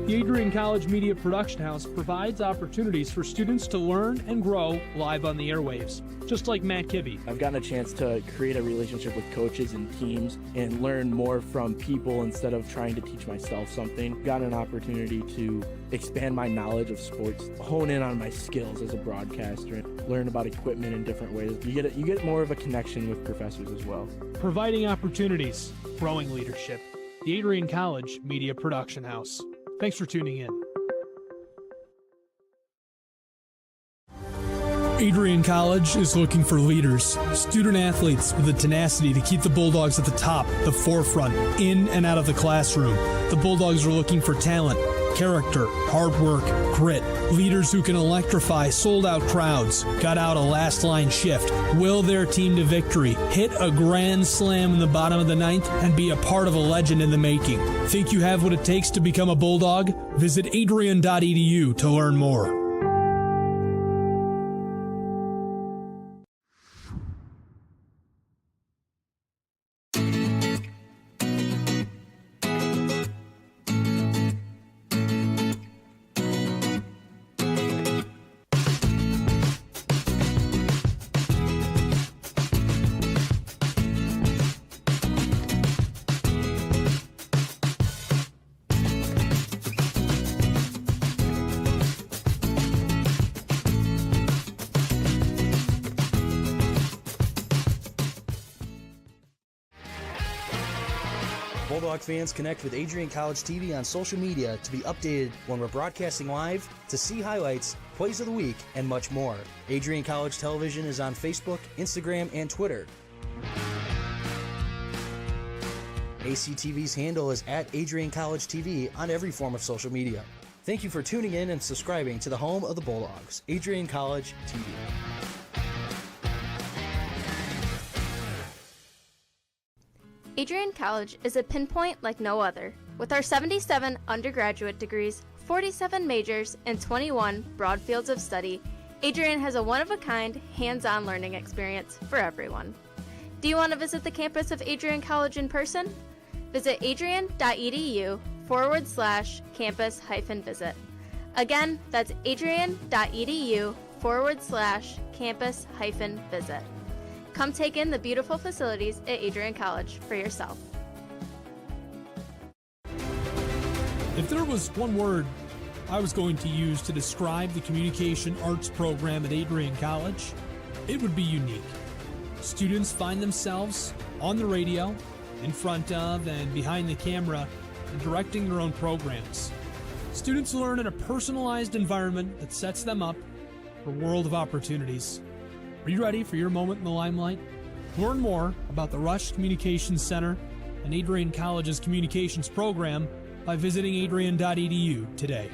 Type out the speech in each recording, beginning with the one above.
The Adrian College Media Production House provides opportunities for students to learn and grow live on the airwaves, just like Matt Kibbe. I've gotten a chance to create a relationship with coaches and teams and learn more from people instead of trying to teach myself something. Gotten an opportunity to expand my knowledge of sports, hone in on my skills as a broadcaster, and learn about equipment in different ways. You get more of a connection with professors as well. Providing opportunities, growing leadership. The Adrian College Media Production House. Thanks for tuning in. Adrian College is looking for leaders, student athletes with the tenacity to keep the Bulldogs at the top, the forefront, in and out of the classroom. The Bulldogs are looking for talent, character, hard work, grit, leaders who can electrify sold-out crowds, gut out a last-line shift, will their team to victory, hit a grand slam in the bottom of the ninth, and be a part of a legend in the making. Think you have what it takes to become a Bulldog? Visit adrian.edu to learn more. Bulldog fans, connect with Adrian College TV on social media to be updated when we're broadcasting live, to see highlights, plays of the week, and much more. Adrian College Television is on Facebook, Instagram, and Twitter. ACTV's handle is at Adrian College TV on every form of social media. Thank you for tuning in and subscribing to the home of the Bulldogs, Adrian College TV. Adrian College is a pinpoint like no other. With our 77 undergraduate degrees, 47 majors, and 21 broad fields of study, Adrian has a one-of-a-kind, hands-on learning experience for everyone. Do you want to visit the campus of Adrian College in person? Visit adrian.edu/campus-visit. Again, that's adrian.edu/campus-visit. Come take in the beautiful facilities at Adrian College for yourself. If there was one word I was going to use to describe the communication arts program at Adrian College, it would be unique. Students find themselves on the radio, in front of and behind the camera, and directing their own programs. Students learn in a personalized environment that sets them up for a world of opportunities. Are you ready for your moment in the limelight? Learn more about the Rush Communications Center and Adrian College's communications program by visiting adrian.edu today.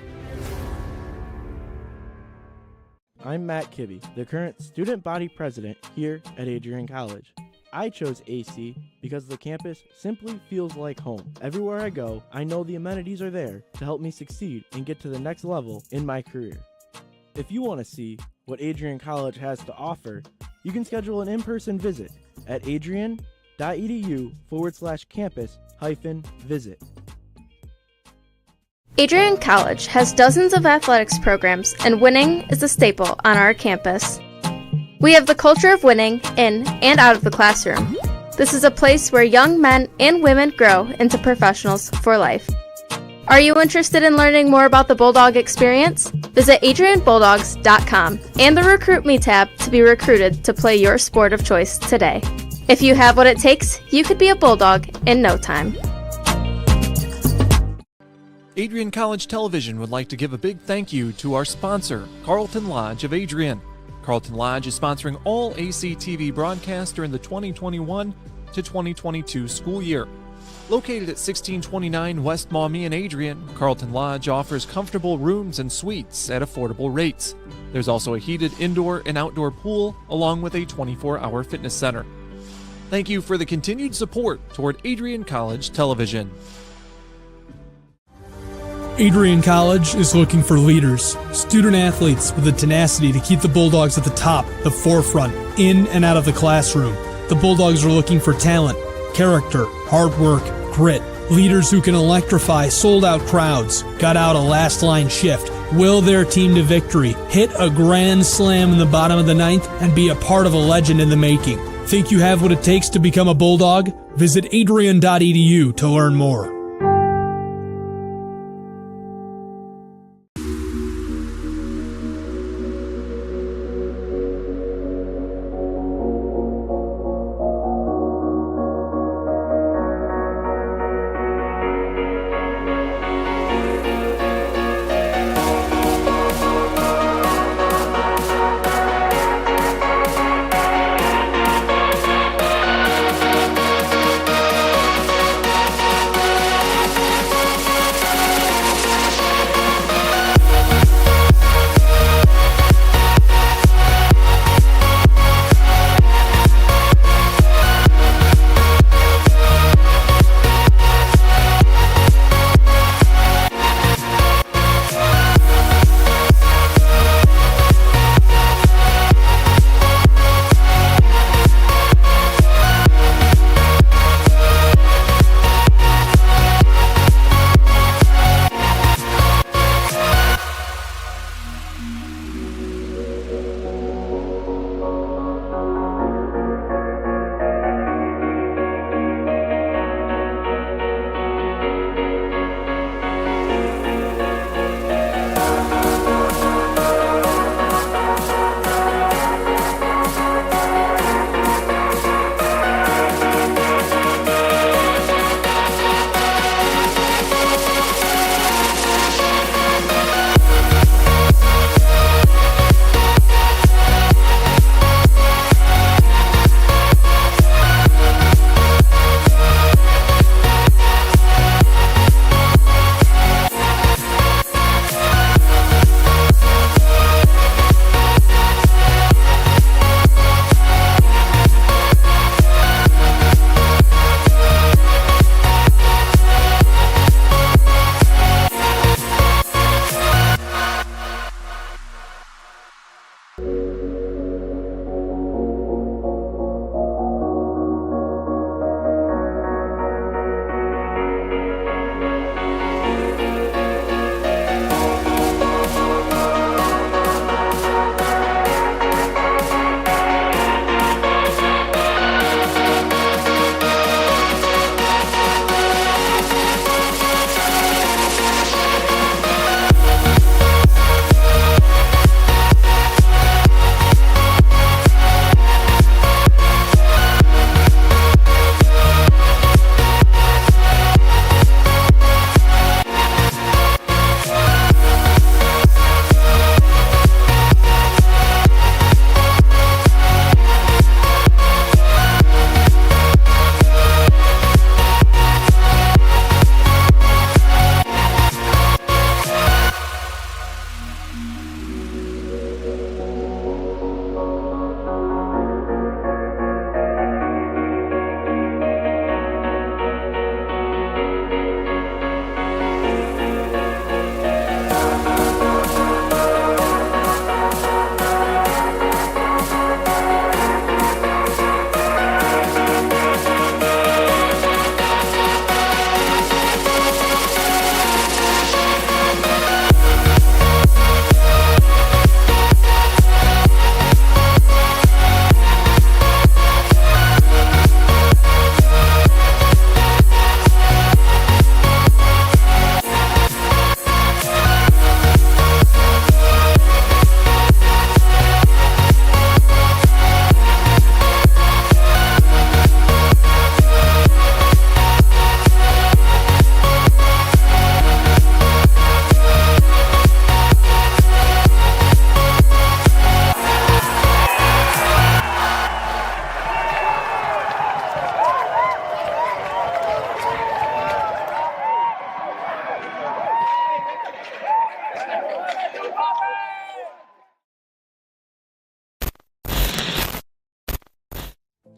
I'm Matt Kibbe, the current student body president here at Adrian College. I chose AC because the campus simply feels like home. Everywhere I go, I know the amenities are there to help me succeed and get to the next level in my career. If you want to see what Adrian College has to offer, you can schedule an in-person visit at adrian.edu/campus-visit. Adrian College has dozens of athletics programs, and winning is a staple on our campus. We have the culture of winning in and out of the classroom. This is a place where young men and women grow into professionals for life. Are you interested in learning more about the Bulldog experience? Visit adrianbulldogs.com and the Recruit Me tab to be recruited to play your sport of choice today. If you have what it takes, you could be a Bulldog in no time. Adrian College Television would like to give a big thank you to our sponsor, Carlton Lodge of Adrian. Carlton Lodge is sponsoring all ACTV broadcasts during the 2021 to 2022 school year. Located at 1629 West Maumee in Adrian, Carlton Lodge offers comfortable rooms and suites at affordable rates. There's also a heated indoor and outdoor pool, along with a 24-hour fitness center. Thank you for the continued support toward Adrian College Television. Adrian College is looking for leaders, student athletes with the tenacity to keep the Bulldogs at the top, the forefront, in and out of the classroom. The Bulldogs are looking for talent, character, hard work, grit, Leaders who can electrify sold-out crowds, got out a last-line shift, will their team to victory, hit a grand slam in the bottom of the ninth, and be a part of a legend in the making. Think you have what it takes to become a Bulldog? Visit adrian.edu to learn more.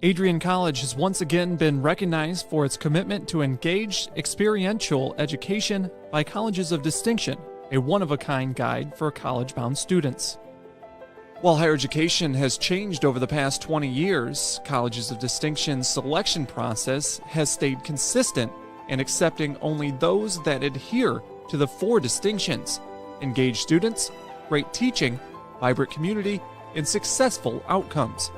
Adrian College has once again been recognized for its commitment to engaged, experiential education by Colleges of Distinction, a one-of-a-kind guide for college-bound students. While higher education has changed over the past 20 years, Colleges of Distinction's selection process has stayed consistent and accepting only those that adhere to the 4 distinctions: engaged students, great teaching, vibrant community, and successful outcomes.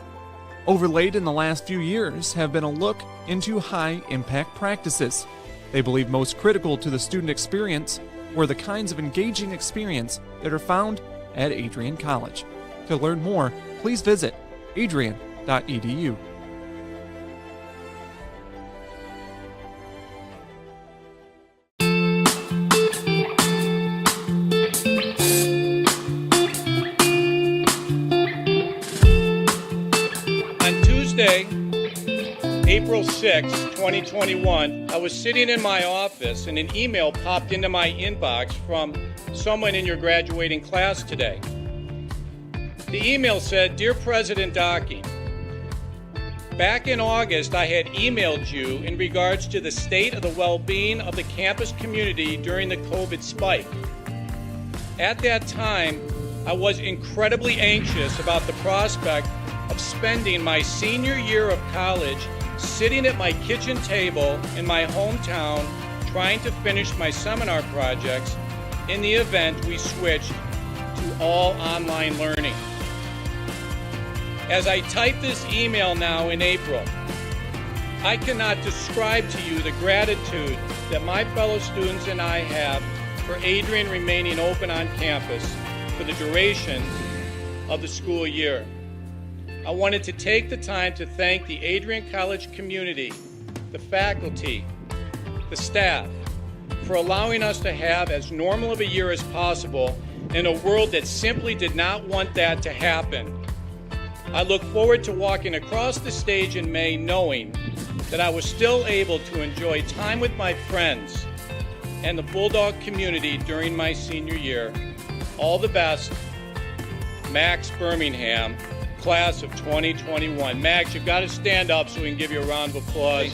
Overlaid in the last few years have been a look into high-impact practices. They believe most critical to the student experience were the kinds of engaging experience that are found at Adrian College. To learn more, please visit adrian.edu. On Tuesday, April 6, 2021, I was sitting in my office and an email popped into my inbox from someone in your graduating class today. The email said, "Dear President Docking, back in August I had emailed you in regards to the state of the well-being of the campus community during the COVID spike. At that time, I was incredibly anxious about the prospect of spending my senior year of college sitting at my kitchen table in my hometown trying to finish my seminar projects in the event we switched to all online learning. As I type this email now in April, I cannot describe to you the gratitude that my fellow students and I have for Adrian remaining open on campus for the duration of the school year. I wanted to take the time to thank the Adrian College community, the faculty, the staff, for allowing us to have as normal of a year as possible in a world that simply did not want that to happen. I look forward to walking across the stage in May knowing that I was still able to enjoy time with my friends and the Bulldog community during my senior year. All the best, Max Birmingham, class of 2021. Max, you've got to stand up so we can give you a round of applause.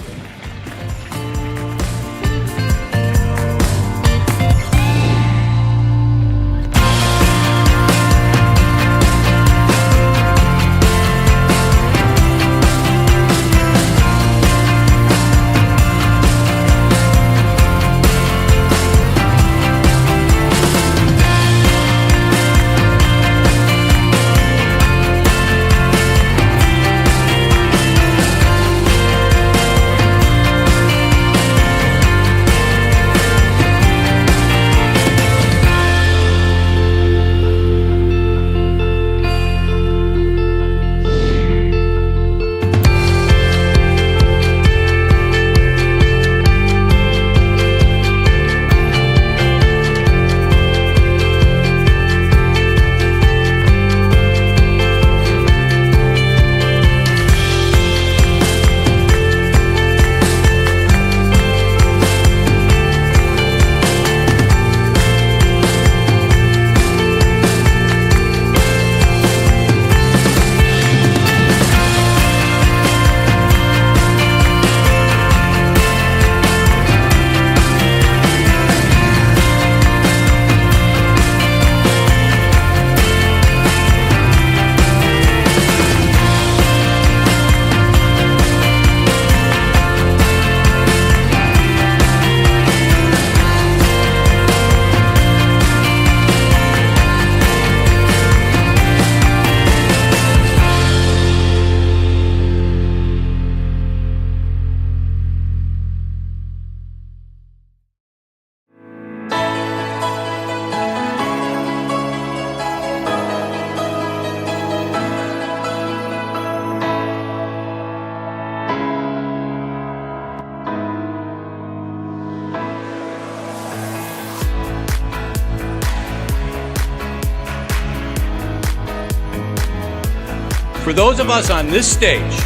For those of us on this stage,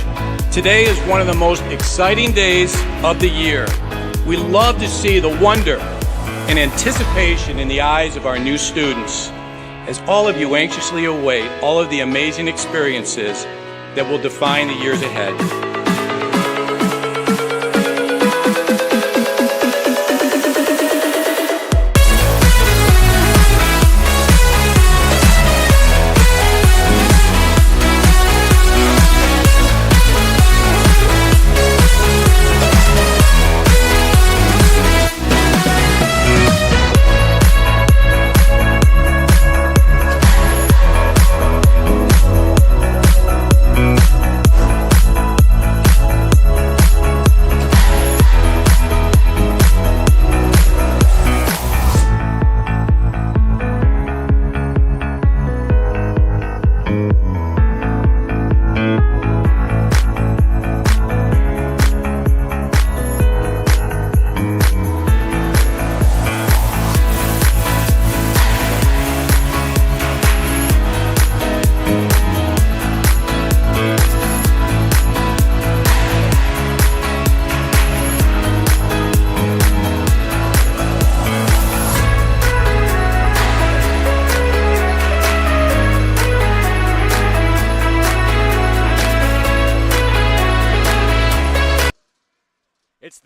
today is one of the most exciting days of the year. We love to see the wonder and anticipation in the eyes of our new students as all of you anxiously await all of the amazing experiences that will define the years ahead.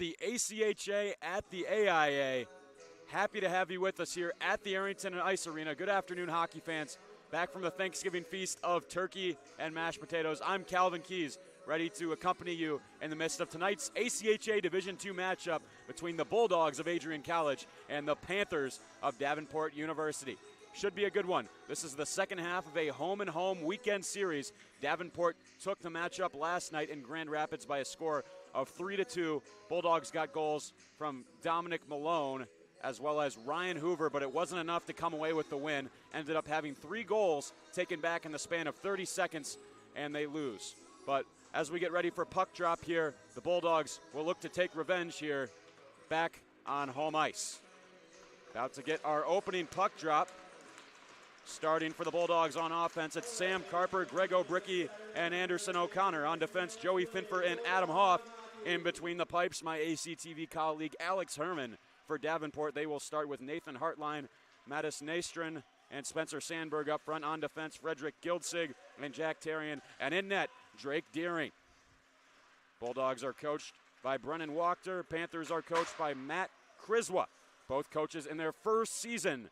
the ACHA, at the AIA. Happy to have you with us here at the Arrington and Ice Arena. Good afternoon, hockey fans. Back from the Thanksgiving feast of turkey and mashed potatoes, I'm Calvin Keys, ready to accompany you in the midst of tonight's ACHA Division II matchup between the Bulldogs of Adrian College and the Panthers of Davenport University. Should be a good one. This is the second half of a home-and-home weekend series. Davenport took the matchup last night in Grand Rapids by a score of 3-2. Bulldogs got goals from Dominic Malone as well as Ryan Hoover, but it wasn't enough to come away with the win. Ended up having 3 goals taken back in the span of 30 seconds, and they lose. But as we get ready for puck drop here, the Bulldogs will look to take revenge here back on home ice. About to get our opening puck drop. Starting for the Bulldogs on offense, it's Sam Carper, Greg O'Bricky, and Anderson O'Connor. On defense, Joey Finfer and Adam Hoff. In between the pipes, my ACTV colleague Alex Herman. For Davenport, they will start with Nathan Hartline, Mattis Nastrin, and Spencer Sandberg up front. On defense, Frederick Gildsig and Jack Tarian. And in net, Drake Deering. Bulldogs are coached by Brennan Wachter. Panthers are coached by Matt Criswa. Both coaches in their first season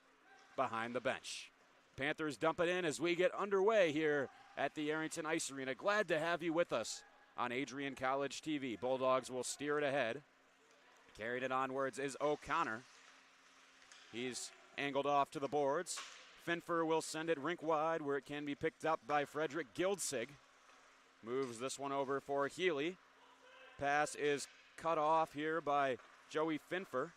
behind the bench. Panthers dump it in as we get underway here at the Arrington Ice Arena. Glad to have you with us on Adrian College TV. Bulldogs will steer it ahead. Carried it onwards is O'Connor. He's angled off to the boards. Finfer will send it rink wide where it can be picked up by Frederick Gildsig. Moves this one over for Healy. Pass is cut off here by Joey Finfer.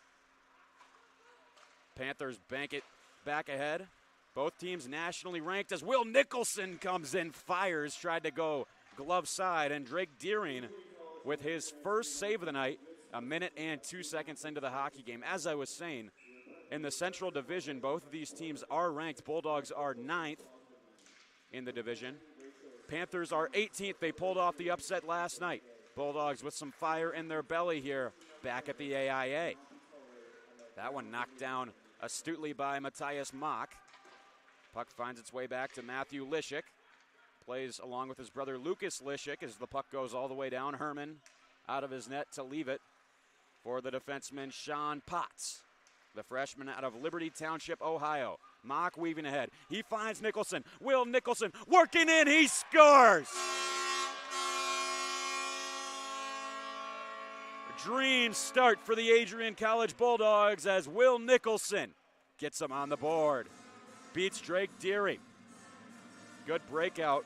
Panthers bank it back ahead. Both teams nationally ranked as Will Nicholson comes in, fires, tried to go glove side, and Drake Deering with his first save of the night, a minute and 2 seconds into the hockey game. As I was saying, in the Central Division, both of these teams are ranked. Bulldogs are 9th in the division. Panthers are 18th. They pulled off the upset last night. Bulldogs with some fire in their belly here back at the AIA. That one knocked down astutely by Matthias Mock. Puck finds its way back to Matthew Lishik. Plays along with his brother Lucas Lishik as the puck goes all the way down. Herman out of his net to leave it for the defenseman Sean Potts, the freshman out of Liberty Township, Ohio. Mock weaving ahead. He finds Nicholson. Will Nicholson working in. He scores! Dream start for the Adrian College Bulldogs as Will Nicholson gets them on the board. Beats Drake Deering. Good breakout.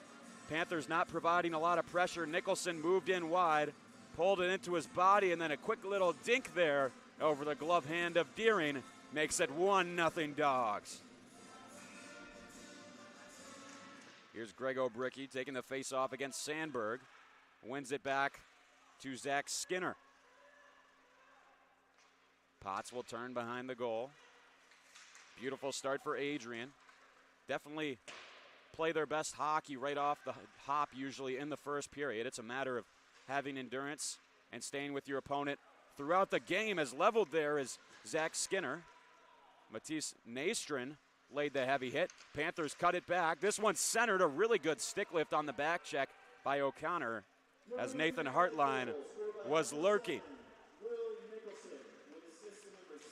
Panthers not providing a lot of pressure. Nicholson moved in wide, pulled it into his body, and then a quick little dink there over the glove hand of Deering makes it 1-0 Dogs. Here's Greg O'Bricky taking the face-off against Sandberg. Wins it back to Zach Skinner. Potts will turn behind the goal. Beautiful start for Adrian. Definitely play their best hockey right off the hop usually in the first period. It's a matter of having endurance and staying with your opponent throughout the game. As leveled there is Zach Skinner. Matisse Nastrin laid the heavy hit. Panthers cut it back. This one centered, a really good stick lift on the back check by O'Connor as Nathan Hartline was lurking.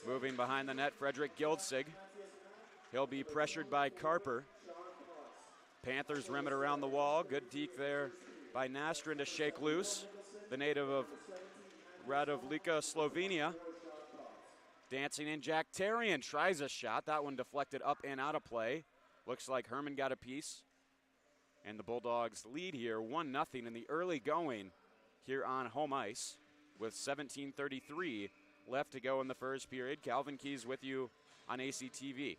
Moving behind the net, Frederick Gildsig. He'll be pressured by Carper. Panthers rim it around the wall. Good deke there by Nastrin to shake loose. The native of Radovljica, Slovenia. Dancing in, Jack Tarian tries a shot. That one deflected up and out of play. Looks like Herman got a piece. And the Bulldogs lead here 1-0 in the early going here on home ice with 17:33 left to go in the first period. Calvin Keys with you on ACTV.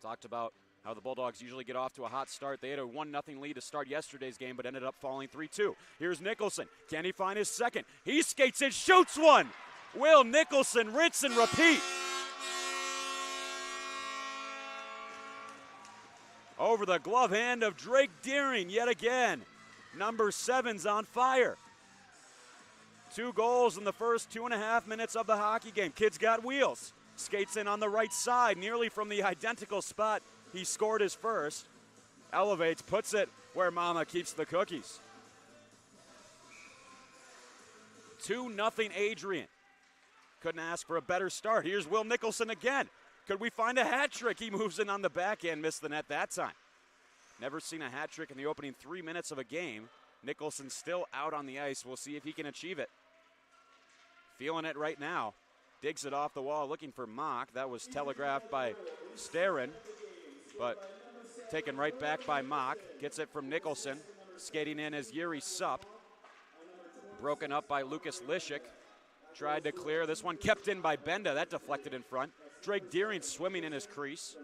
Talked about how the Bulldogs usually get off to a hot start. They had a 1-0 lead to start yesterday's game, but ended up falling 3-2. Here's Nicholson. Can he find his second? He skates and shoots one. Will Nicholson, rinse and repeat. Over the glove hand of Drake Deering yet again. Number 7's on fire. 2 goals in the first 2.5 minutes of the hockey game. Kid's got wheels. Skates in on the right side, nearly from the identical spot he scored his first. Elevates, puts it where Mama keeps the cookies. 2-0 Adrian. Couldn't ask for a better start. Here's Will Nicholson again. Could we find a hat trick? He moves in on the backhand, missed the net that time. Never seen a hat trick in the opening 3 minutes of a game. Nicholson still out on the ice. We'll see if he can achieve it. Feeling it right now. Digs it off the wall, looking for Mock. That was telegraphed by Starin, but taken right back by Mock. Gets it from Nicholson. Skating in is Yuri Sup. Broken up by Lucas Lishik. Tried to clear. This one kept in by Benda. That deflected in front. Drake Deering swimming in his crease.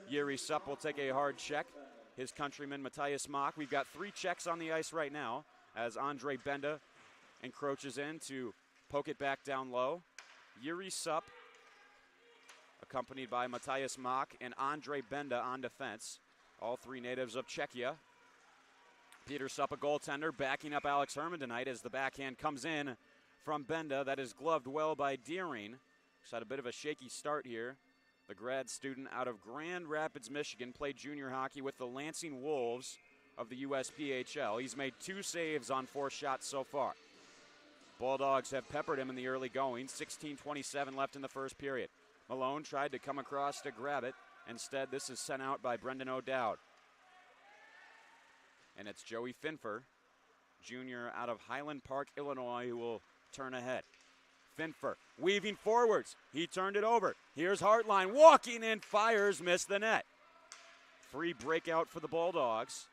Yuri Sup will take a hard check. His countryman Matthias Mock. We've got 3 checks on the ice right now as Andre Benda encroaches in to poke it back down low. Yuri Sup, accompanied by Matthias Mock and Andre Benda on defense. All 3 natives of Czechia. Peter Sup, a goaltender, backing up Alex Herman tonight as the backhand comes in from Benda. That is gloved well by Deering. He's had a bit of a shaky start here. The grad student out of Grand Rapids, Michigan, played junior hockey with the Lansing Wolves of the USPHL. He's made 2 saves on 4 shots so far. Bulldogs have peppered him in the early going. 16:27 left in the first period. Malone tried to come across to grab it. Instead, this is sent out by Brendan O'Dowd. And it's Joey Finfer, junior out of Highland Park, Illinois, who will turn ahead. Finfer weaving forwards. He turned it over. Here's Hartline walking in, fires, missed the net. Free breakout for the Bulldogs.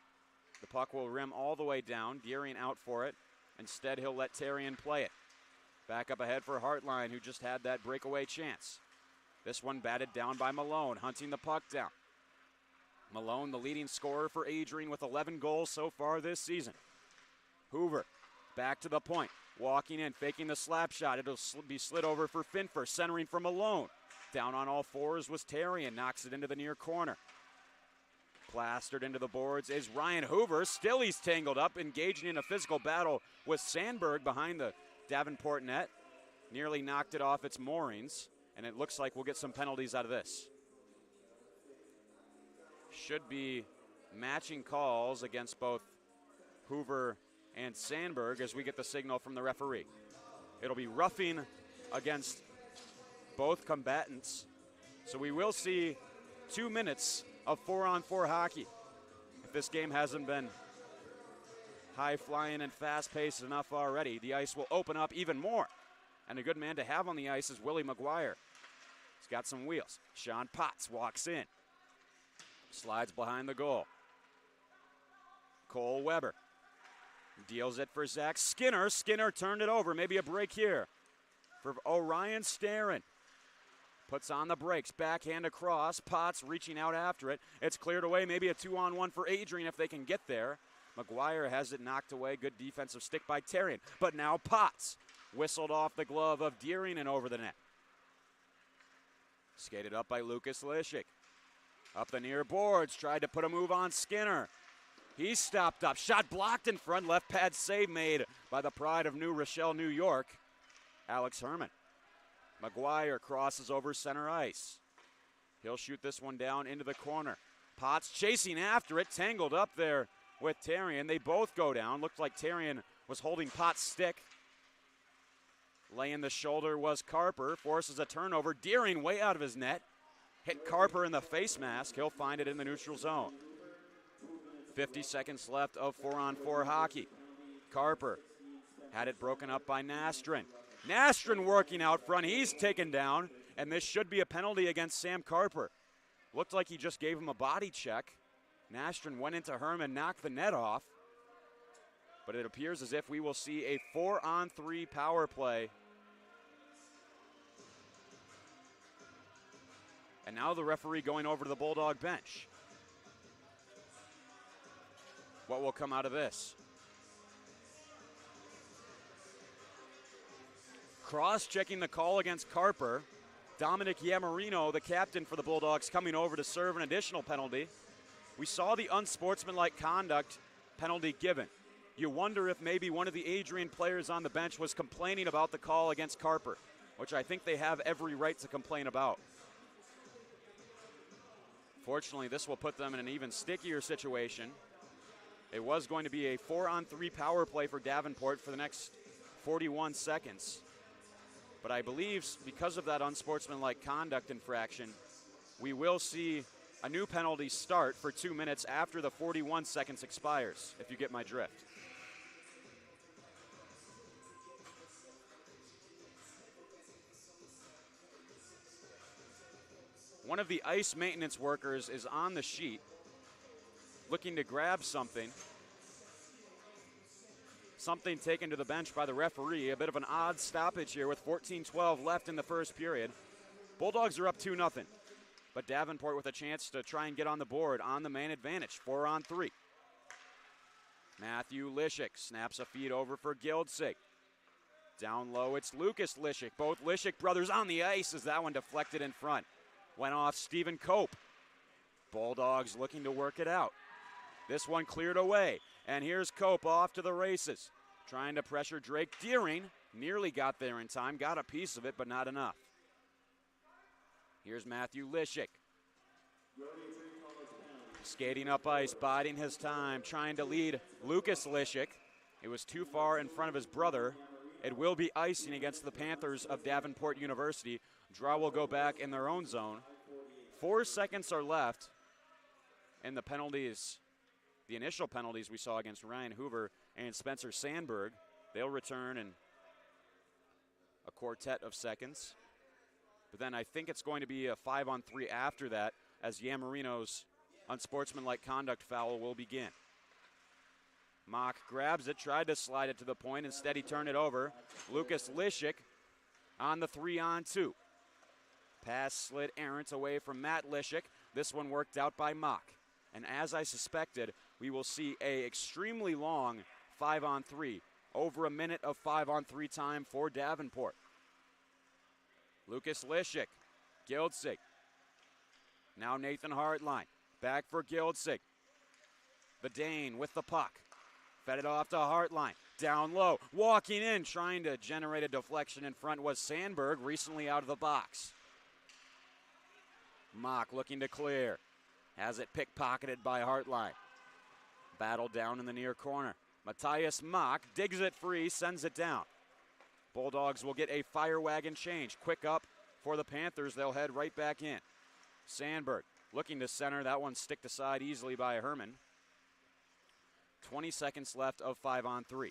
The puck will rim all the way down. Deering out for it. Instead, he'll let Therrien play it. Back up ahead for Hartline, who just had that breakaway chance. This one batted down by Malone, hunting the puck down. Malone, the leading scorer for Adrian with 11 goals so far this season. Hoover, back to the point. Walking in, faking the slap shot. It'll be slid over for Finfer, centering for Malone. Down on all fours was Therrien, knocks it into the near corner. Plastered into the boards is Ryan Hoover. Still he's tangled up, engaging in a physical battle with Sandberg behind the Davenport net. Nearly knocked it off its moorings, and it looks like we'll get some penalties out of this. Should be matching calls against both Hoover and Sandberg as we get the signal from the referee. It'll be roughing against both combatants. So we will see 2 minutes of 4-on-4 hockey. If this game hasn't been high-flying and fast-paced enough already, the ice will open up even more. And a good man to have on the ice is Willie McGuire. He's got some wheels. Sean Potts walks in. Slides behind the goal. Cole Weber deals it for Zach Skinner. Skinner turned it over. Maybe a break here for Orion Starin. Puts on the brakes, backhand across. Potts reaching out after it. It's cleared away. Maybe a 2-on-1 for Adrian if they can get there. McGuire has it knocked away. Good defensive stick by Therrien. But now Potts whistled off the glove of Deering and over the net. Skated up by Lucas Lishik. Up the near boards. Tried to put a move on Skinner. He's stopped up. Shot blocked in front. Left pad save made by the pride of New Rochelle, New York, Alex Herman. McGuire crosses over center ice. He'll shoot this one down into the corner. Potts chasing after it, tangled up there with Therrien. They both go down. Looked like Therrien was holding Potts' stick. Laying the shoulder was Carper. Forces a turnover. Deering way out of his net. Hit Carper in the face mask. He'll find it in the neutral zone. 50 seconds left of 4-on-4 hockey. Carper had it broken up by Nastrin. Nastrin working out front. He's taken down, and this should be a penalty against Sam Carper. Looked like he just gave him a body check. Nastrin went into Herman, knocked the net off. But it appears as if we will see a 4-on-3 power play. And now the referee going over to the Bulldog bench. What will come out of this? Cross-checking the call against Carper. Dominic Yamarino, the captain for the Bulldogs, coming over to serve an additional penalty. We saw the unsportsmanlike conduct penalty given. You wonder if maybe one of the Adrian players on the bench was complaining about the call against Carper, which I think they have every right to complain about. Fortunately, this will put them in an even stickier situation. It was going to be a 4-on-3 power play for Davenport for the next 41 seconds. But I believe because of that unsportsmanlike conduct infraction, we will see a new penalty start for 2 minutes after the 41 seconds expires, if you get my drift. One of the ice maintenance workers is on the sheet looking to grab something. Something taken to the bench by the referee. A bit of an odd stoppage here with 14-12 left in the first period. Bulldogs are up 2-0. But Davenport with a chance to try and get on the board on the man advantage. 4-on-3. Matthew Lishik snaps a feed over for Gildsig. Down low, it's Lucas Lishik. Both Lishik brothers on the ice as that one deflected in front. Went off Stephen Cope. Bulldogs looking to work it out. This one cleared away. And here's Cope off to the races. Trying to pressure Drake Deering. Nearly got there in time. Got a piece of it, but not enough. Here's Matthew Lishik. Skating up ice, biding his time, trying to lead Lucas Lishik. It was too far in front of his brother. It will be icing against the Panthers of Davenport University. Draw will go back in their own zone. 4 seconds are left. And the penalties, the initial penalties we saw against Ryan Hoover and Spencer Sandberg, they'll return in a quartet of seconds. But then I think it's going to be a 5-on-3 after that as Yamarino's unsportsmanlike conduct foul will begin. Mock grabs it, tried to slide it to the point. Instead, he turned it over. Lucas Lishik on the 3-on-2. Pass slid errant away from Matt Lishik. This one worked out by Mock. And as I suspected, we will see a extremely long 5-on-3. Over a minute of 5-on-3 time for Davenport. Lucas Lishik, Gildsig. Now Nathan Hartline. Back for Gildsig. The Dane with the puck. Fed it off to Hartline. Down low. Walking in, trying to generate a deflection in front was Sandberg, recently out of the box. Mock looking to clear. Has it pickpocketed by Hartline. Battle down in the near corner. Matthias Mock digs it free, sends it down. Bulldogs will get a fire wagon change. Quick up for the Panthers. They'll head right back in. Sandberg looking to center. That one sticked aside easily by Herman. 20 seconds left of 5-on-3.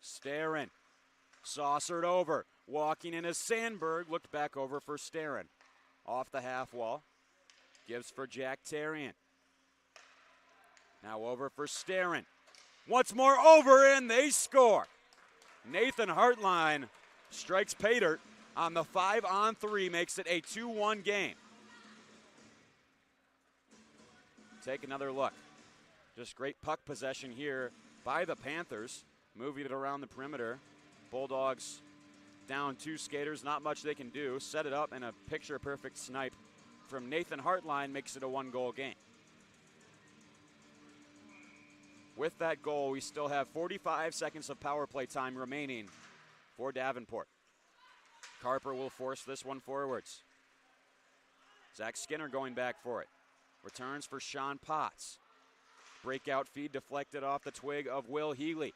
Starin. Saucered over. Walking in as Sandberg. Looked back over for Starin. Off the half wall. Gives for Jack Tarian. Now over for Starin. Once more over and they score. Nathan Hartline strikes pay dirt on the 5-on-3, makes it a 2-1 game. Take another look. Just great puck possession here by the Panthers. Moving it around the perimeter. Bulldogs down 2 skaters, not much they can do. Set it up and a picture-perfect snipe from Nathan Hartline makes it a 1-goal game. With that goal, we still have 45 seconds of power play time remaining for Davenport. Carper will force this one forwards. Zach Skinner going back for it. Returns for Sean Potts. Breakout feed deflected off the twig of Will Healy.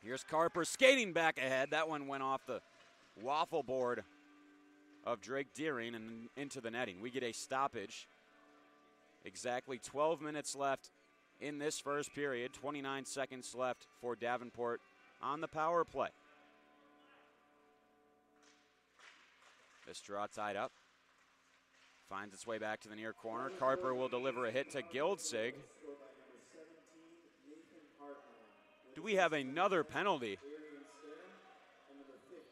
Here's Carper skating back ahead. That one went off the waffle board of Drake Deering and into the netting. We get a stoppage. Exactly 12 minutes left in this first period. 29 seconds left for Davenport on the power play. This draw tied up. Finds its way back to the near corner. Carper will deliver a hit to Gildsig. Do we have another penalty?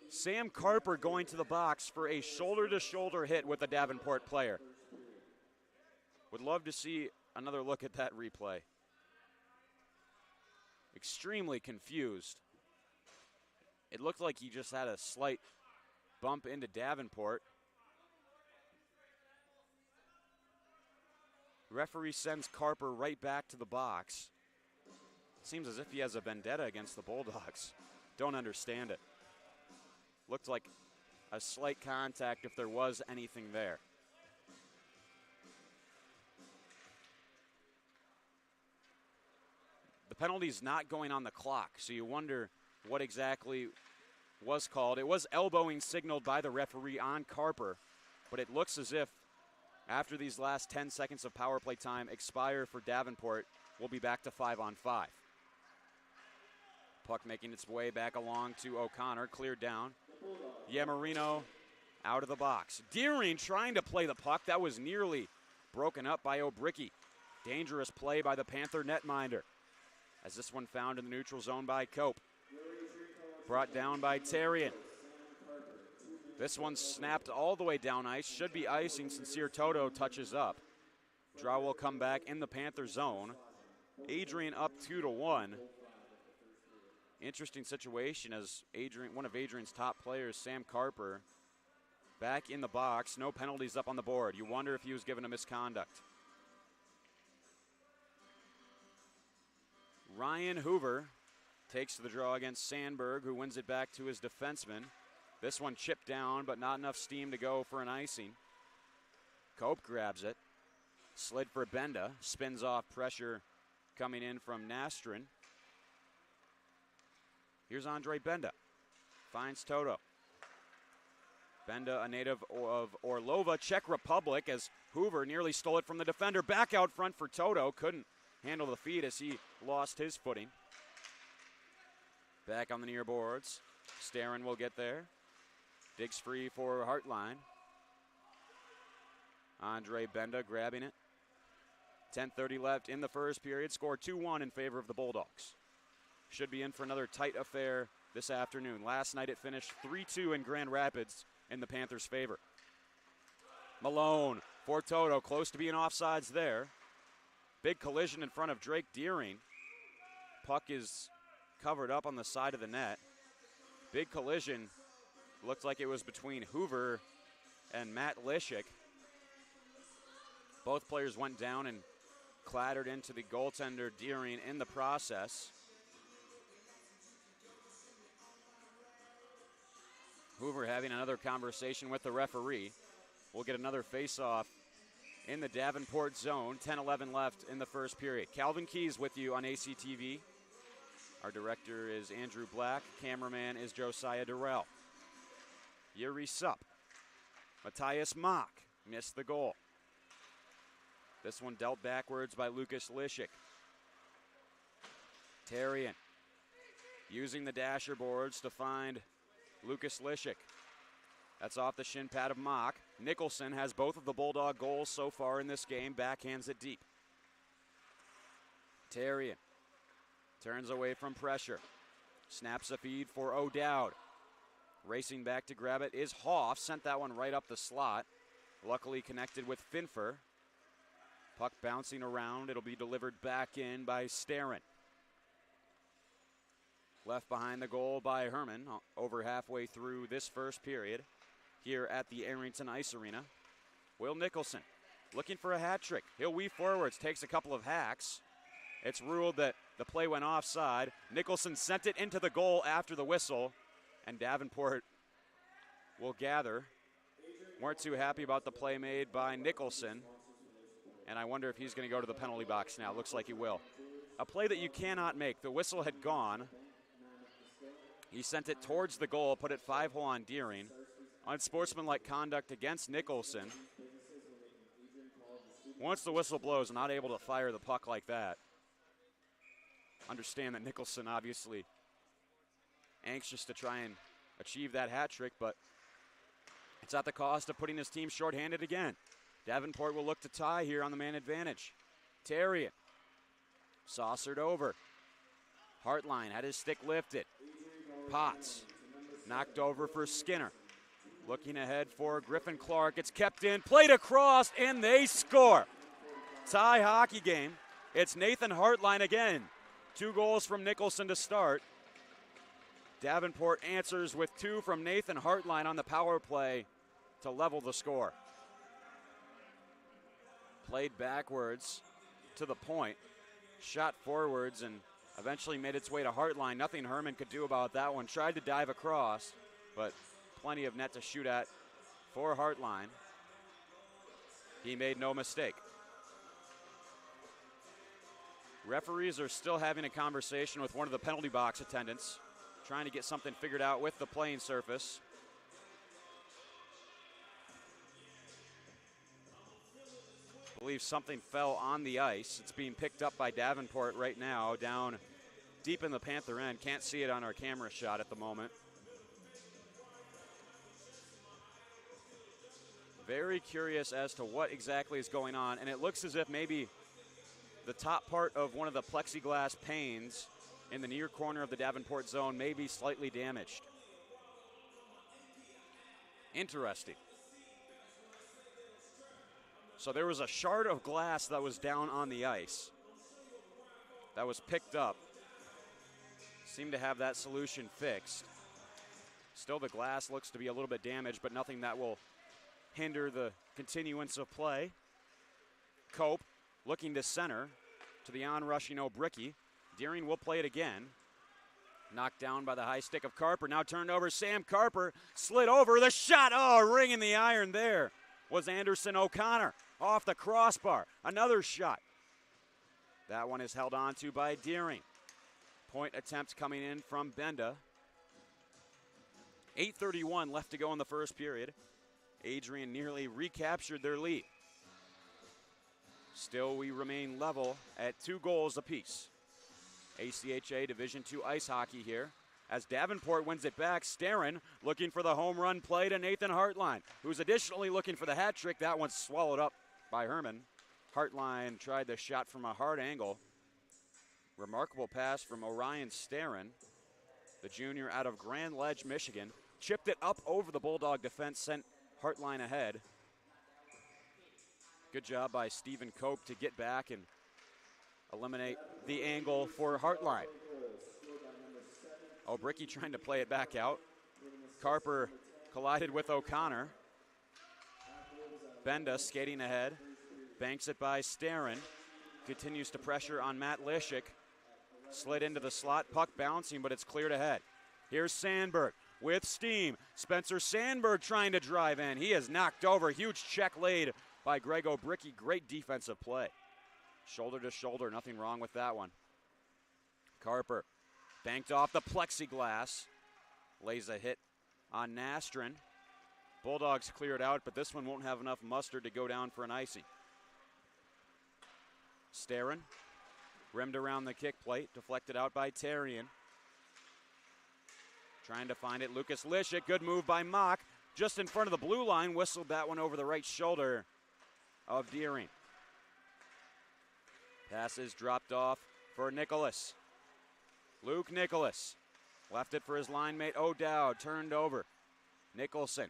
Sam Carper going to the box for a shoulder-to-shoulder hit with a Davenport player. Would love to see another look at that replay. Extremely confused. It looked like he just had a slight bump into Davenport. Referee sends Carper right back to the box. Seems as if he has a vendetta against the Bulldogs. Don't understand it. Looked like a slight contact if there was anything there. The penalty's not going on the clock, so you wonder what exactly was called. It was elbowing signaled by the referee on Carper, but it looks as if after these last 10 seconds of power play time expire for Davenport, we'll be back to 5-on-5. Puck making its way back along to O'Connor, cleared down. Yamarino out of the box. Deering trying to play the puck. That was nearly broken up by O'Bricky. Dangerous play by the Panther netminder. As this one found in the neutral zone by Cope. Brought down by Tarian. This one snapped all the way down ice. Should be icing. Sincere Toto touches up. Draw will come back in the Panther zone. Adrian up 2-1. Interesting situation as one of Adrian's top players, Sam Carper, back in the box. No penalties up on the board. You wonder if he was given a misconduct. Ryan Hoover takes the draw against Sandberg, who wins it back to his defenseman. This one chipped down, but not enough steam to go for an icing. Cope grabs it. Slid for Benda. Spins off pressure coming in from Nastrin. Here's Andre Benda. Finds Toto. Benda, a native of Orlova, Czech Republic, as Hoover nearly stole it from the defender. Back out front for Toto. Couldn't handle the feed as he lost his footing. Back on the near boards. Starin will get there. Digs free for Hartline. Andre Benda grabbing it. 10:30 left in the first period. Score 2-1 in favor of the Bulldogs. Should be in for another tight affair this afternoon. Last night it finished 3-2 in Grand Rapids in the Panthers' favor. Malone for Toto, close to being offsides there. Big collision in front of Drake Deering. Puck is covered up on the side of the net. Big collision. Looked like it was between Hoover and Matt Lishik. Both players went down and clattered into the goaltender Deering in the process. Hoover having another conversation with the referee. We'll get another face-off in the Davenport zone. 10-11 left in the first period. Calvin Keys with you on ACTV. Our director is Andrew Black. Cameraman is Josiah Durrell. Yuri Sup. Matthias Mock missed the goal. This one dealt backwards by Lucas Lishik. Tarian using the dasher boards to find Lucas Lishik. That's off the shin pad of Mock. Nicholson has both of the Bulldog goals so far in this game. Backhands it deep. Tarian turns away from pressure. Snaps a feed for O'Dowd. Racing back to grab it is Hoff. Sent that one right up the slot. Luckily connected with Finfer. Puck bouncing around. It'll be delivered back in by Starin. Left behind the goal by Herman over halfway through this first period here at the Arrington Ice Arena. Will Nicholson looking for a hat trick. He'll weave forwards, takes a couple of hacks. It's ruled that the play went offside. Nicholson sent it into the goal after the whistle, and Davenport will gather. Weren't too happy about the play made by Nicholson, and I wonder if he's going to go to the penalty box now. Looks like he will. A play that you cannot make. The whistle had gone. He sent it towards the goal, put it 5-hole on Deering. Unsportsmanlike conduct against Nicholson. Once the whistle blows, not able to fire the puck like that. Understand that Nicholson obviously anxious to try and achieve that hat trick, but it's at the cost of putting his team shorthanded again. Davenport will look to tie here on the man advantage. Tarian saucered over. Hartline had his stick lifted. Potts knocked over for Skinner. Looking ahead for Griffin Clark. It's kept in, played across, and they score. Tie hockey game. It's Nathan Hartline again. 2 goals from Nicholson to start. Davenport answers with 2 from Nathan Hartline on the power play to level the score. Played backwards to the point. Shot forwards and eventually made its way to Hartline. Nothing Herman could do about that one. Tried to dive across, but plenty of net to shoot at for Hartline. He made no mistake. Referees are still having a conversation with one of the penalty box attendants, trying to get something figured out with the playing surface. I believe something fell on the ice. It's being picked up by Davenport right now, down deep in the Panther end. Can't see it on our camera shot at the moment. Very curious as to what exactly is going on, and it looks as if maybe the top part of one of the plexiglass panes in the near corner of the Davenport zone may be slightly damaged. Interesting. So there was a shard of glass that was down on the ice that was picked up. Seemed to have that solution fixed. Still, the glass looks to be a little bit damaged, but nothing that will hinder the continuance of play. Cope looking to center to the on-rushing O'Bricky. Deering will play it again. Knocked down by the high stick of Carper. Now turned over. Sam Carper slid over. The shot. Oh, ring in the iron there was Anderson O'Connor off the crossbar. Another shot. That one is held on to by Deering. Point attempt coming in from Benda. 8:31 left to go in the first period. Adrian nearly recaptured their lead. Still, we remain level at 2 goals apiece. ACHA Division II ice hockey here. As Davenport wins it back, Starren looking for the home run play to Nathan Hartline, who's additionally looking for the hat trick. That one's swallowed up by Herman. Hartline tried the shot from a hard angle. Remarkable pass from Orion Starren, the junior out of Grand Ledge, Michigan. Chipped it up over the Bulldog defense, sent Hartline ahead. Good job by Stephen Cope to get back and eliminate the angle for Hartline. O'Bricky trying to play it back out. Carper collided with O'Connor. Benda skating ahead. Banks it by Starren. Continues to pressure on Matt Lishik. Slid into the slot, puck bouncing, but it's cleared ahead. Here's Sandberg with steam. Spencer Sandberg trying to drive in. He is knocked over. Huge check laid by Greg O'Bricky. Great defensive play. Shoulder to shoulder, nothing wrong with that one. Carper banked off the plexiglass. Lays a hit on Nastrin. Bulldogs cleared out, but this one won't have enough mustard to go down for an icing. Starren rimmed around the kick plate, deflected out by Tarian. Trying to find it, Lucas Lishik. Good move by Mock. Just in front of the blue line, whistled that one over the right shoulder of Deering. Passes dropped off for Nicholas. Luke Nicholas left it for his line mate O'Dowd. Turned over. Nicholson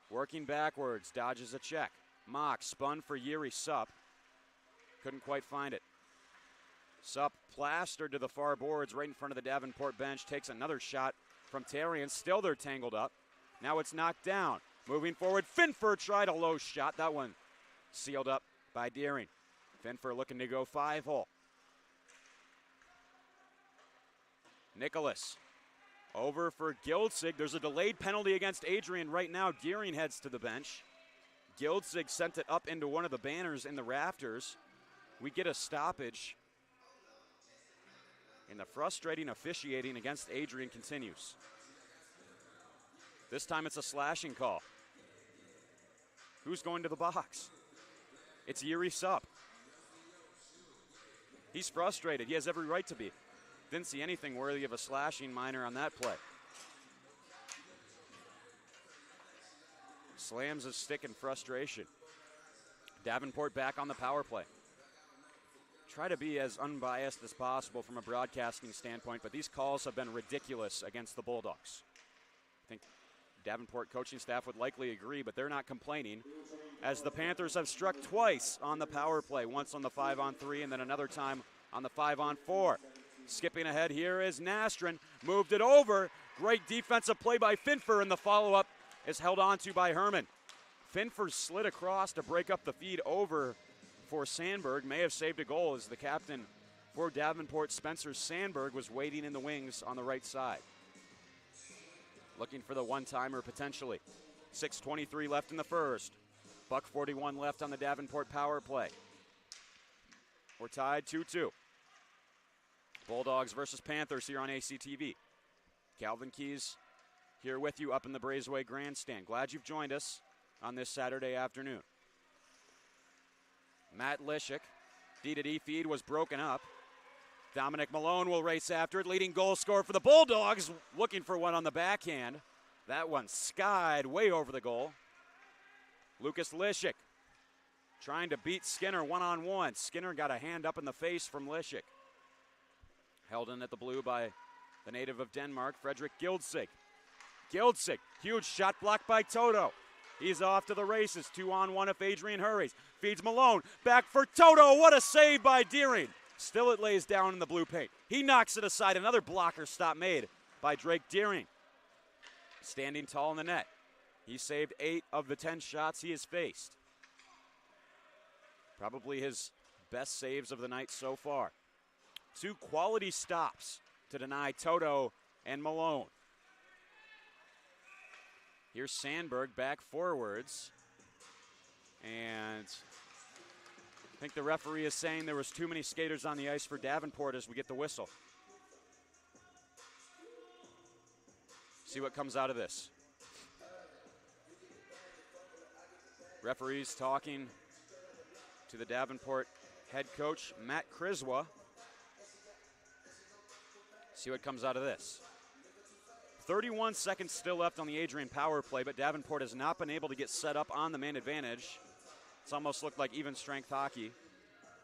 working backwards, dodges a check. Mock spun for Yuri Supp. Couldn't quite find it. Supp plastered to the far boards right in front of the Davenport bench. Takes another shot from Tarian. Still they're tangled up. Now it's knocked down. Moving forward, Finfer tried a low shot. That one sealed up by Deering. Finfer looking to go 5-hole. Nicholas over for Gildsig. There's a delayed penalty against Adrian right now. Deering heads to the bench. Gildsig sent it up into one of the banners in the rafters. We get a stoppage. And the frustrating officiating against Adrian continues. This time it's a slashing call. Who's going to the box? It's Yuri Supp. He's frustrated. He has every right to be. Didn't see anything worthy of a slashing minor on that play. Slams his stick in frustration. Davenport back on the power play. Try to be as unbiased as possible from a broadcasting standpoint, but these calls have been ridiculous against the Bulldogs. I think Davenport coaching staff would likely agree, but they're not complaining, as the Panthers have struck twice on the power play, once on the 5-on-3 and then another time on the 5-on-4. Skipping ahead here is Nastrin, moved it over. Great defensive play by Finfer, and the follow-up is held on to by Herman. Finfer slid across to break up the feed over for Sandberg. May have saved a goal as the captain for Davenport, Spencer Sandberg, was waiting in the wings on the right side. Looking for the one-timer potentially. 6:23 left in the first. $1:41 left on the Davenport power play. We're tied 2-2. Bulldogs versus Panthers here on ACTV. Calvin Keys here with you up in the Braceway Grandstand. Glad you've joined us on this Saturday afternoon. Matt Lishik, D-to-D feed was broken up. Dominic Malone will race after it, leading goal scorer for the Bulldogs, looking for one on the backhand. That one skied way over the goal. Lucas Lishik trying to beat Skinner one-on-one. Skinner got a hand up in the face from Lishik. Held in at the blue by the native of Denmark, Frederick Gildsig. Gildsig, huge shot blocked by Toto. He's off to the races, 2-on-1 if Adrian hurries. Feeds Malone, back for Toto. What a save by Deering. Still it lays down in the blue paint. He knocks it aside. Another blocker stop made by Drake Deering. Standing tall in the net. He saved 8 of the 10 shots he has faced. Probably his best saves of the night so far. 2 quality stops to deny Toto and Malone. Here's Sandberg back forwards. And I think the referee is saying there was too many skaters on the ice for Davenport as we get the whistle. See what comes out of this. Referees talking to the Davenport head coach, Matt Criswa. See what comes out of this. 31 seconds still left on the Adrian power play, but Davenport has not been able to get set up on the man advantage. It's almost looked like even strength hockey.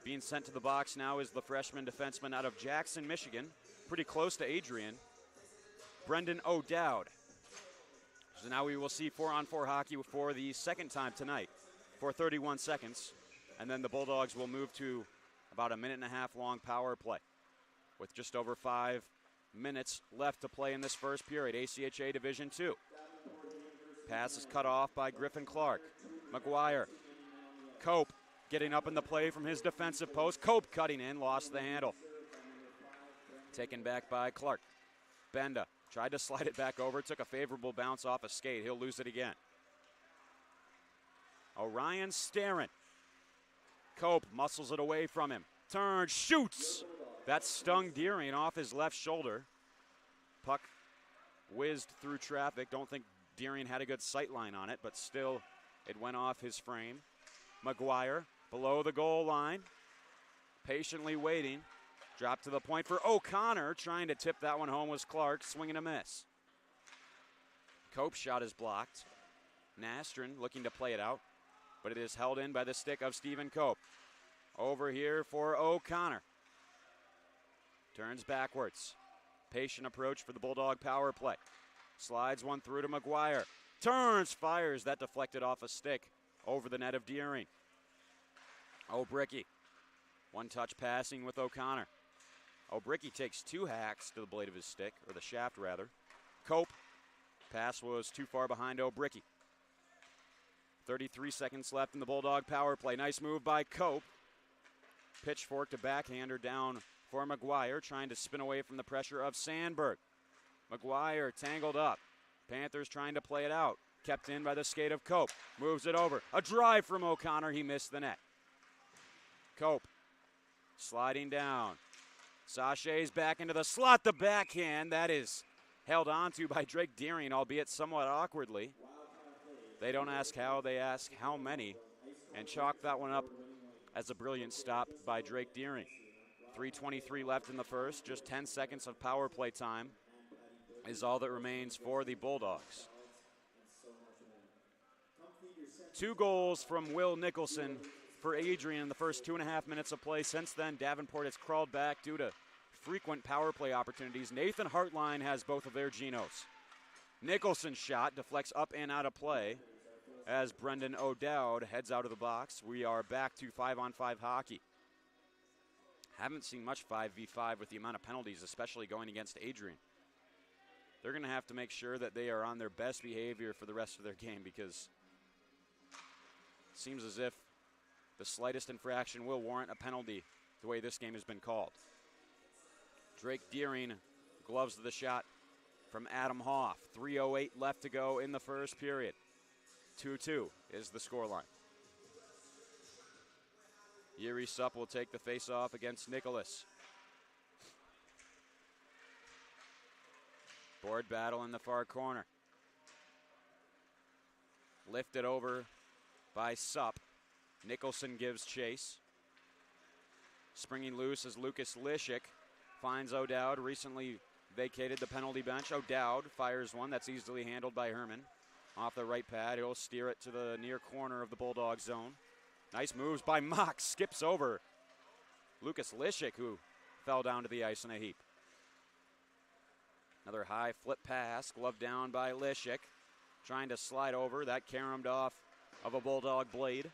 Being sent to the box now is the freshman defenseman out of Jackson, Michigan, pretty close to Adrian, Brendan O'Dowd. So now we will see 4-on-4 hockey for the second time tonight for 31 seconds. And then the Bulldogs will move to about a 1.5-minute long power play with just over 5 minutes left to play in this first period. ACHA Division II. Pass is cut off by Griffin Clark. McGuire. Cope getting up in the play from his defensive post. Cope cutting in, lost the handle. Taken back by Clark. Benda tried to slide it back over, took a favorable bounce off a skate. He'll lose it again. Orion Starren. Cope muscles it away from him. Turns, shoots. That stung Deering off his left shoulder. Puck whizzed through traffic. Don't think Deering had a good sight line on it, but still it went off his frame. McGuire below the goal line. Patiently waiting. Drop to the point for O'Connor. Trying to tip that one home was Clark. Swing and a miss. Cope's shot is blocked. Nastrin looking to play it out, but it is held in by the stick of Stephen Cope. Over here for O'Connor. Turns backwards. Patient approach for the Bulldog power play. Slides one through to McGuire. Turns, fires. That deflected off a stick over the net of Deering. O'Bricky. One-touch passing with O'Connor. O'Bricky takes 2 hacks to the blade of his stick, or the shaft rather. Cope. Pass was too far behind O'Bricky. 33 seconds left in the Bulldog power play. Nice move by Cope. Pitchfork to backhander down for McGuire, trying to spin away from the pressure of Sandberg. McGuire tangled up. Panthers trying to play it out. Kept in by the skate of Cope. Moves it over. A drive from O'Connor. He missed the net. Cope sliding down. Sachets back into the slot. The backhand. That is held onto by Drake Deering, albeit somewhat awkwardly. They don't ask how, they ask how many. And chalk that one up as a brilliant stop by Drake Deering. 3:23 left in the first. Just 10 seconds of power play time is all that remains for the Bulldogs. 2 goals from Will Nicholson for Adrian in the first 2.5 minutes of play. Since then, Davenport has crawled back due to frequent power play opportunities. Nathan Hartline has both of their Genos. Nicholson's shot deflects up and out of play as Brendan O'Dowd heads out of the box. We are back to 5-on-5 hockey. Haven't seen much 5v5 with the amount of penalties, especially going against Adrian. They're going to have to make sure that they are on their best behavior for the rest of their game, because it seems as if the slightest infraction will warrant a penalty the way this game has been called. Drake Deering gloves the shot from Adam Hoff. 3:08 left to go in the first period. 2-2 is the scoreline. Yuri Supp will take the face-off against Nicholas. Board battle in the far corner. Lifted over by Sup. Nicholson gives chase. Springing loose is Lucas Lishik. Finds O'Dowd, recently vacated the penalty bench. O'Dowd fires one that's easily handled by Herman. Off the right pad, he'll steer it to the near corner of the Bulldog zone. Nice moves by Mock, skips over Lucas Lishik, who fell down to the ice in a heap. Another high flip pass, gloved down by Lishik. Trying to slide over, that caromed off of a Bulldog blade.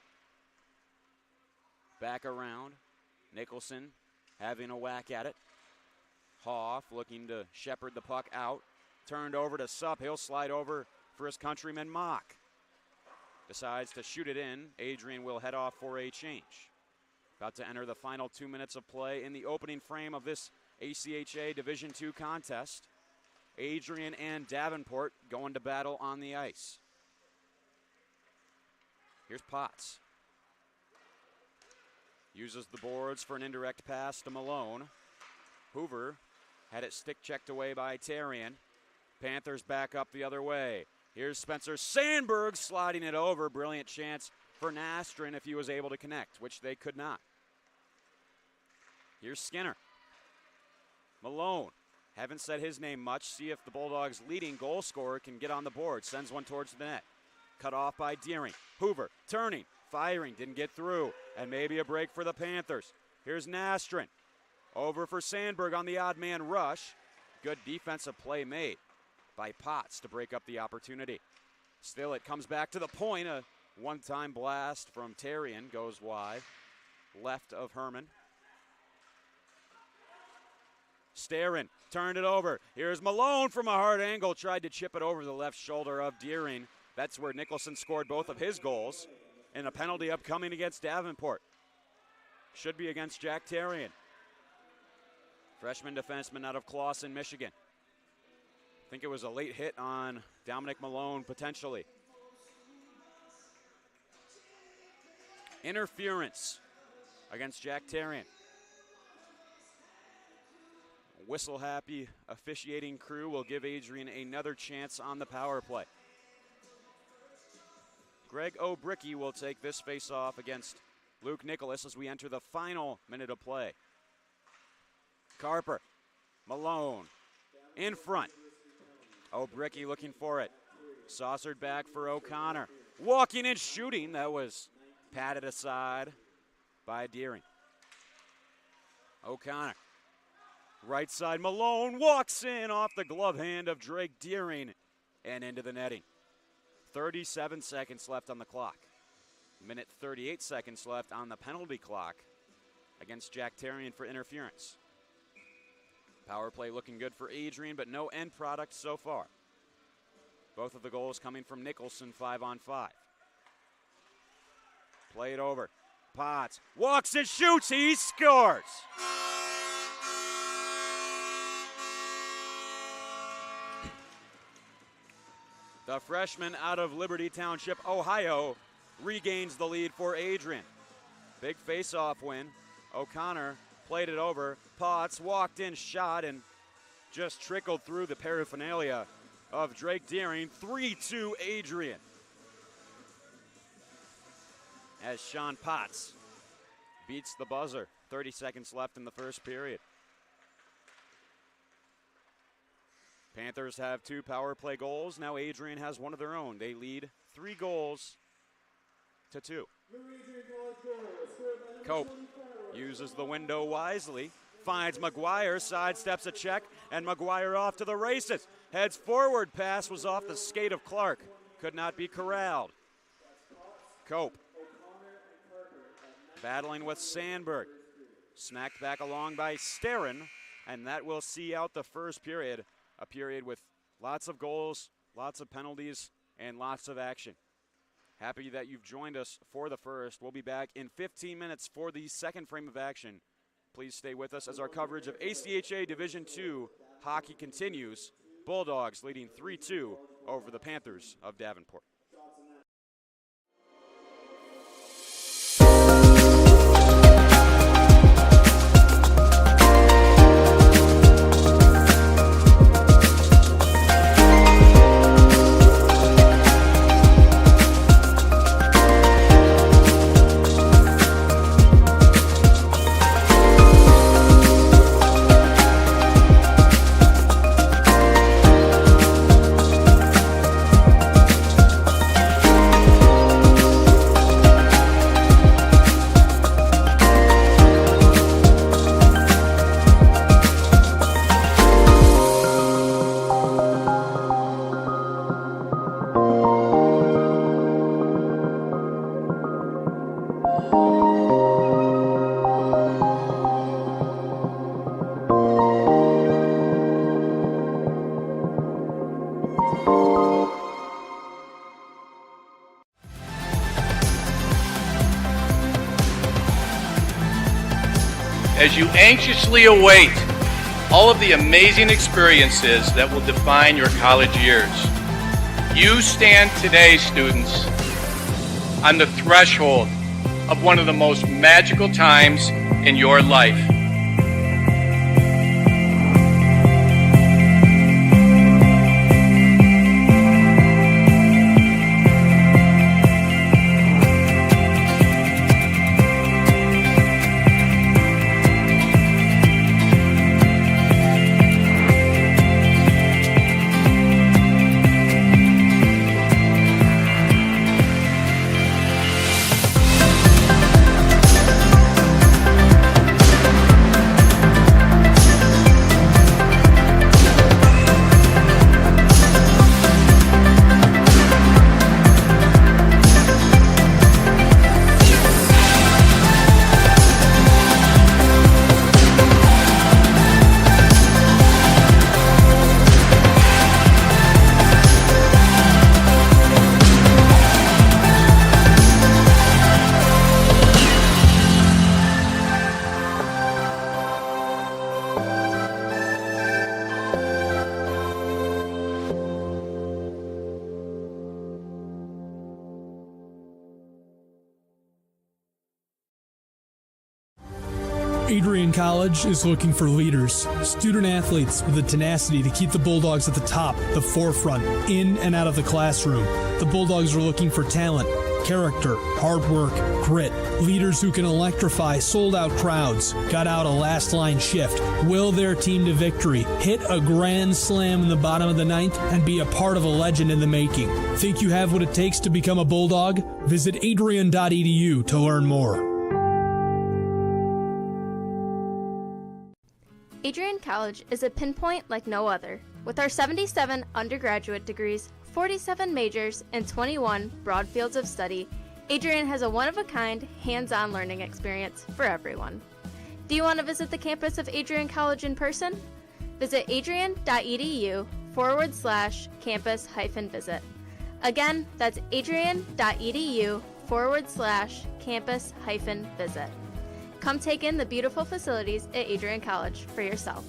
Back around, Nicholson having a whack at it. Hoff looking to shepherd the puck out. Turned over to Sup, he'll slide over for his countryman Mock. Decides to shoot it in. Adrian will head off for a change. About to enter the final 2 minutes of play in the opening frame of this ACHA Division II contest. Adrian and Davenport going to battle on the ice. Here's Potts. Uses the boards for an indirect pass to Malone. Hoover had it stick checked away by Tarian. Panthers back up the other way. Here's Spencer Sandberg sliding it over. Brilliant chance for Nastrin if he was able to connect, which they could not. Here's Skinner. Malone. Haven't said his name much. See if the Bulldogs' leading goal scorer can get on the board. Sends one towards the net. Cut off by Deering. Hoover turning, firing, didn't get through. And maybe a break for the Panthers. Here's Nastrin. Over for Sandberg on the odd man rush. Good defensive play made by Potts to break up the opportunity. Still, it comes back to the point. A one-time blast from Tarian goes wide. Left of Herman. Starin turned it over. Here's Malone from a hard angle. Tried to chip it over the left shoulder of Deering. That's where Nicholson scored both of his goals. And a penalty upcoming against Davenport. Should be against Jack Tarian. Freshman defenseman out of Clawson, Michigan. I think it was a late hit on Dominic Malone, potentially. Interference against Jack Tarian. Whistle-happy officiating crew will give Adrian another chance on the power play. Greg O'Bricky will take this face-off against Luke Nicholas as we enter the final minute of play. Carper, Malone, in front. O'Bricky looking for it. Saucered back for O'Connor. Walking and shooting, that was patted aside by Deering. O'Connor. Right side, Malone walks in off the glove hand of Drake Deering and into the netting. 37 seconds left on the clock. Minute 38 seconds left on the penalty clock against Jack Tarian for interference. Power play looking good for Adrian, but no end product so far. Both of the goals coming from Nicholson, 5-on-5. Play it over. Potts walks and shoots. He scores. The freshman out of Liberty Township, Ohio, regains the lead for Adrian. Big face-off win. O'Connor played it over. Potts walked in, shot, and just trickled through the paraphernalia of Drake Deering. 3-2 Adrian. As Sean Potts beats the buzzer. 30 seconds left in the first period. Panthers have 2 power play goals. Now Adrian has one of their own. They lead 3-2. Cope uses the window wisely. Finds McGuire, sidesteps a check, and McGuire off to the races. Heads forward, pass was off the skate of Clark. Could not be corralled. Cope battling with Sandberg. Smacked back along by Starin, and that will see out the first period. A period with lots of goals, lots of penalties, and lots of action. Happy that you've joined us for the first. We'll be back in 15 minutes for the second frame of action. Please stay with us as our coverage of ACHA Division II hockey continues. Bulldogs leading 3-2 over the Panthers of Davenport. as you anxiously await all of the amazing experiences that will define your college years. You stand today, students, on the threshold of one of the most magical times in your life. Adrian College is looking for leaders, student athletes with the tenacity to keep the Bulldogs at the top, the forefront, in and out of the classroom. The Bulldogs are looking for talent, character, hard work, grit, leaders who can electrify sold-out crowds, gut out a last-line shift, will their team to victory, hit a grand slam in the bottom of the ninth, and be a part of a legend in the making. Think you have what it takes to become a Bulldog? Visit adrian.edu to learn more. Adrian College is a pinpoint like no other. With our 77 undergraduate degrees, 47 majors, and 21 broad fields of study, Adrian has a one-of-a-kind, hands-on learning experience for everyone. Do you want to visit the campus of Adrian College in person? Visit adrian.edu/campus-visit. Again, that's adrian.edu/campus-visit. Come take in the beautiful facilities at Adrian College for yourself.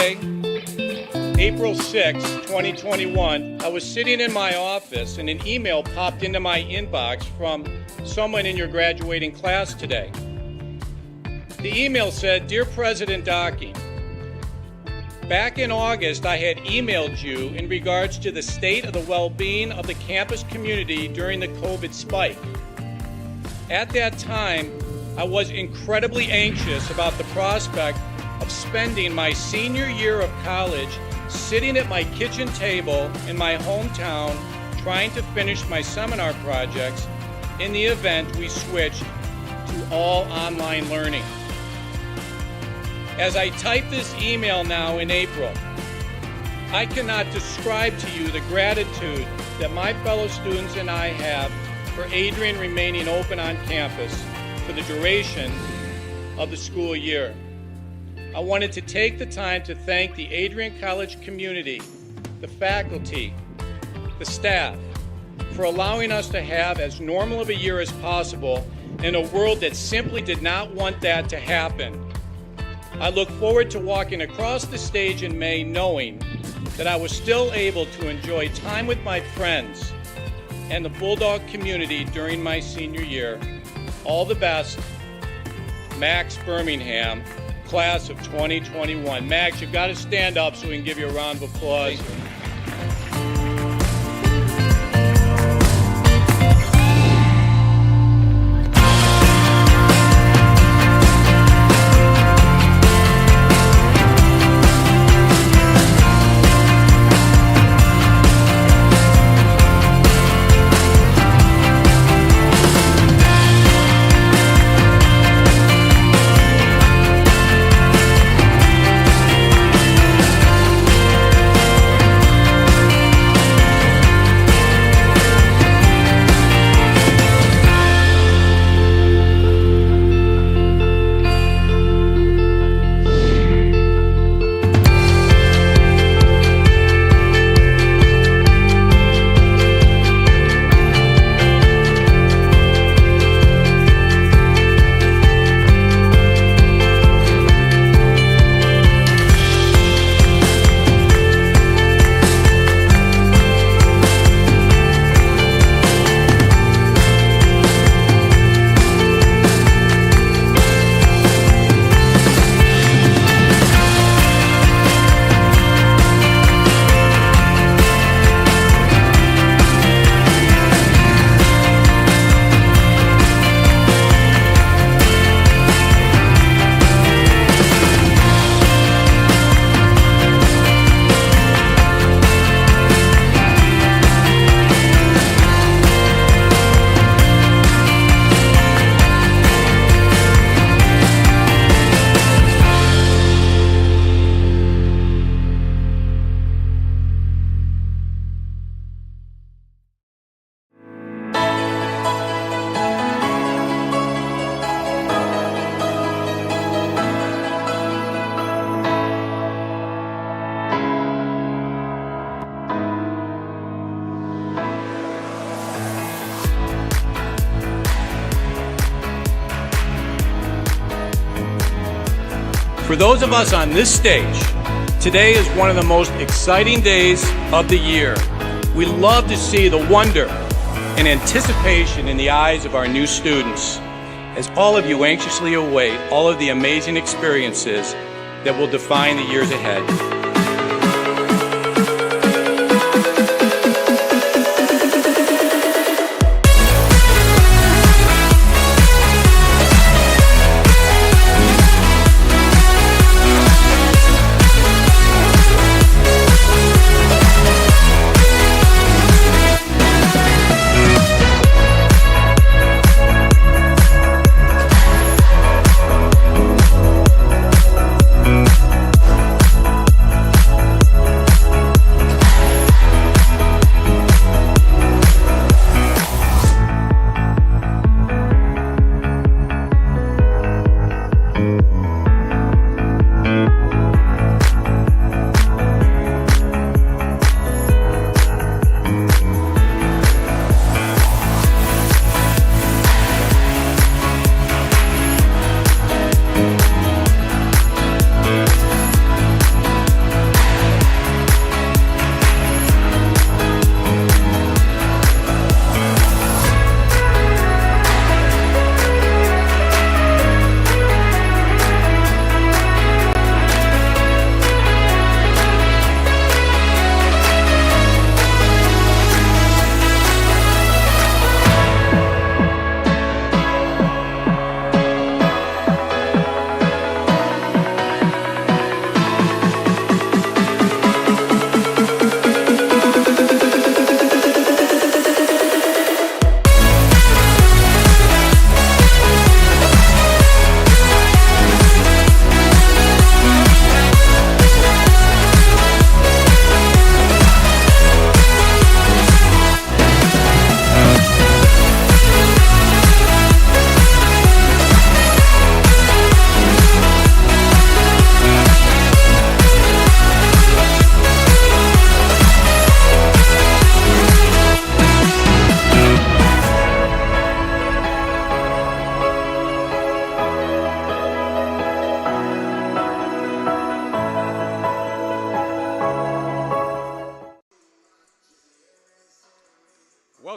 Tuesday, April 6, 2021, I was sitting in my office and an email popped into my inbox from someone in your graduating class today. The email said, "Dear President Docking, back in August, I had emailed you in regards to the state of the well-being of the campus community during the COVID spike. At that time, I was incredibly anxious about the prospect of spending my senior year of college sitting at my kitchen table in my hometown trying to finish my seminar projects in the event we switched to all online learning. As I type this email now in April, I cannot describe to you the gratitude that my fellow students and I have for Adrian remaining open on campus for the duration of the school year. I wanted to take the time to thank the Adrian College community, the faculty, the staff, for allowing us to have as normal of a year as possible in a world that simply did not want that to happen. I look forward to walking across the stage in May knowing that I was still able to enjoy time with my friends and the Bulldog community during my senior year. All the best, Max Birmingham, class of 2021. Max, you've got to stand up so we can give you a round of applause. For those of us on this stage, today is one of the most exciting days of the year. We love to see the wonder and anticipation in the eyes of our new students, as all of you anxiously await all of the amazing experiences that will define the years ahead.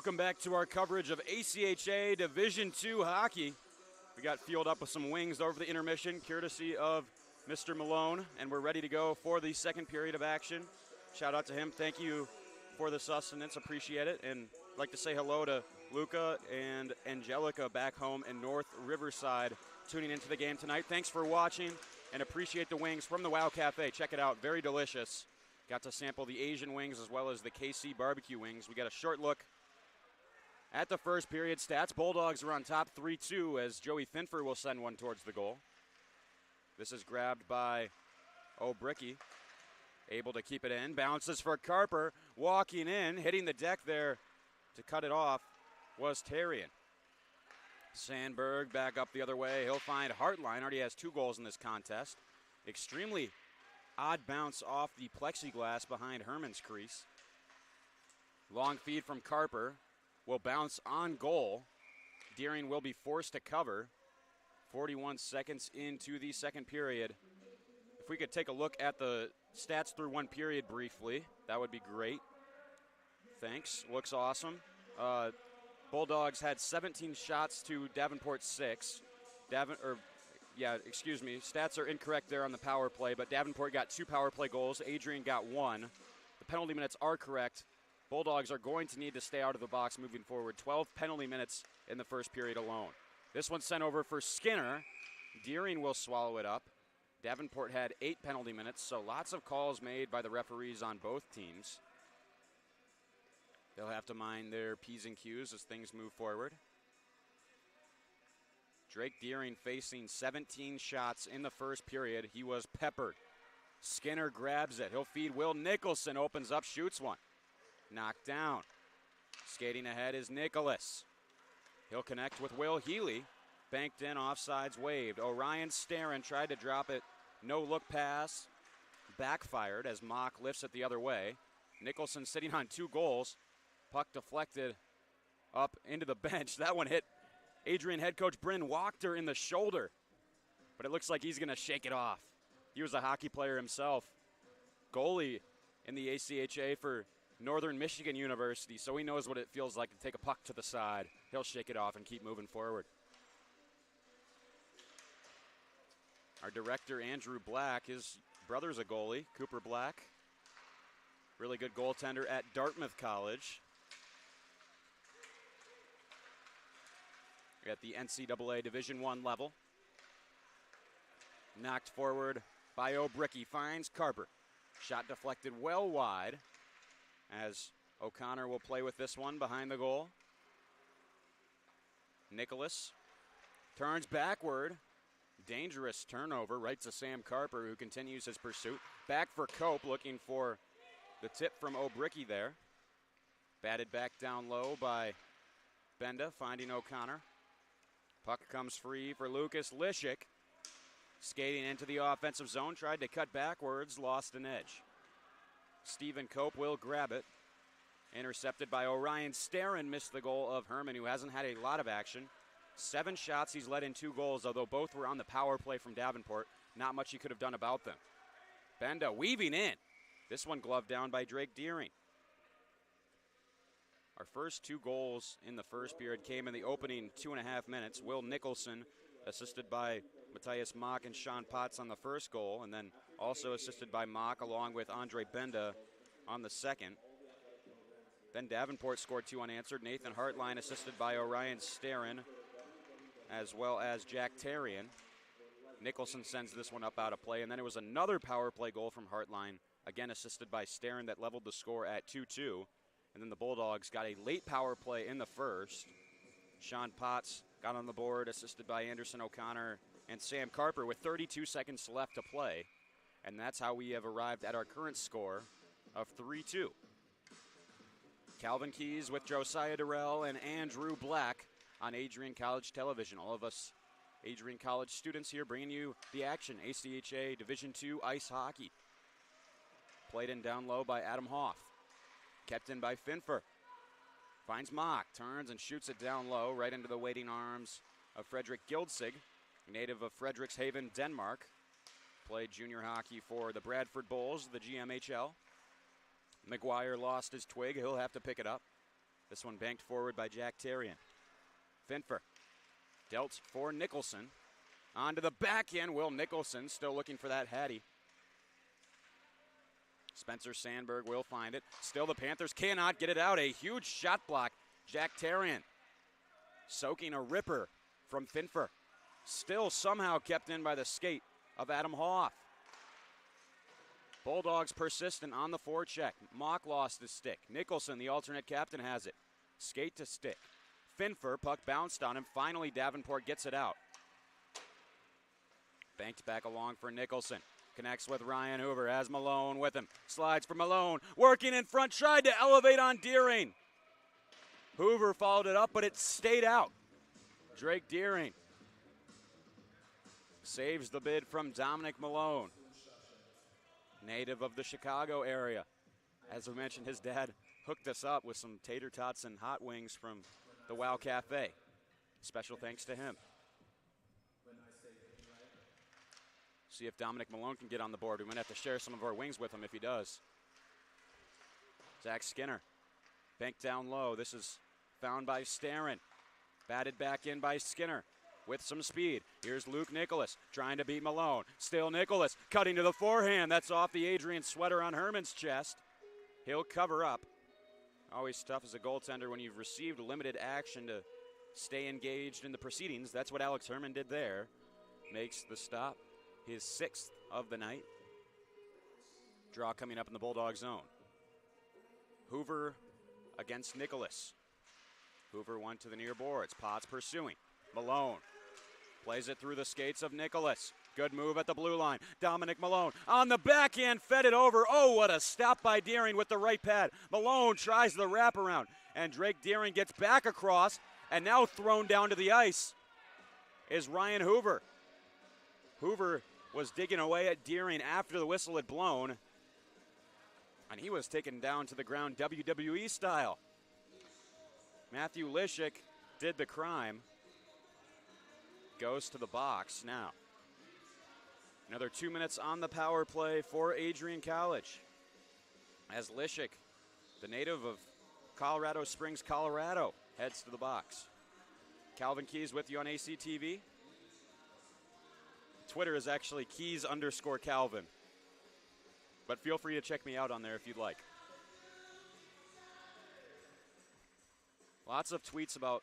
Welcome back to our coverage of ACHA Division II hockey. We got fueled up with some wings over the intermission, courtesy of Mr. Malone, and we're ready to go for the second period of action. Shout out to him. Thank you for the sustenance. Appreciate it. And I'd like to say hello to Luca and Angelica back home in North Riverside tuning into the game tonight. Thanks for watching, and appreciate the wings from the Wow Cafe. Check it out. Very delicious. Got to sample the Asian wings as well as the KC barbecue wings. We got a short look at the first period stats. Bulldogs are on top 3-2 as Joey Finfer will send one towards the goal. This is grabbed by O'Bricky. Able to keep it in. Bounces for Carper. Walking in, hitting the deck there to cut it off was Tarian. Sandberg back up the other way. He'll find Hartline. Already has 2 goals in this contest. Extremely odd bounce off the plexiglass behind Herman's crease. Long feed from Carper. Will bounce on goal. Deering will be forced to cover. 41 seconds into the second period. If we could take a look at the stats through one period briefly, that would be great. Thanks. Looks awesome. Bulldogs had 17 shots to Davenport 6. Stats are incorrect there on the power play, but Davenport got 2 power play goals. Adrian got 1. The penalty minutes are correct. Bulldogs are going to need to stay out of the box moving forward. 12 penalty minutes in the first period alone. This one's sent over for Skinner. Deering will swallow it up. Davenport had 8 penalty minutes, so lots of calls made by the referees on both teams. They'll have to mind their P's and Q's as things move forward. Drake Deering facing 17 shots in the first period. He was peppered. Skinner grabs it. He'll feed Will Nicholson. Opens up, shoots one. Knocked down. Skating ahead is Nicholas. He'll connect with Will Healy. Banked in, offsides waved. Orion Starren tried to drop it. No look pass. Backfired as Mock lifts it the other way. Nicholson sitting on 2 goals. Puck deflected up into the bench. That one hit Adrian head coach Bryn Wachter in the shoulder. But it looks like he's going to shake it off. He was a hockey player himself. Goalie in the ACHA for Northern Michigan University, so he knows what it feels like to take a puck to the side. He'll shake it off and keep moving forward. Our director, Andrew Black, his brother's a goalie, Cooper Black. Really good goaltender at Dartmouth College. At the NCAA Division I level. Knocked forward by O'Bricky, finds Carper. Shot deflected well wide as O'Connor will play with this one behind the goal. Nicholas turns backward. Dangerous turnover right to Sam Carper, who continues his pursuit. Back for Cope, looking for the tip from O'Bricky there. Batted back down low by Benda, finding O'Connor. Puck comes free for Lucas Lishik. Skating into the offensive zone, tried to cut backwards, lost an edge. Stephen Cope will grab it. Intercepted by Orion Starren, missed the goal of Herman, who hasn't had a lot of action. 7 shots, he's let in 2 goals, although both were on the power play from Davenport. Not much he could have done about them. Benda weaving in. This one gloved down by Drake Deering. Our first 2 goals in the first period came in the opening 2.5 minutes. Will Nicholson, assisted by Matthias Mock and Sean Potts on the first goal, and then also assisted by Mock along with Andre Benda on the second. Then Davenport scored 2 unanswered. Nathan Hartline assisted by Orion Starren, as well as Jack Tarian. Nicholson sends this one up out of play, and then it was another power play goal from Hartline, again assisted by Starren, that leveled the score at 2-2. And then the Bulldogs got a late power play in the first. Sean Potts got on the board, assisted by Anderson O'Connor and Sam Carper with 32 seconds left to play. And that's how we have arrived at our current score of 3-2. Calvin Keys with Josiah Durrell and Andrew Black on Adrian College Television. All of us Adrian College students here bringing you the action. ACHA Division II ice hockey. Played in down low by Adam Hoff. Kept in by Finfer. Finds Mock, turns and shoots it down low right into the waiting arms of Frederick Gildsig, native of Frederikshavn, Denmark. Played junior hockey for the Bradford Bulls, the GMHL. McGuire lost his twig. He'll have to pick it up. This one banked forward by Jack Terrian. Finfer dealt for Nicholson. Onto the backhand, Will Nicholson still looking for that Hattie. Spencer Sandberg will find it. Still the Panthers cannot get it out. A huge shot block. Jack Terrian soaking a ripper from Finfer. Still somehow kept in by the skate of Adam Hoff. Bulldogs persistent on the forecheck. Mock lost his stick. Nicholson, the alternate captain, has it. Skate to stick. Finfer, puck bounced on him. Finally, Davenport gets it out. Banked back along for Nicholson. Connects with Ryan Hoover, has Malone with him. Slides for Malone, working in front, tried to elevate on Deering. Hoover followed it up, but it stayed out. Drake Deering saves the bid from Dominic Malone, native of the Chicago area. As we mentioned, his dad hooked us up with some tater tots and hot wings from the Wow Cafe. Special thanks to him. See if Dominic Malone can get on the board. We might have to share some of our wings with him if he does. Zach Skinner, banked down low. This is found by Starrin. Batted back in by Skinner with some speed. Here's Luke Nicholas trying to beat Malone. Still Nicholas cutting to the forehand. That's off the Adrian sweater on Herman's chest. He'll cover up. Always tough as a goaltender when you've received limited action to stay engaged in the proceedings. That's what Alex Herman did there. Makes the stop. His 6th of the night. Draw coming up in the Bulldog zone. Hoover against Nicholas. Hoover went to the near boards. Potts pursuing. Malone plays it through the skates of Nicholas. Good move at the blue line. Dominic Malone on the backhand, fed it over. Oh, what a stop by Deering with the right pad. Malone tries the wraparound, and Drake Deering gets back across, and now thrown down to the ice is Ryan Hoover. Hoover was digging away at Deering after the whistle had blown, and he was taken down to the ground WWE style. Matthew Lishik did the crime. Goes to the box now. Another 2 minutes on the power play for Adrian College. As Lishik, the native of Colorado Springs, Colorado, heads to the box. Calvin Keys with you on ACTV. Twitter is actually Keys_Calvin. But feel free to check me out on there if you'd like. Lots of tweets about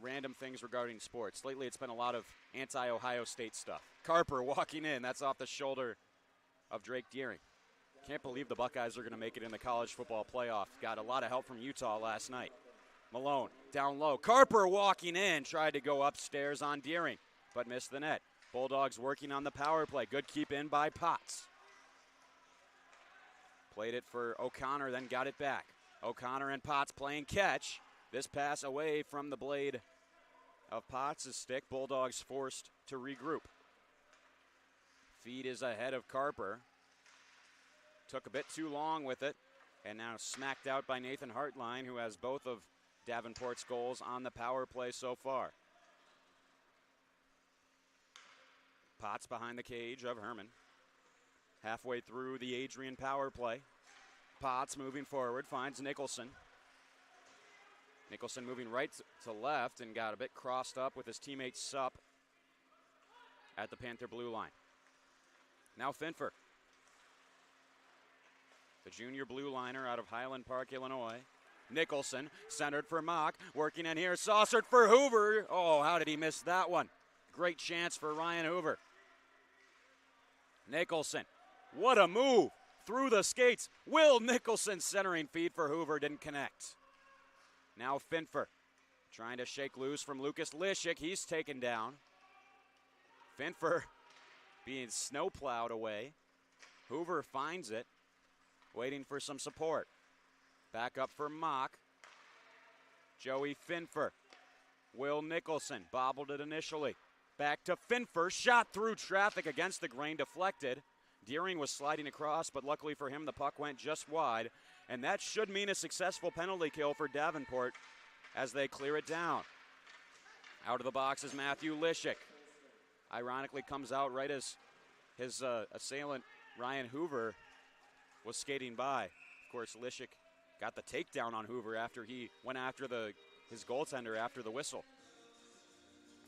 random things regarding sports. Lately it's been a lot of anti-Ohio State stuff. Carper walking in. That's off the shoulder of Drake Deering. Can't believe the Buckeyes are going to make it in the college football playoff. Got a lot of help from Utah last night. Malone down low. Carper walking in. Tried to go upstairs on Deering, but missed the net. Bulldogs working on the power play. Good keep in by Potts. Played it for O'Connor, then got it back. O'Connor and Potts playing catch. This pass away from the blade of Potts' stick. Bulldogs forced to regroup. Feed is ahead of Carper. Took a bit too long with it, and now smacked out by Nathan Hartline, who has both of Davenport's goals on the power play so far. Potts behind the cage of Herman. Halfway through the Adrian power play. Potts moving forward, finds Nicholson. Nicholson moving right to left and got a bit crossed up with his teammate Supp at the Panther blue line. Now Finfer, the junior blue liner out of Highland Park, Illinois. Nicholson centered for Mock, working in here, saucered for Hoover. Oh, how did he miss that one? Great chance for Ryan Hoover. Nicholson, what a move through the skates. Will Nicholson centering feed for Hoover, didn't connect. Now Finfer trying to shake loose from Lucas Lishik. He's taken down. Finfer being snowplowed away. Hoover finds it, waiting for some support. Back up for Mock. Joey Finfer. Will Nicholson bobbled it initially. Back to Finfer, shot through traffic against the grain, deflected. Deering was sliding across, but luckily for him, the puck went just wide. And that should mean a successful penalty kill for Davenport as they clear it down. Out of the box is Matthew Lishik. Ironically comes out right as his assailant, Ryan Hoover, was skating by. Of course, Lishik got the takedown on Hoover after he went after his goaltender after the whistle.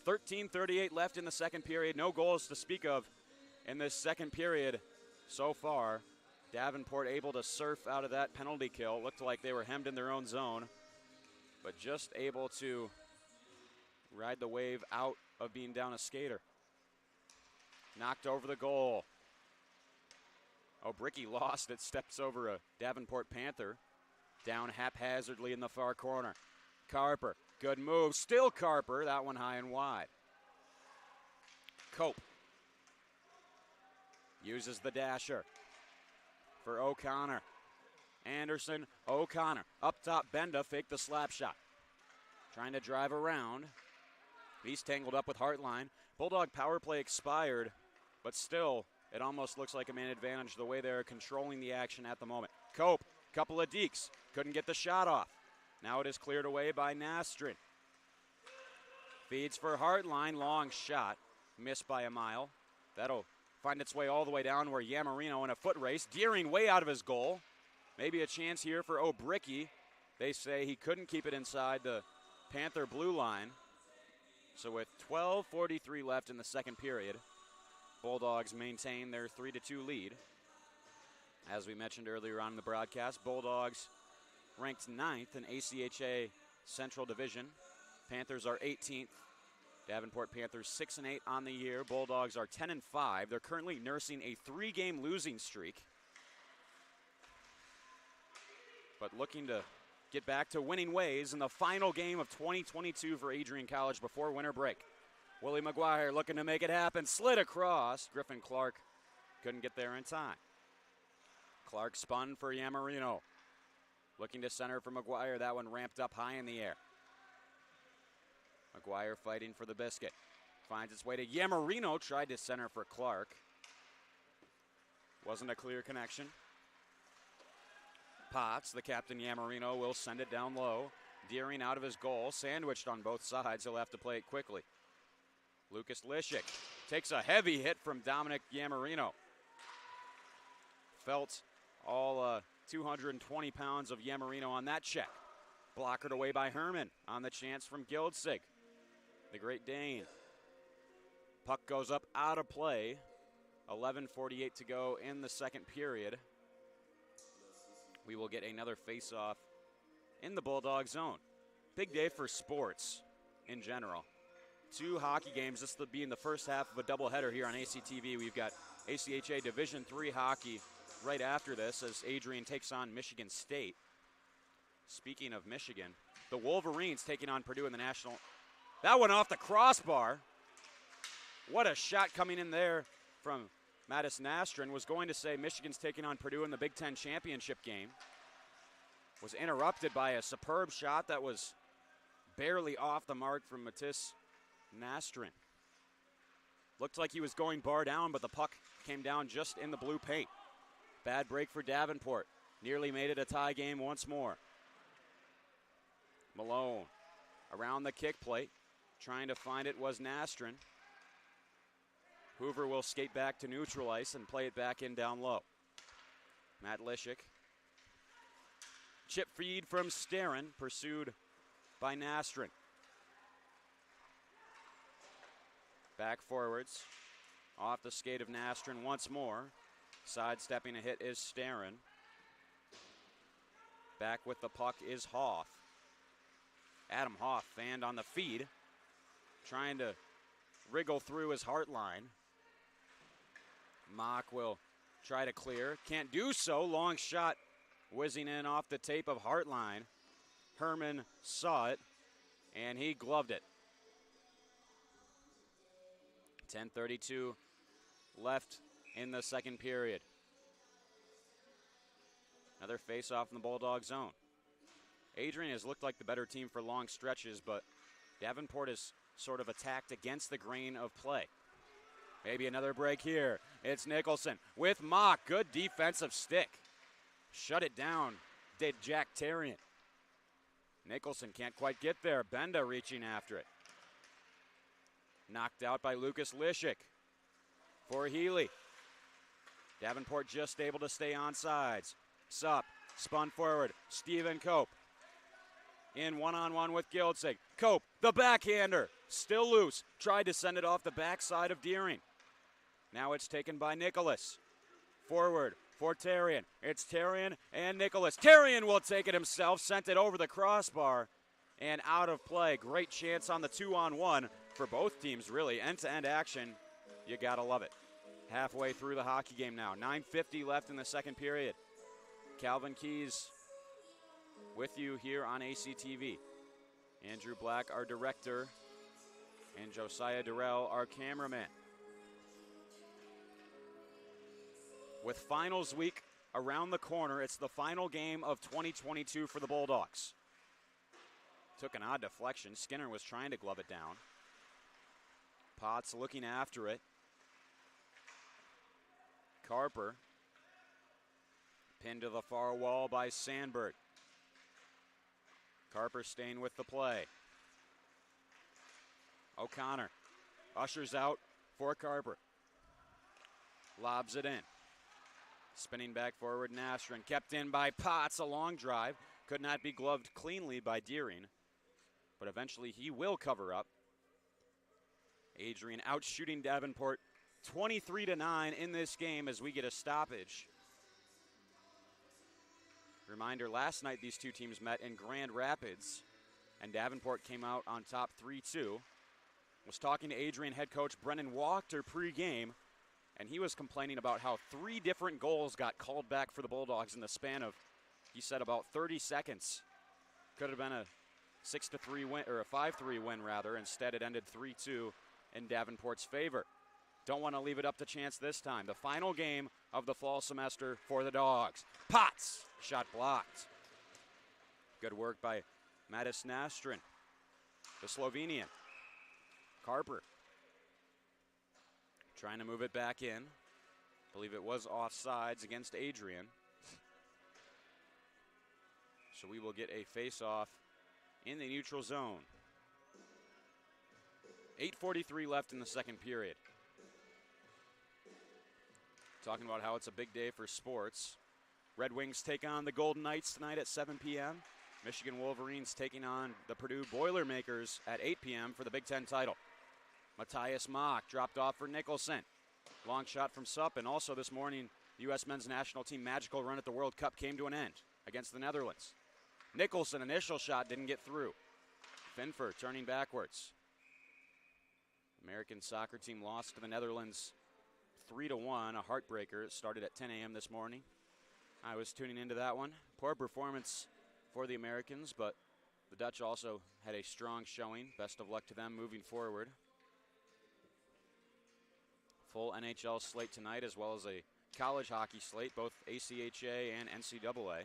13:38 left in the second period. No goals to speak of in this second period so far. Davenport able to surf out of that penalty kill. Looked like they were hemmed in their own zone, but just able to ride the wave out of being down a skater. Knocked over the goal. Bricky lost it, steps over a Davenport Panther. Down haphazardly in the far corner. Carper, good move, still Carper, that one high and wide. Cope uses the dasher for O'Connor. Anderson, O'Connor, up top, Benda, fake the slap shot. Trying to drive around. He's tangled up with Hartline. Bulldog power play expired, but still, it almost looks like a man advantage the way they're controlling the action at the moment. Cope, couple of dekes, couldn't get the shot off. Now it is cleared away by Nastrin. Feeds for Hartline, long shot, missed by a mile. That'll find its way all the way down where Yamarino in a foot race. Deering way out of his goal. Maybe a chance here for O'Bricky. They say he couldn't keep it inside the Panther blue line. So with 12:43 left in the second period, Bulldogs maintain their 3-2 lead. As we mentioned earlier on in the broadcast, Bulldogs ranked 9th in ACHA Central Division. Panthers are 18th. Davenport Panthers 6-8 on the year. Bulldogs are 10-5. They're currently nursing a 3-game losing streak, but looking to get back to winning ways in the final game of 2022 for Adrian College before winter break. Willie McGuire looking to make it happen. Slid across. Griffin Clark couldn't get there in time. Clark spun for Yamarino. Looking to center for McGuire. That one ramped up high in the air. McGuire fighting for the biscuit. Finds its way to Yamarino. Tried to center for Clark. Wasn't a clear connection. Potts, the captain Yamarino, will send it down low. Deering out of his goal. Sandwiched on both sides. He'll have to play it quickly. Lucas Lishik takes a heavy hit from Dominic Yamarino. Felt all 220 pounds of Yamarino on that check. Blockered away by Herman on the chance from Gildsig, the Great Dane. Puck goes up out of play. 11:48 to go in the second period. We will get another face-off in the Bulldog zone. Big day for sports in general. 2 hockey games, this being the first half of a doubleheader here on ACTV. We've got ACHA Division III hockey right after this as Adrian takes on Michigan State. Speaking of Michigan, the Wolverines taking on Purdue in the national. That one off the crossbar. What a shot coming in there from Mattis Nastrin. Was going to say Michigan's taking on Purdue in the Big Ten championship game. Was interrupted by a superb shot that was barely off the mark from Mattis Nastrin. Looked like he was going bar down, but the puck came down just in the blue paint. Bad break for Davenport. Nearly made it a tie game once more. Malone around the kick plate. Trying to find it was Nastrin. Hoover will skate back to neutral ice and play it back in down low. Matt Lishik. Chip feed from Starin, pursued by Nastrin. Back forwards. Off the skate of Nastrin once more. Sidestepping a hit is Starin. Back with the puck is Hoff. Adam Hoff fanned on the feed. Trying to wriggle through his heart line. Mock will try to clear. Can't do so. Long shot whizzing in off the tape of Hartline. Herman saw it, and he gloved it. 10:32 left in the second period. Another face-off in the Bulldog zone. Adrian has looked like the better team for long stretches, but Davenport has sort of attacked against the grain of play. Maybe another break here. It's Nicholson with Mock. Good defensive stick. Shut it down, did Jack Tarian. Nicholson can't quite get there. Benda reaching after it. Knocked out by Lucas Lishik for Healy. Davenport just able to stay on sides. Sup Spun forward, Stephen Cope. In one-on-one with Gildsig. Cope, the backhander, still loose. Tried to send it off the backside of Deering. Now it's taken by Nicholas. Forward for Tarian. It's Tarian and Nicholas. Tarian will take it himself, sent it over the crossbar and out of play. Great chance on the 2-on-1 for both teams, really. End-to-end action, you gotta love it. Halfway through the hockey game now. 9:50 left in the second period. Calvin Keys with you here on ACTV. Andrew Black, our director, and Josiah Durrell, our cameraman. With finals week around the corner, it's the final game of 2022 for the Bulldogs. Took an odd deflection. Skinner was trying to glove it down. Potts looking after it. Carper pinned to the far wall by Sandberg. Carper staying with the play. O'Connor ushers out for Carper. Lobs it in. Spinning back forward, Nastrin kept in by Potts, a long drive. Could not be gloved cleanly by Deering, but eventually he will cover up. Adrian out shooting Davenport 23-9 in this game as we get a stoppage. Reminder, last night these two teams met in Grand Rapids, and Davenport came out on top 3-2. Was talking to Adrian head coach Brendan Wachter pregame, and he was complaining about how 3 different goals got called back for the Bulldogs in the span of, he said, about 30 seconds. Could have been a 6-3 win, or a 5-3 win rather. Instead, it ended 3-2 in Davenport's favor. Don't want to leave it up to chance this time. The final game of the fall semester for the Dogs. Potts, shot blocked. Good work by Matis Nastrin, the Slovenian. Carper trying to move it back in. Believe it was offsides against Adrian. So we will get a face-off in the neutral zone. 8:43 left in the second period. Talking about how it's a big day for sports. Red Wings take on the Golden Knights tonight at 7 p.m. Michigan Wolverines taking on the Purdue Boilermakers at 8 p.m. for the Big Ten title. Matthias Mock dropped off for Nicholson. Long shot from Supp, and also this morning, the U.S. men's national team magical run at the World Cup came to an end against the Netherlands. Nicholson, initial shot, didn't get through. Finfer turning backwards. American soccer team lost to the Netherlands 3-1, a heartbreaker. It started at 10 a.m. this morning. I was tuning into that one. Poor performance for the Americans, but the Dutch also had a strong showing. Best of luck to them moving forward. Full NHL slate tonight, as well as a college hockey slate, both ACHA and NCAA.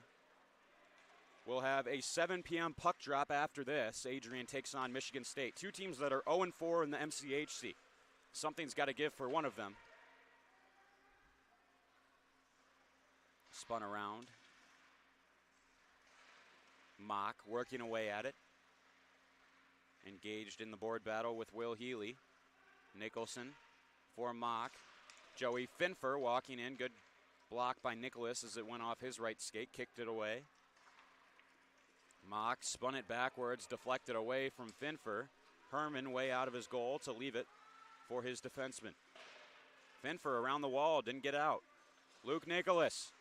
We'll have a 7 p.m. puck drop after this. Adrian takes on Michigan State. Two teams that are 0-4 in the MCHC. Something's got to give for one of them. Spun around. Mock working away at it. Engaged in the board battle with Will Healy. Nicholson for Mock. Joey Finfer walking in. Good block by Nicholas as it went off his right skate. Kicked it away. Mock spun it backwards, deflected away from Finfer. Herman way out of his goal to leave it for his defenseman. Finfer around the wall, didn't get out. Luke Nicholas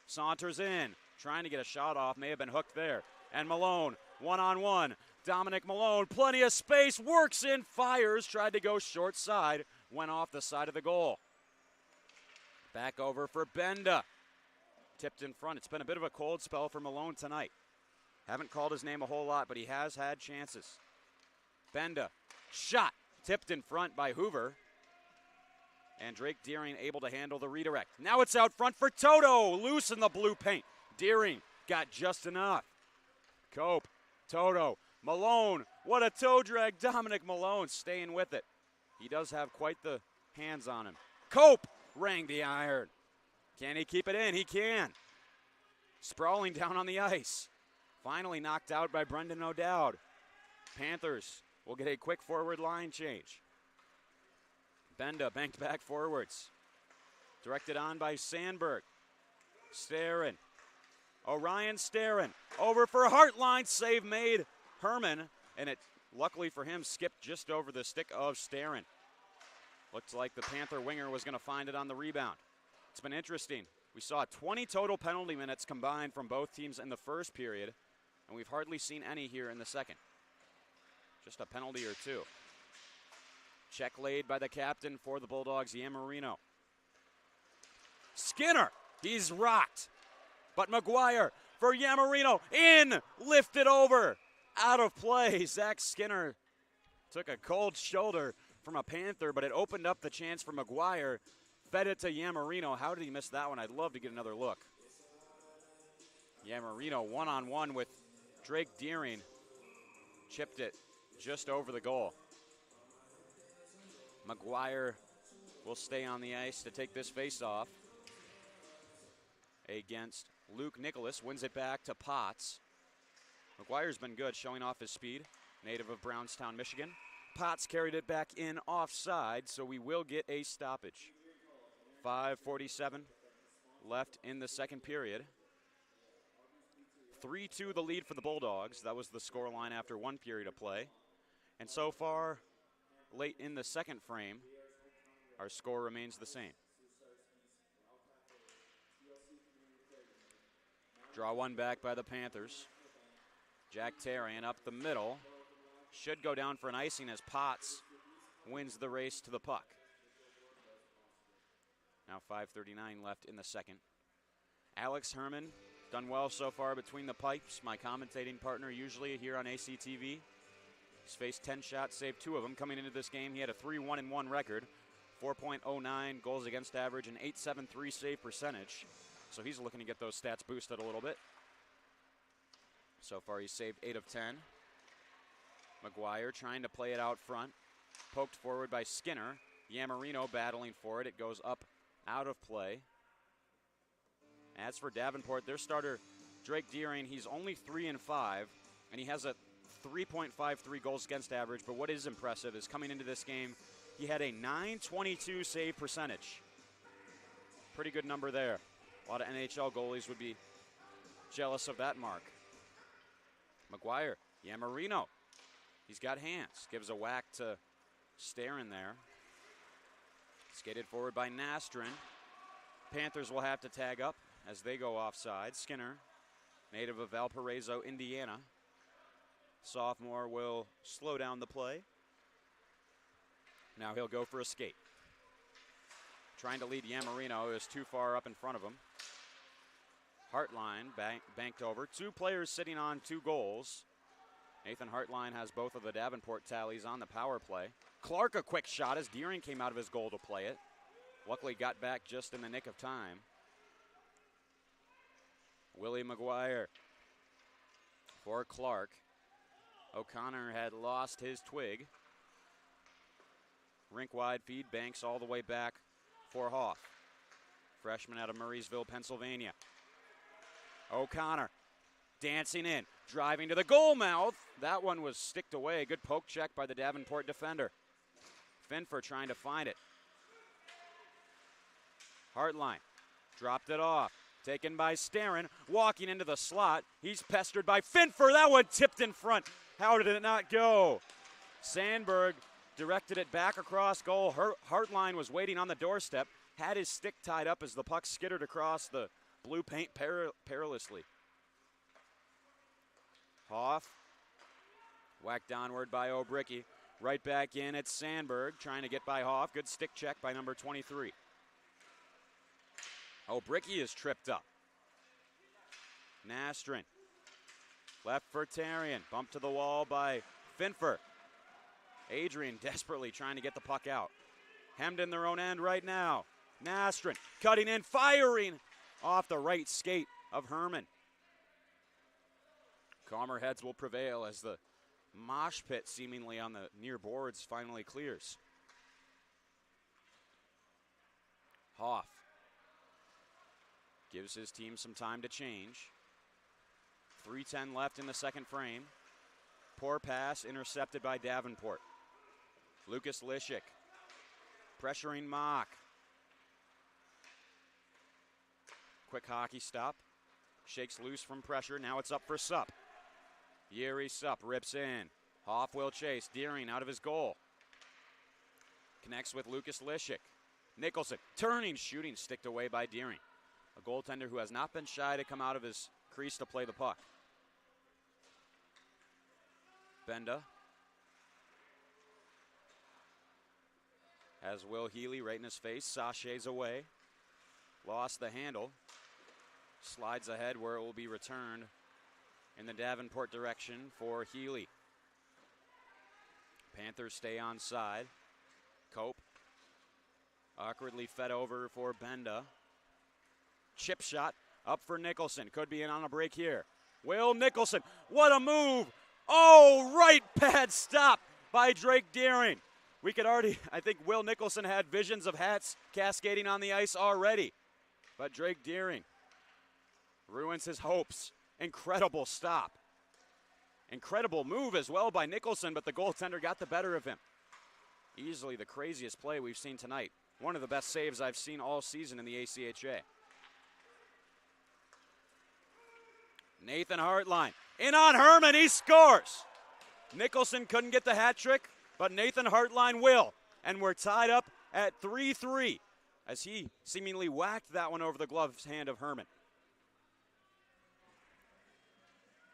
saunters in, trying to get a shot off, may have been hooked there. And Malone, one-on-one. Dominic Malone, plenty of space, works in, fires, tried to go short side, went off the side of the goal. Back over for Benda. Tipped in front. It's been a bit of a cold spell for Malone tonight. Haven't called his name a whole lot, but he has had chances. Benda, shot, tipped in front by Hoover. And Drake Deering able to handle the redirect. Now it's out front for Toto, loose in the blue paint. Deering got just enough. Cope, Toto, Malone, what a toe drag. Dominic Malone staying with it. He does have quite the hands on him. Cope rang the iron. Can he keep it in? He can. Sprawling down on the ice. Finally knocked out by Brendan O'Dowd. Panthers will get a quick forward line change. Benda banked back forwards. Directed on by Sandberg. Staring. Orion Starrin over for Hartline. Save made. Herman, and it, luckily for him, skipped just over the stick of Starrin. Looked like the Panther winger was going to find it on the rebound. It's been interesting. We saw 20 total penalty minutes combined from both teams in the first period, and we've hardly seen any here in the second. Just a penalty or two. Check laid by the captain for the Bulldogs, Yamarino. Skinner, he's rocked. But McGuire for Yamarino, in, lifted over, out of play. Zach Skinner took a cold shoulder from a Panther, but it opened up the chance for McGuire. Fed it to Yamarino. How did he miss that one? I'd love to get another look. Yamarino one-on-one with Drake Deering. Chipped it just over the goal. McGuire will stay on the ice to take this face-off against Luke Nicholas. Wins it back to Potts. McGuire's been good, showing off his speed. Native of Brownstown, Michigan. Potts carried it back in offside, so we will get a stoppage. 5:47 left in the second period. 3-2 the lead for the Bulldogs. That was the scoreline after one period of play. And so far, late in the second frame, our score remains the same. Draw one back by the Panthers. Jack Tarian up the middle. Should go down for an icing as Potts wins the race to the puck. Now 5:39 left in the second. Alex Herman, done well so far between the pipes. My commentating partner usually here on ACTV. He's faced 10 shots, saved 2 of them. Coming into this game, he had a 3-1-1 record, 4.09 goals against average, and .873 save percentage. So he's looking to get those stats boosted a little bit. So far, he's saved 8 of 10. McGuire trying to play it out front. Poked forward by Skinner. Yamarino battling for it. It goes up out of play. As for Davenport, their starter, Drake Deering, he's only 3-5, and he has a 3.53 goals against average. But what is impressive is coming into this game, he had a .922 save percentage. Pretty good number there. A lot of NHL goalies would be jealous of that mark. McGuire, Yamarino. He's got hands. Gives a whack to Starrin there. Skated forward by Nastrin. Panthers will have to tag up as they go offside. Skinner, native of Valparaiso, Indiana. Sophomore will slow down the play. Now he'll go for a skate. Trying to lead Yamarino, is too far up in front of him. Hartline banked over. 2 players sitting on 2 goals. Nathan Hartline has both of the Davenport tallies on the power play. Clark a quick shot as Deering came out of his goal to play it. Luckily got back just in the nick of time. Willie McGuire for Clark. O'Connor had lost his twig. Rink wide feed, banks all the way back for Hoff. Freshman out of Murraysville, Pennsylvania. O'Connor dancing in, driving to the goal mouth. That one was sticked away. Good poke check by the Davenport defender. Finfer trying to find it. Hartline dropped it off. Taken by Starrin, walking into the slot. He's pestered by Finfer. That one tipped in front. How did it not go? Sandberg directed it back across goal. Hartline was waiting on the doorstep, had his stick tied up as the puck skittered across the blue paint perilously. Hoff, whacked downward by O'Bricky. Right back in at Sandberg, trying to get by Hoff. Good stick check by number 23. O'Bricky is tripped up. Nastrin, left for Tarian. Bumped to the wall by Finfer. Adrian desperately trying to get the puck out. Hemmed in their own end right now. Nastrin cutting in, firing off the right skate of Herman. Calmer heads will prevail as the mosh pit seemingly on the near boards finally clears. Hoff gives his team some time to change. 3:10 left in the second frame. Poor pass intercepted by Davenport. Lucas Lishik pressuring Mock. Quick hockey stop. shakes loose from pressure. Now it's up for Supp. Yuri Supp rips in. Hoff will chase. Deering out of his goal. Connects with Lucas Lishik. Nicholson turning, shooting, sticked away by Deering. A goaltender who has not been shy to come out of his crease to play the puck. Benda has Will Healy right in his face. Sachets away. Lost the handle. Slides ahead where it will be returned in the Davenport direction for Healy. Panthers stay on side. Cope awkwardly fed over for Benda. Chip shot up for Nicholson. Could be in on a break here. Will Nicholson, what a move! Oh, right pad stop by Drake Deering. We could already, I think Will Nicholson had visions of hats cascading on the ice already. But Drake Deering ruins his hopes. Incredible stop. Incredible move as well by Nicholson, but the goaltender got the better of him. Easily the craziest play we've seen tonight. One of the best saves I've seen all season in the ACHA. Nathan Hartline in on Herman, he scores. Nicholson couldn't get the hat trick, but Nathan Hartline will. And we're tied up at 3-3 as he seemingly whacked that one over the glove's hand of Herman.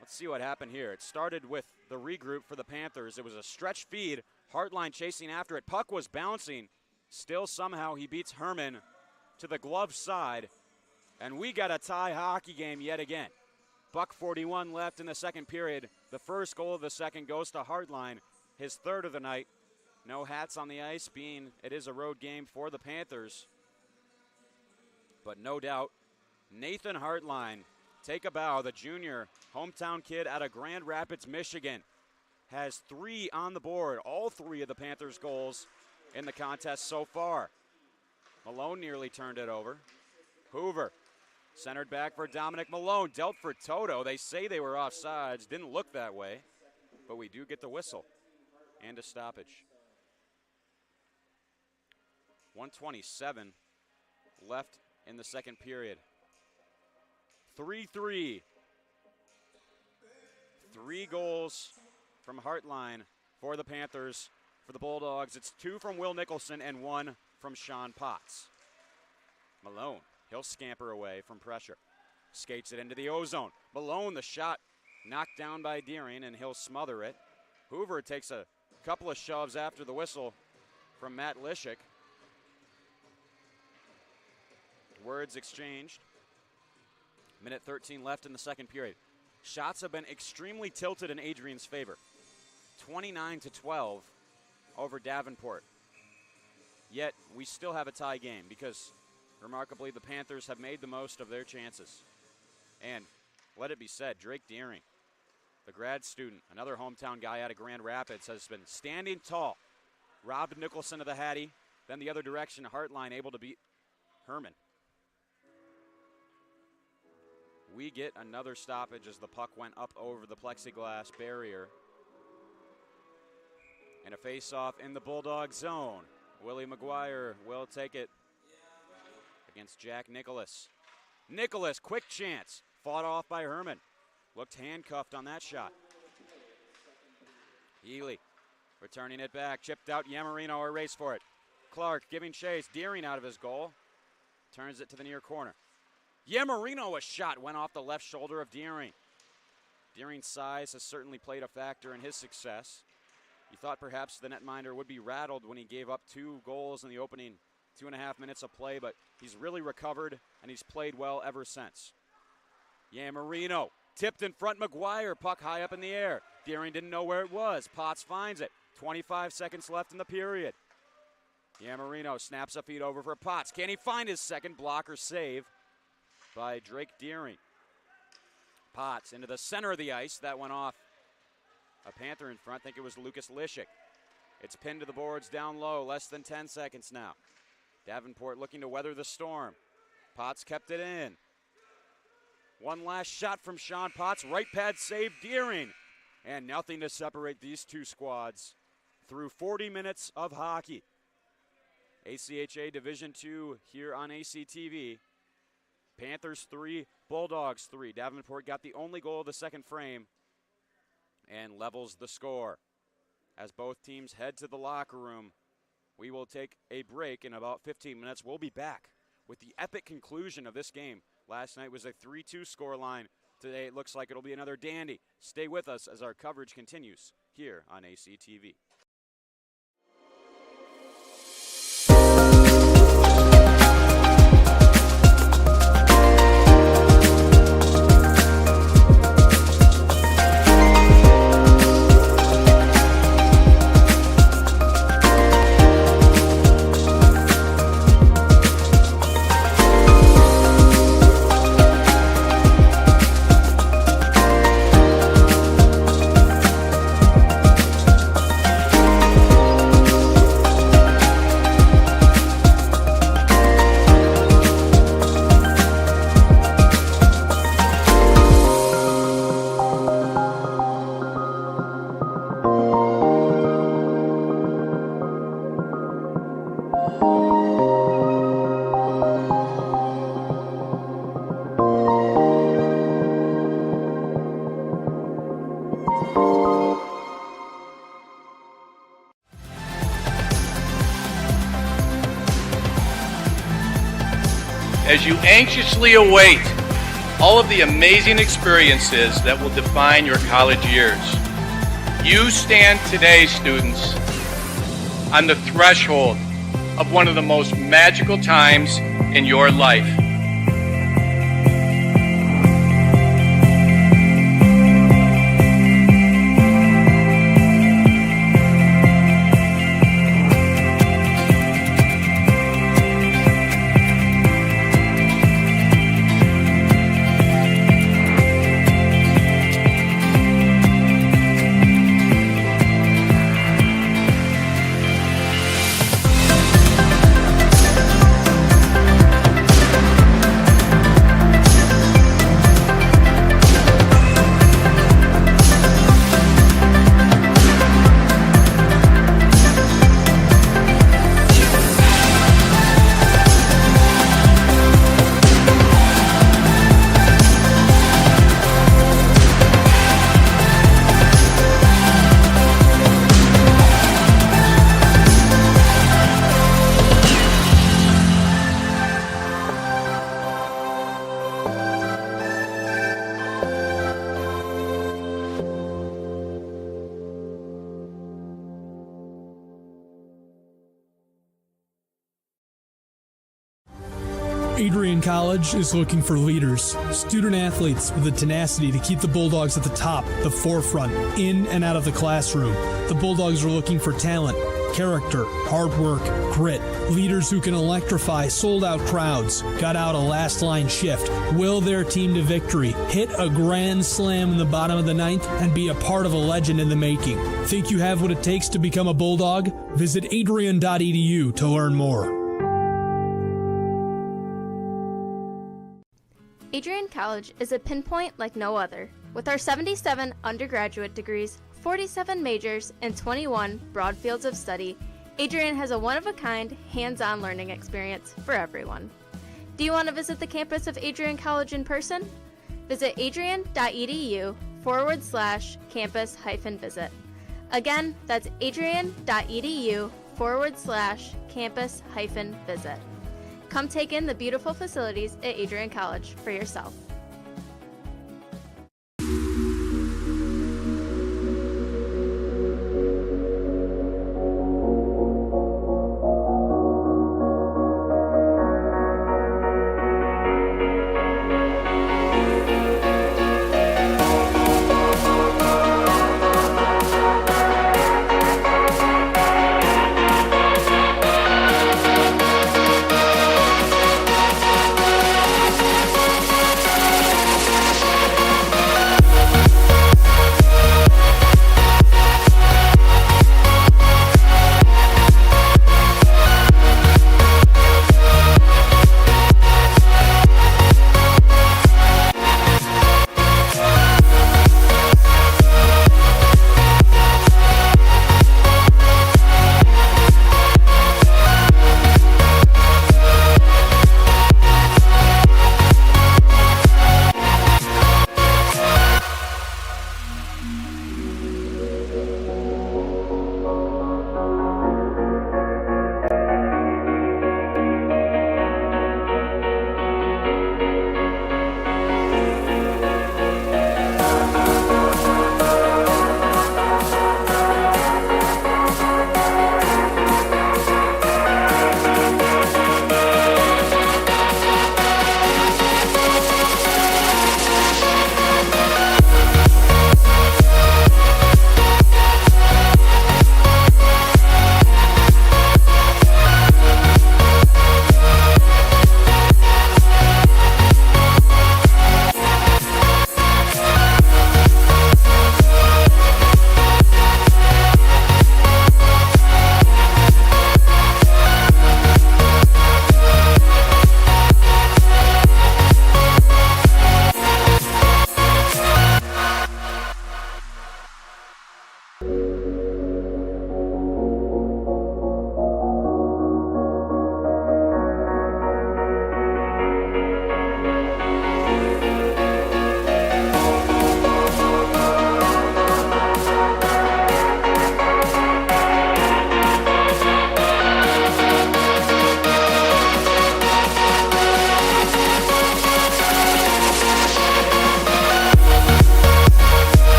Let's see what happened here. It started with the regroup for the Panthers. It was a stretch feed. Hartline chasing after it. Puck was bouncing. Still somehow he beats Herman to the glove side. And we got a tie hockey game yet again. $1:41 left in the second period. The first goal of the second goes to Hartline, his third of the night. No hats on the ice, being it is a road game for the Panthers. But no doubt, Nathan Hartline, take a bow. The junior hometown kid out of Grand Rapids, Michigan, has 3 on the board. All 3 of the Panthers' goals in the contest so far. Malone nearly turned it over. Hoover centered back for Dominic Malone. Dealt for Toto. They say they were offsides. Didn't look that way. But we do get the whistle and a stoppage. 1:27 left in the second period. 3-3. 3 goals from Hartline for the Panthers. For the Bulldogs, it's 2 from Will Nicholson and 1 from Sean Potts. Malone, he'll scamper away from pressure. Skates it into the O-zone. Malone, the shot knocked down by Deering, and he'll smother it. Hoover takes a couple of shoves after the whistle from Matt Lishik. Words exchanged. Minute 13 left in the second period. Shots have been extremely tilted in Adrian's favor. 29-12 over Davenport. Yet we still have a tie game because, remarkably, the Panthers have made the most of their chances. And let it be said, Drake Deering, the grad student, another hometown guy out of Grand Rapids, has been standing tall. Robbed Nicholson of the Hattie, then the other direction, Hartline able to beat Herman. We get another stoppage as the puck went up over the plexiglass barrier. And a face-off in the Bulldog zone. Willie McGuire will take it against Jack Nicholas. Nicholas, quick chance. Fought off by Herman. Looked handcuffed on that shot. Healy returning it back. Chipped out. Yamarino a race for it. Clark giving chase. Deering out of his goal. Turns it to the near corner. Yamarino, a shot went off the left shoulder of Deering. Deering's size has certainly played a factor in his success. You thought perhaps the netminder would be rattled when he gave up 2 goals in the opening 2.5 minutes of play, but he's really recovered and he's played well ever since. Yamarino tipped in front. McGuire, puck high up in the air. Deering didn't know where it was. Potts finds it. 25 seconds left in the period. Yamarino snaps a feed over for Potts. Can he find his second blocker save by Drake Deering? Potts into the center of the ice. That went off a Panther in front. I think it was Lucas Lishik. It's pinned to the boards down low. Less than 10 seconds now. Davenport looking to weather the storm. Potts kept it in. One last shot from Sean Potts. Right pad save Deering. And nothing to separate these two squads through 40 minutes of hockey. ACHA Division II here on ACTV. Panthers 3, Bulldogs 3. Davenport got the only goal of the second frame and levels the score. As both teams head to the locker room, we will take a break in about 15 minutes. We'll be back with the epic conclusion of this game. Last night was a 3-2 scoreline. Today it looks like it'll be another dandy. Stay with us as our coverage continues here on ACTV. As you anxiously await all of the amazing experiences that will define your college years, you stand today, students, on the threshold of one of the most magical times in your life. Adrian College is looking for leaders, student athletes with the tenacity to keep the Bulldogs at the top, the forefront, in and out of the classroom. The Bulldogs are looking for talent, character, hard work, grit, leaders who can electrify sold-out crowds, got out a last-line shift, will their team to victory, hit a grand slam in the bottom of the ninth, and be a part of a legend in the making. Think you have what it takes to become a Bulldog? Visit adrian.edu to learn more. Adrian College is a pinpoint like no other. With our 77 undergraduate degrees, 47 majors, and 21 broad fields of study, Adrian has a one-of-a-kind, hands-on learning experience for everyone. Do you want to visit the campus of Adrian College in person? Visit adrian.edu/campus-visit. Again, that's adrian.edu/campus-visit. Come take in the beautiful facilities at Adrian College for yourself.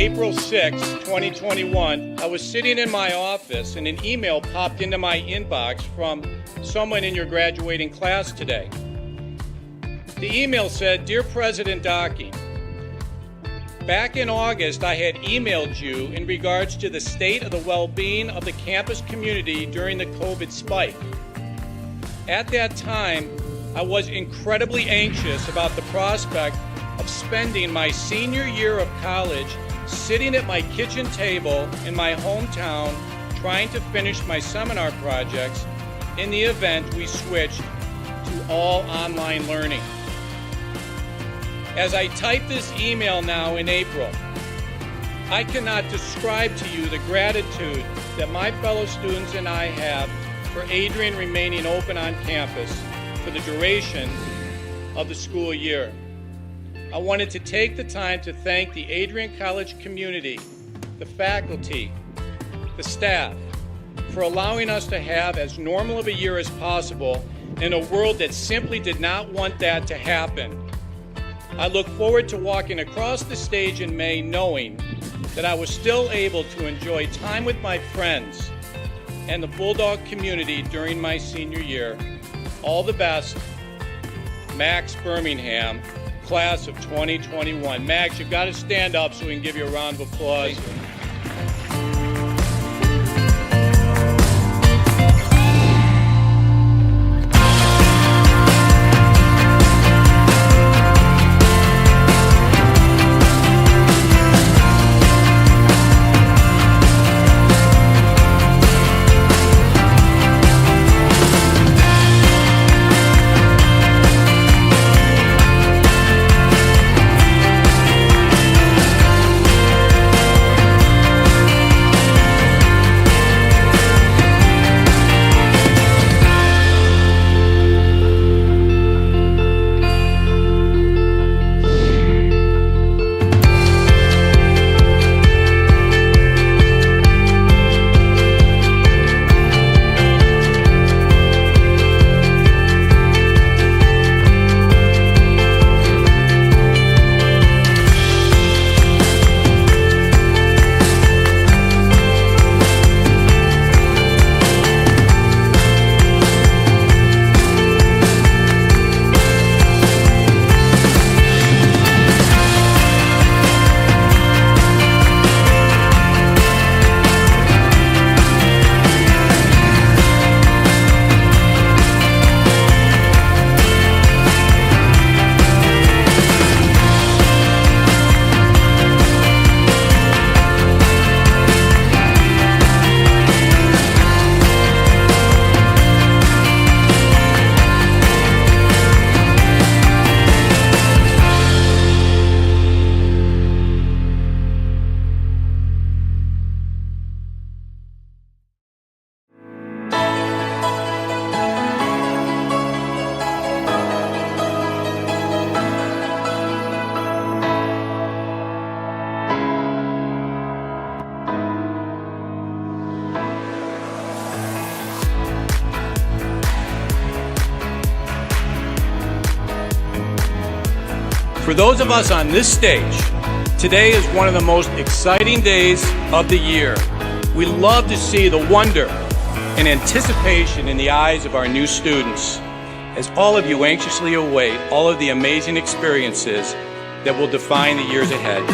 April 6, 2021, I was sitting in my office and an email popped into my inbox from someone in your graduating class today. The email said, "Dear President Docking, back in August, I had emailed you in regards to the state of the well-being of the campus community during the COVID spike. At that time, I was incredibly anxious about the prospect of spending my senior year of college sitting at my kitchen table in my hometown trying to finish my seminar projects in the event we switched to all online learning. As I type this email now in April, I cannot describe to you the gratitude that my fellow students and I have for Adrian remaining open on campus for the duration of the school year. I wanted to take the time to thank the Adrian College community, the faculty, the staff, for allowing us to have as normal of a year as possible in a world that simply did not want that to happen. I look forward to walking across the stage in May knowing that I was still able to enjoy time with my friends and the Bulldog community during my senior year. All the best, Max Birmingham, class of 2021. Max, you've got to stand up so we can give you a round of applause. For those of us on this stage, today is one of the most exciting days of the year. We love to see the wonder and anticipation in the eyes of our new students as all of you anxiously await all of the amazing experiences that will define the years ahead.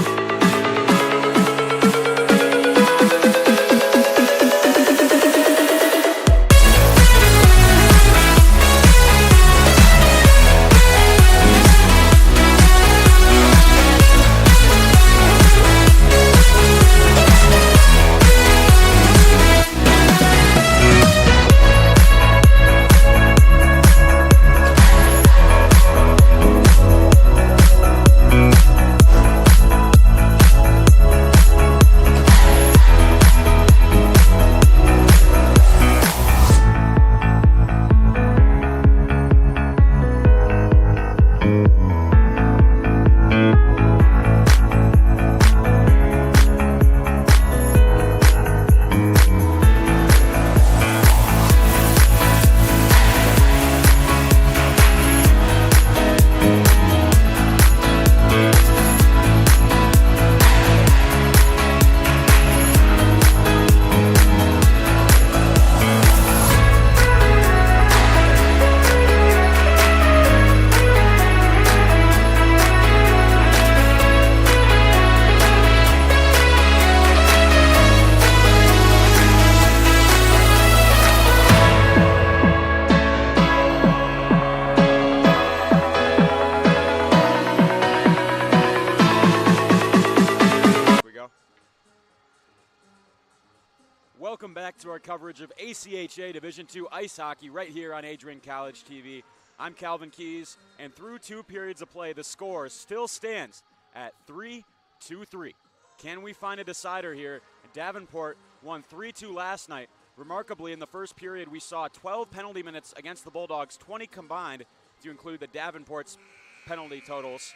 back to our coverage of ACHA Division II ice hockey right here on Adrian College TV. I'm Calvin Keys, and through 2 periods of play, the score still stands at 3-2-3. Can we find a decider here? Davenport won 3-2 last night. Remarkably, in the first period, we saw 12 penalty minutes against the Bulldogs, 20 combined if you include the Davenport's penalty totals.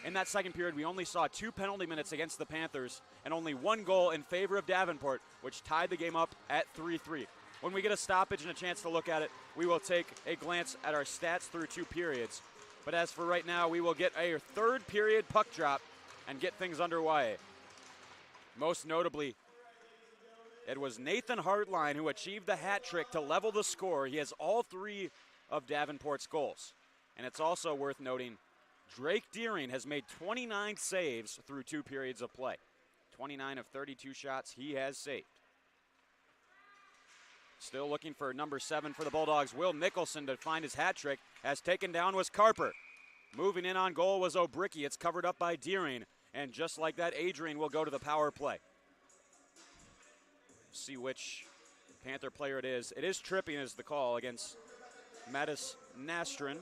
In that second period, we only saw 2 penalty minutes against the Panthers and only 1 goal in favor of Davenport, which tied the game up at 3-3. When we get a stoppage and a chance to look at it, we will take a glance at our stats through 2 periods. But as for right now, we will get a third period puck drop and get things underway. Most notably, it was Nathan Hartline who achieved the hat trick to level the score. He has all 3 of Davenport's goals. And it's also worth noting, Drake Deering has made 29 saves through 2 periods of play. 29 of 32 shots he has saved. Still looking for number 7 for the Bulldogs, Will Nicholson, to find his hat trick. As taken down was Carper. Moving in on goal was O'Bricky. It's covered up by Deering. And just like that, Adrian will go to the power play. See which Panther player it is. It is tripping is the call against Matis Nastrin,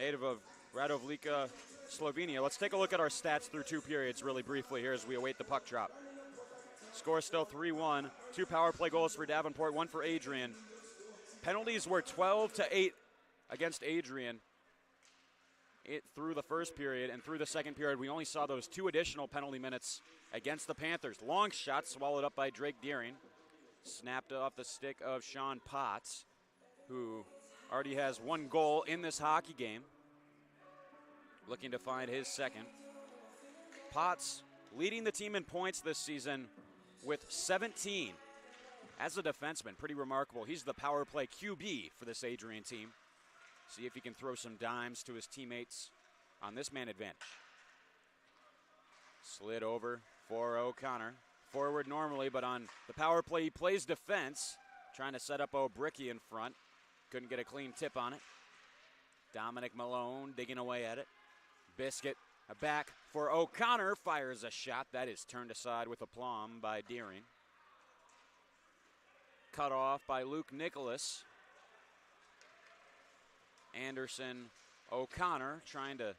native of Radovljica, Slovenia. Let's take a look at our stats through 2 periods really briefly here as we await the puck drop. Score still 3-1. 2 power play goals for Davenport, 1 for Adrian. Penalties were 12-8 against Adrian through the first period, and through the second period we only saw those 2 additional penalty minutes against the Panthers. Long shot swallowed up by Drake Deering. Snapped off the stick of Sean Potts, who already has 1 goal in this hockey game. Looking to find his second. Potts leading the team in points this season with 17. As a defenseman, pretty remarkable. He's the power play QB for this Adrian team. See if he can throw some dimes to his teammates on this man advantage. Slid over for O'Connor. Forward normally, but on the power play he plays defense. Trying to set up O'Bricky in front. Couldn't get a clean tip on it. Dominic Malone digging away at it. Biscuit back for O'Connor. Fires a shot. That is turned aside with aplomb by Deering. Cut off by Luke Nicholas. Anderson O'Connor trying to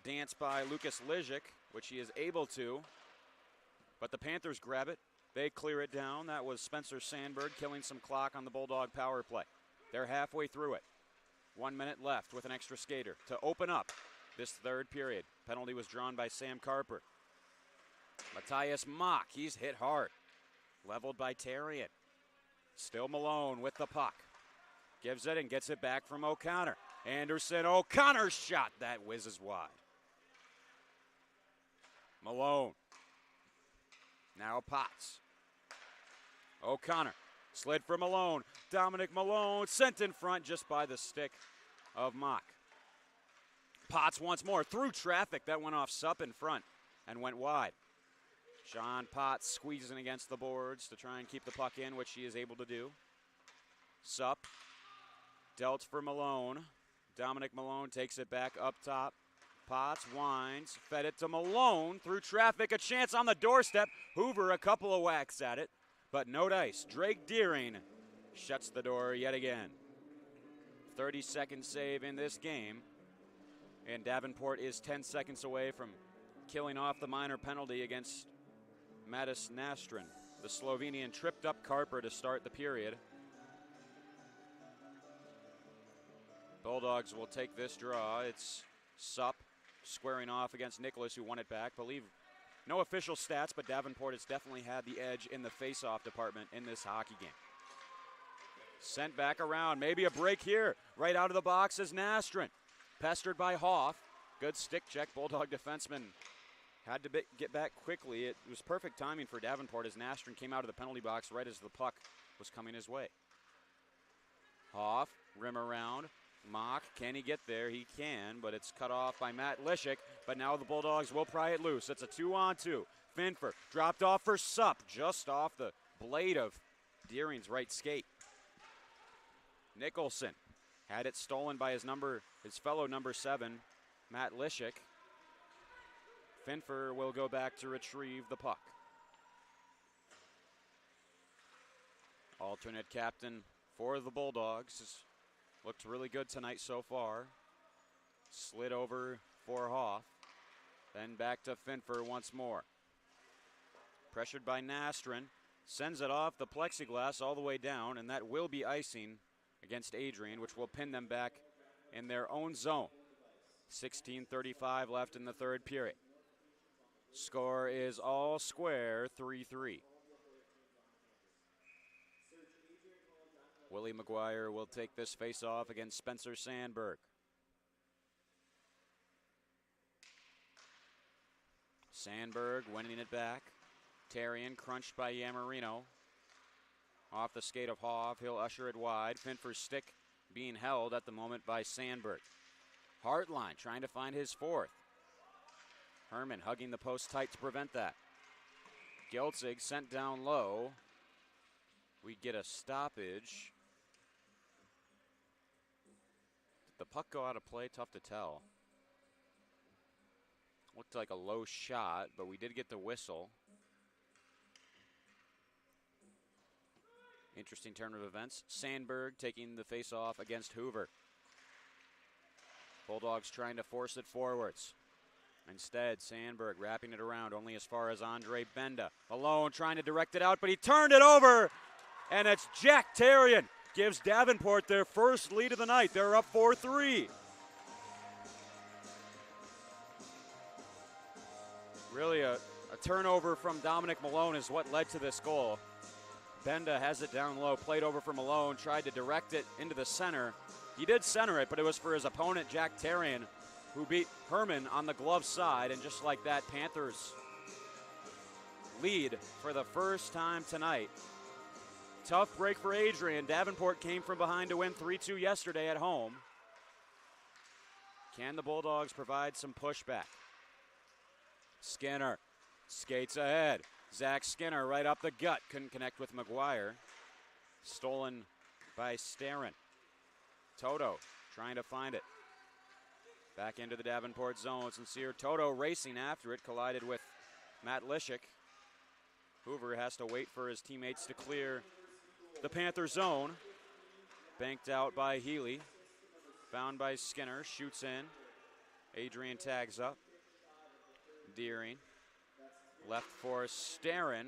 dance by Lucas Lijic, which he is able to. But the Panthers grab it. They clear it down. That was Spencer Sandberg killing some clock on the Bulldog power play. They're halfway through it. 1 minute left with an extra skater to open up this third period. Penalty was drawn by Sam Carper. Matthias Mock, he's hit hard. Leveled by Tarian. Still Malone with the puck. Gives it and gets it back from O'Connor. Anderson, O'Connor's shot. That whizzes wide. Malone. Now Potts. O'Connor. Slid for Malone. Dominic Malone sent in front just by the stick of Mock. Potts once more through traffic. That went off Supp in front and went wide. Sean Potts squeezing against the boards to try and keep the puck in, which he is able to do. Supp dealt for Malone. Dominic Malone takes it back up top. Potts winds, fed it to Malone through traffic. A chance on the doorstep. Hoover a couple of whacks at it, but no dice. Drake Deering shuts the door yet again. 32nd save in this game. And Davenport is 10 seconds away from killing off the minor penalty against Matis Nastrin. The Slovenian tripped up Carper to start the period. Bulldogs will take this draw. It's Supp squaring off against Nicholas, who won it back. Believe no official stats, but Davenport has definitely had the edge in the face-off department in this hockey game. Sent back around. Maybe a break here. Right out of the box is Nastrin. Pestered by Hoff. Good stick check. Bulldog defenseman had to get back quickly. It was perfect timing for Davenport as Nastrin came out of the penalty box right as the puck was coming his way. Hoff, rim around. Mock, can he get there? He can, but it's cut off by Matt Lijic. But now the Bulldogs will pry it loose. It's a 2-on-2. Finfer dropped off for Supp, just off the blade of Deering's right skate. Nicholson had it stolen by his fellow number 7, Matt Lijic. Finfer will go back to retrieve the puck. Alternate captain for the Bulldogs. Has looked really good tonight so far. Slid over for Hoff. Then back to Finfer once more. Pressured by Nastrin. Sends it off the plexiglass all the way down, and that will be icing against Adrian, which will pin them back in their own zone. 16:35 left in the third period. Score is all square, 3-3. Willie McGuire will take this face-off against Spencer Sandberg. Sandberg winning it back. Tarian crunched by Yamarino. Off the skate of Hoff, he'll usher it wide. Finfer's stick being held at the moment by Sandberg. Hartline trying to find his fourth. Herman hugging the post tight to prevent that. Geltzig sent down low. We get a stoppage. Did the puck go out of play? Tough to tell. Looked like a low shot, but we did get the whistle. Interesting turn of events. Sandberg taking the face-off against Hoover. Bulldogs trying to force it forwards. Instead, Sandberg wrapping it around only as far as Andre Benda. Alone trying to direct it out, but he turned it over. And it's Jack Tarian. Gives Davenport their first lead of the night. They're up 4-3. Really a turnover from Dominic Malone is what led to this goal. Benda has it down low, played over for Malone, tried to direct it into the center. He did center it, but it was for his opponent, Jack Tarian, who beat Herman on the glove side. And just like that, Panthers lead for the first time tonight. Tough break for Adrian. Davenport came from behind to win 3-2 yesterday at home. Can the Bulldogs provide some pushback? Skinner skates ahead. Zach Skinner right up the gut. Couldn't connect with McGuire. Stolen by Starin. Toto trying to find it. Back into the Davenport zone. Sincere Toto racing after it. Collided with Matt Lishik. Hoover has to wait for his teammates to clear the Panther zone. Banked out by Healy. Found by Skinner. Shoots in. Adrian tags up. Deering. Left for Starin.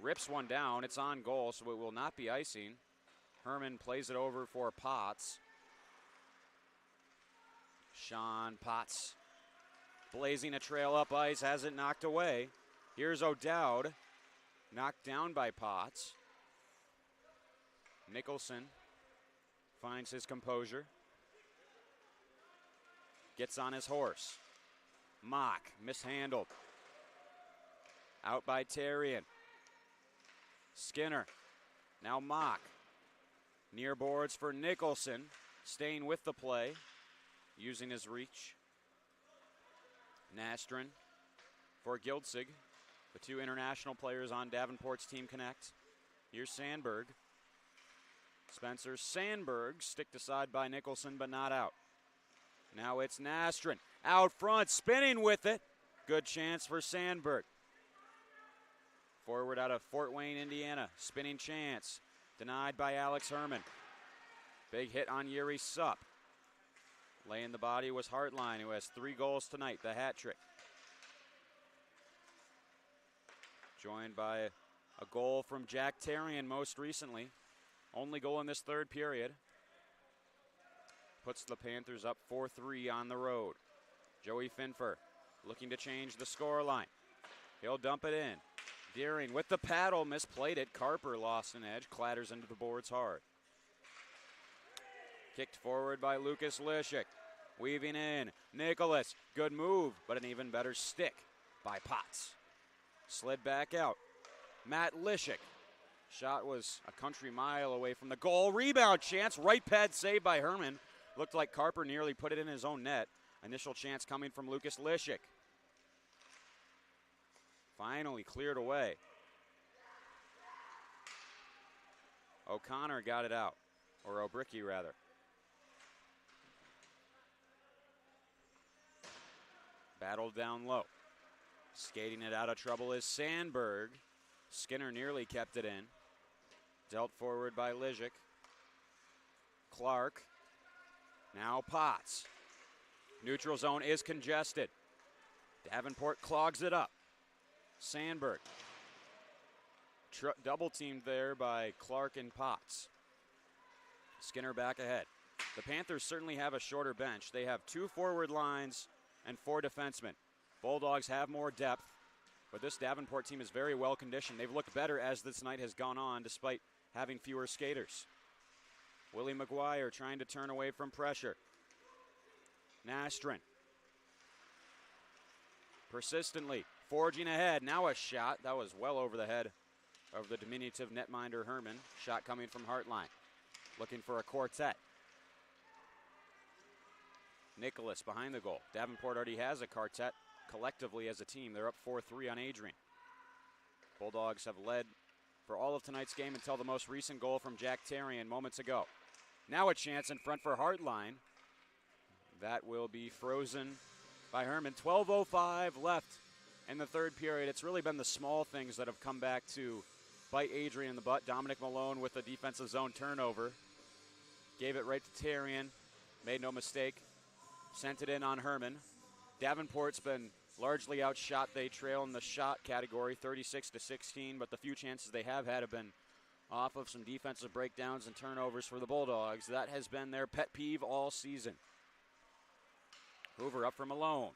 Rips one down. It's on goal, so it will not be icing. Herman plays it over for Potts. Sean Potts blazing a trail up ice. Has it knocked away. Here's O'Dowd. Knocked down by Potts. Nicholson finds his composure. Gets on his horse. Mock mishandled. Out by Tarian. Skinner. Now Mock. Near boards for Nicholson. Staying with the play. Using his reach. Nastrin for Gildsig. The two international players on Davenport's team connect. Here's Sandberg. Spencer Sandberg sticked aside by Nicholson, but not out. Now it's Nastrin. Out front, spinning with it. Good chance for Sandberg. Forward out of Fort Wayne, Indiana. Spinning chance. Denied by Alex Herman. Big hit on Yuri Supp. Laying the body was Hartline, who has 3 goals tonight, the hat trick. Joined by a goal from Jack Tarian most recently. Only goal in this third period. Puts the Panthers up 4-3 on the road. Joey Finfer looking to change the scoreline. He'll dump it in. Deering with the paddle, misplayed it. Carper lost an edge, clatters into the boards hard. Kicked forward by Lucas Lishik. Weaving in. Nicholas, good move, but an even better stick by Potts. Slid back out. Matt Lishik. Shot was a country mile away from the goal. Rebound chance, right pad save by Herman. Looked like Carper nearly put it in his own net. Initial chance coming from Lucas Lishik. Finally cleared away. O'Connor got it out, or O'Bricky rather. Battled down low. Skating it out of trouble is Sandberg. Skinner nearly kept it in. Dealt forward by Lijic. Clark. Now Potts. Neutral zone is congested. Davenport clogs it up. Sandberg. Double teamed there by Clark and Potts. Skinner back ahead. The Panthers certainly have a shorter bench. They have 2 forward lines and 4 defensemen. Bulldogs have more depth, but this Davenport team is very well conditioned. They've looked better as this night has gone on despite having fewer skaters. Willie McGuire trying to turn away from pressure. Nastrin. Persistently forging ahead. Now a shot. That was well over the head of the diminutive netminder Herman. Shot coming from Hartline. Looking for a quartet. Nicholas behind the goal. Davenport already has a quartet collectively as a team. They're up 4-3 on Adrian. Bulldogs have led for all of tonight's game until the most recent goal from Jack Tarian moments ago. Now a chance in front for Hartline. That will be frozen by Herman. 12:05 left in the third period. It's really been the small things that have come back to bite Adrian in the butt. Dominic Malone with a defensive zone turnover. Gave it right to Tarian. Made no mistake. Sent it in on Herman. Davenport's been largely outshot. They trail in the shot category 36-16, but the few chances they have had have been off of some defensive breakdowns and turnovers for the Bulldogs. That has been their pet peeve all season. Hoover up for Malone.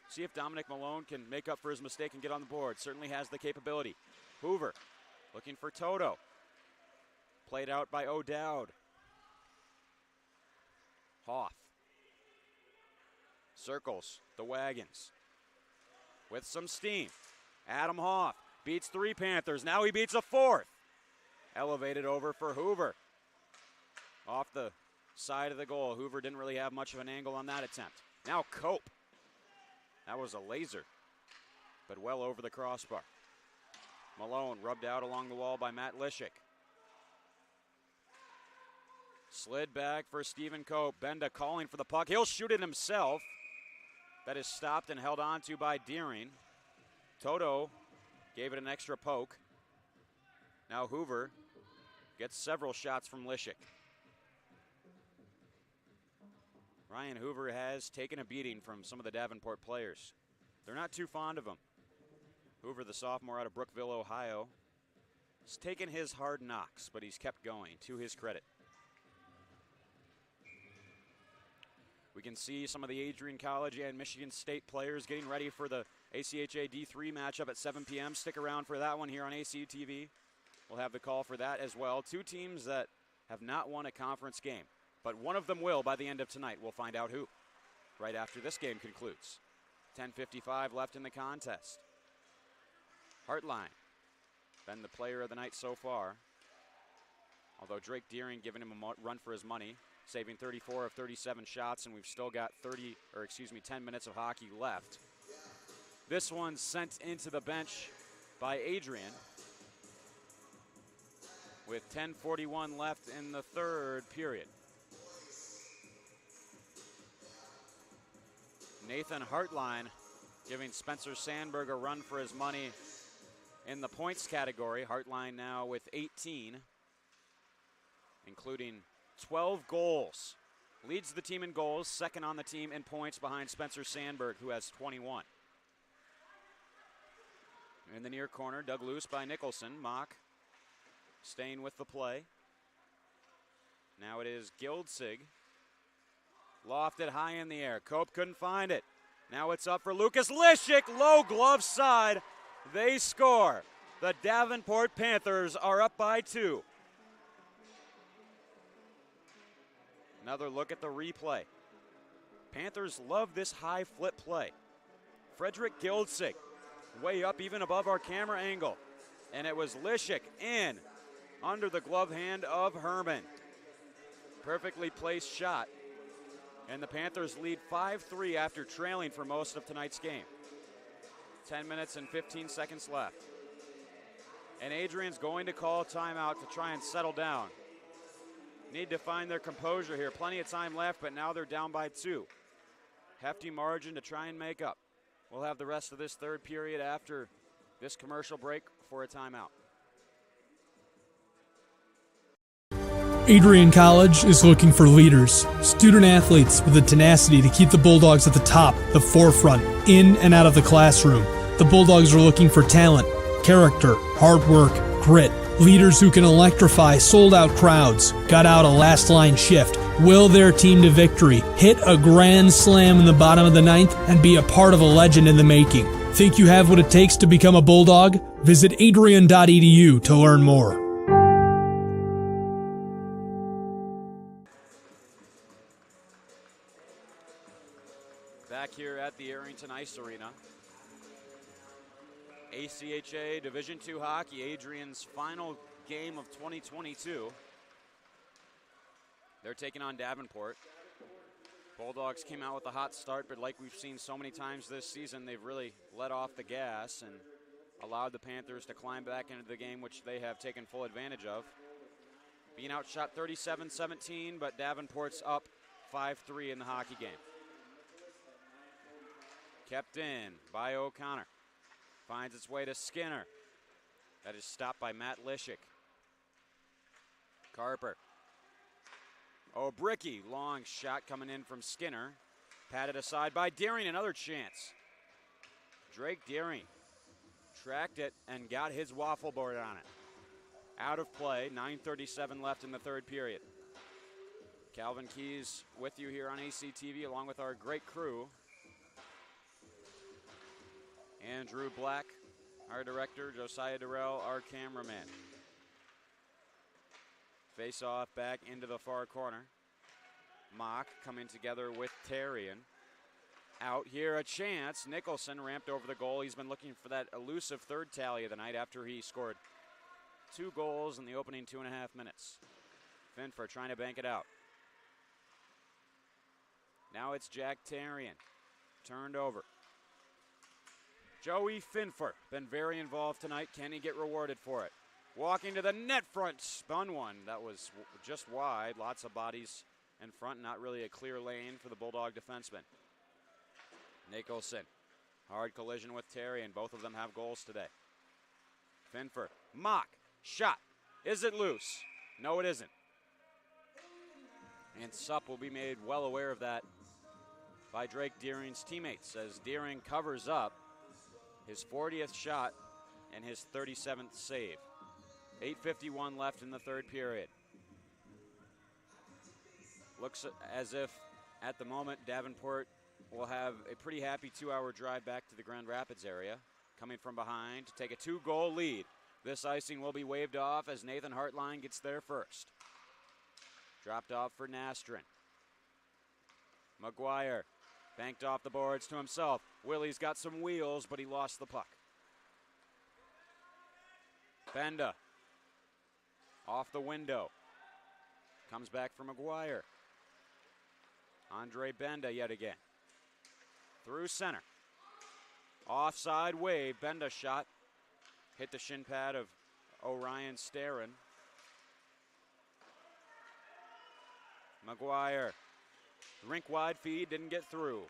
See if Dominic Malone can make up for his mistake and get on the board. Certainly has the capability. Hoover looking for Toto. Played out by O'Dowd. Hoff. Circles the wagons with some steam. Adam Hoff beats 3 Panthers. Now he beats a 4th. Elevated over for Hoover. Off the side of the goal. Hoover didn't really have much of an angle on that attempt. Now Cope. That was a laser, but well over the crossbar. Malone rubbed out along the wall by Matt Lischik. Slid back for Stephen Cope. Benda calling for the puck. He'll shoot it himself. That is stopped and held on to by Deering. Toto gave it an extra poke. Now Hoover gets several shots from Lischik. Ryan Hoover has taken a beating from some of the Davenport players. They're not too fond of him. Hoover, the sophomore out of Brookville, Ohio, has taken his hard knocks, but he's kept going, to his credit. We can see some of the Adrian College and Michigan State players getting ready for the ACHA D3 matchup at 7 p.m. Stick around for that one here on ACU TV. We'll have the call for that as well. 2 teams that have not won a conference game, but one of them will by the end of tonight. We'll find out who right after this game concludes. 10:55 left in the contest. Hartline, been the player of the night so far. Although Drake Deering giving him a run for his money, saving 34 of 37 shots, and we've still got 10 minutes of hockey left. This one sent into the bench by Adrian with 10:41 left in the third period. Nathan Hartline giving Spencer Sandberg a run for his money in the points category. Hartline now with 18, including 12 goals. Leads the team in goals, second on the team in points behind Spencer Sandberg, who has 21. In the near corner, dug loose by Nicholson. Mock staying with the play. Now it is Gildsig. Lofted high in the air. Cope couldn't find it. Now it's up for Lucas Lischik. Low glove side. They score. The Davenport Panthers are up by 2. Another look at the replay. Panthers love this high flip play. Frederick Gildsig way up even above our camera angle. And it was Lischik in under the glove hand of Herman. Perfectly placed shot. And the Panthers lead 5-3 after trailing for most of tonight's game. 10 minutes and 15 seconds left. And Adrian's going to call timeout to try and settle down. Need to find their composure here. Plenty of time left, but now they're down by 2. Hefty margin to try and make up. We'll have the rest of this third period after this commercial break for a timeout. Adrian College is looking for leaders, student athletes with the tenacity to keep the Bulldogs at the top, the forefront, in and out of the classroom. The Bulldogs are looking for talent, character, hard work, grit, leaders who can electrify sold-out crowds, gut out a last-line shift, will their team to victory, hit a grand slam in the bottom of the ninth, and be a part of a legend in the making. Think you have what it takes to become a Bulldog? Visit adrian.edu to learn more. Back here at the Arrington Ice Arena. ACHA Division II hockey, Adrian's final game of 2022. They're taking on Davenport. Bulldogs came out with a hot start, but like we've seen so many times this season, they've really let off the gas and allowed the Panthers to climb back into the game, which they have taken full advantage of. Being outshot 37-17, but Davenport's up 5-3 in the hockey game. Kept in by O'Connor. Finds its way to Skinner. That is stopped by Matt Lishik. Carper. O'Bricky, long shot coming in from Skinner. Patted aside by Deering, another chance. Drake Deering tracked it and got his waffle board on it. Out of play, 9:37 left in the third period. Calvin Keys with you here on ACTV along with our great crew. Andrew Black, our director, Josiah Durrell, our cameraman. Face off back into the far corner. Mock coming together with Terrian. Out here a chance. Nicholson ramped over the goal. He's been looking for that elusive third tally of the night after he scored 2 goals in the opening 2.5 minutes. Finfer trying to bank it out. Now it's Jack Terrian. Turned over. Joey Finfer, been very involved tonight. Can he get rewarded for it? Walking to the net front, spun one. That was just wide. Lots of bodies in front, not really a clear lane for the Bulldog defenseman. Nicholson, hard collision with Terry, and both of them have goals today. Finfer, Mock, shot. Is it loose? No, it isn't. And Supp will be made well aware of that by Drake Deering's teammates as Deering covers up his 40th shot and his 37th save. 8:51 left in the third period. Looks as if, at the moment, Davenport will have a pretty happy 2-hour drive back to the Grand Rapids area, coming from behind to take a 2-goal lead. This icing will be waved off as Nathan Hartline gets there first. Dropped off for Nastrin. McGuire banked off the boards to himself. Willie's got some wheels, but he lost the puck. Benda off the window. Comes back for McGuire. Andre Benda yet again. Through center. Offside wave. Benda shot. Hit the shin pad of Orion Starin. McGuire. Rink wide feed, didn't get through.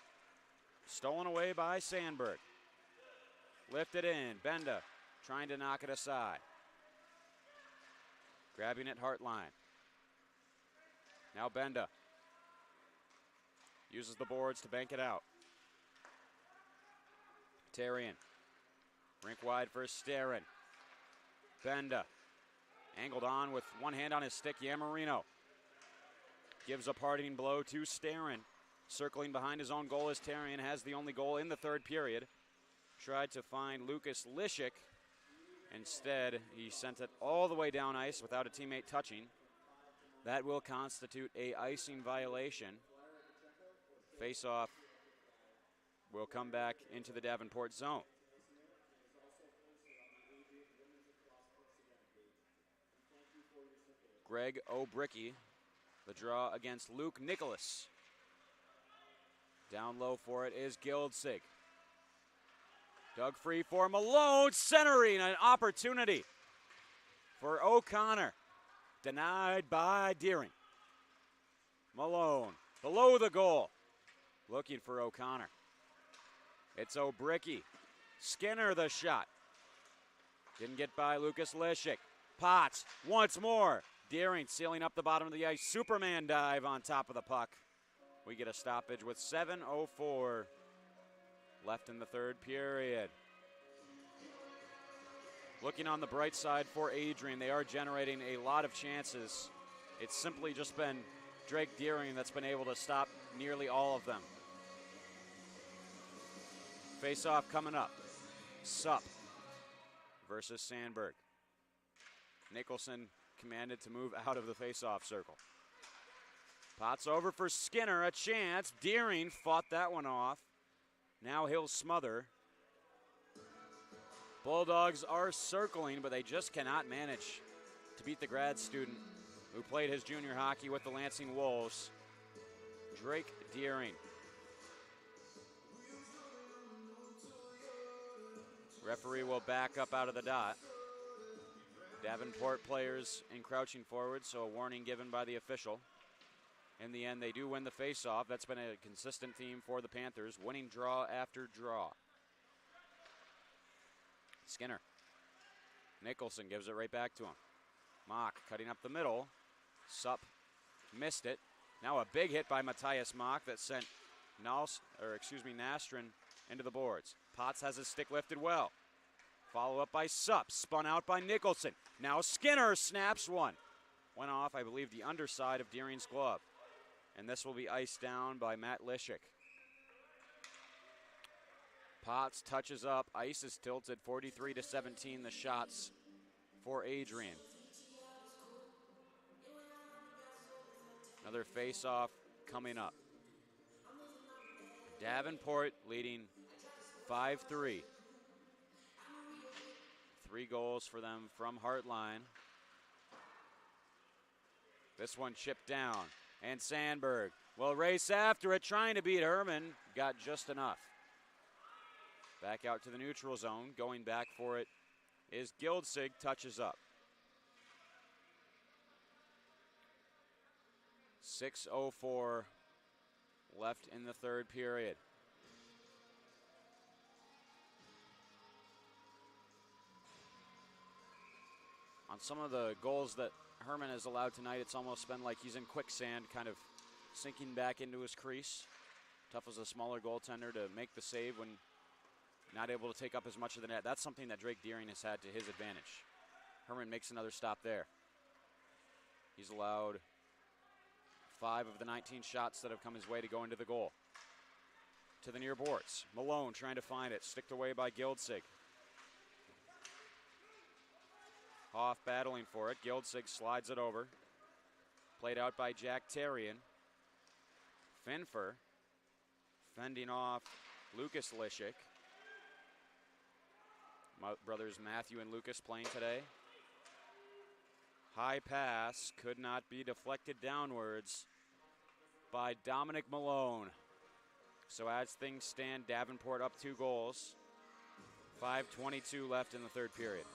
Stolen away by Sandberg. Lifted in. Benda trying to knock it aside. Grabbing it Hartline. Now Benda uses the boards to bank it out. Terrian. Rink wide for Starin. Benda. Angled on with one hand on his stick. Yamarino gives a parting blow to Starin. Circling behind his own goal as Terrian has the only goal in the third period. Tried to find Lucas Lishik. Instead, he sent it all the way down ice without a teammate touching. That will constitute a icing violation. Face-off will come back into the Davenport zone. Greg O'Bricky, the draw against Luke Nicholas. Down low for it is Gildsig. Dug free for Malone, centering an opportunity for O'Connor. Denied by Deering. Malone, below the goal, looking for O'Connor. It's O'Bricky. Skinner the shot. Didn't get by Lucas Lishik. Potts once more. Deering sealing up the bottom of the ice. Superman dive on top of the puck. We get a stoppage with 7:04 left in the third period. Looking on the bright side for Adrian, they are generating a lot of chances. It's simply just been Drake Deering that's been able to stop nearly all of them. Face-off coming up. Supp versus Sandberg. Nicholson commanded to move out of the face-off circle. Potts over for Skinner, a chance. Deering fought that one off. Now he'll smother. Bulldogs are circling, but they just cannot manage to beat the grad student who played his junior hockey with the Lansing Wolves, Drake Deering. Referee will back up out of the dot. Davenport players encroaching forward, so a warning given by the official. In the end, they do win the face-off. That's been a consistent theme for the Panthers, winning draw after draw. Skinner. Nicholson gives it right back to him. Mock cutting up the middle. Supp missed it. Now a big hit by Matthias Mock that sent Nastrin into the boards. Potts has his stick lifted well. Follow up by Supp, spun out by Nicholson. Now Skinner snaps one. Went off, I believe, the underside of Deering's glove. And this will be iced down by Matt Lishik. Potts touches up. Ice is tilted 43-17, the shots for Adrian. Another face-off coming up. Davenport leading 5-3. 3 goals for them from Hartline. This one chipped down. And Sandberg will race after it, trying to beat Herman. Got just enough. Back out to the neutral zone. Going back for it is Gildsig, touches up. 6:04 left in the third period. On some of the goals that Herman has allowed tonight, it's almost been like he's in quicksand, kind of sinking back into his crease. Tough as a smaller goaltender to make the save when not able to take up as much of the net. That's something that Drake Deering has had to his advantage. Herman makes another stop there. He's allowed 5 of the 19 shots that have come his way to go into the goal. To the near boards. Malone trying to find it. Sticked away by Gildsig. Hoff battling for it. Gildsig slides it over. Played out by Jack Terrian. Finfer fending off Lucas Lishik. My brothers Matthew and Lucas playing today. High pass could not be deflected downwards by Dominic Malone. So as things stand, Davenport up 2 goals. 5:22 left in the third period.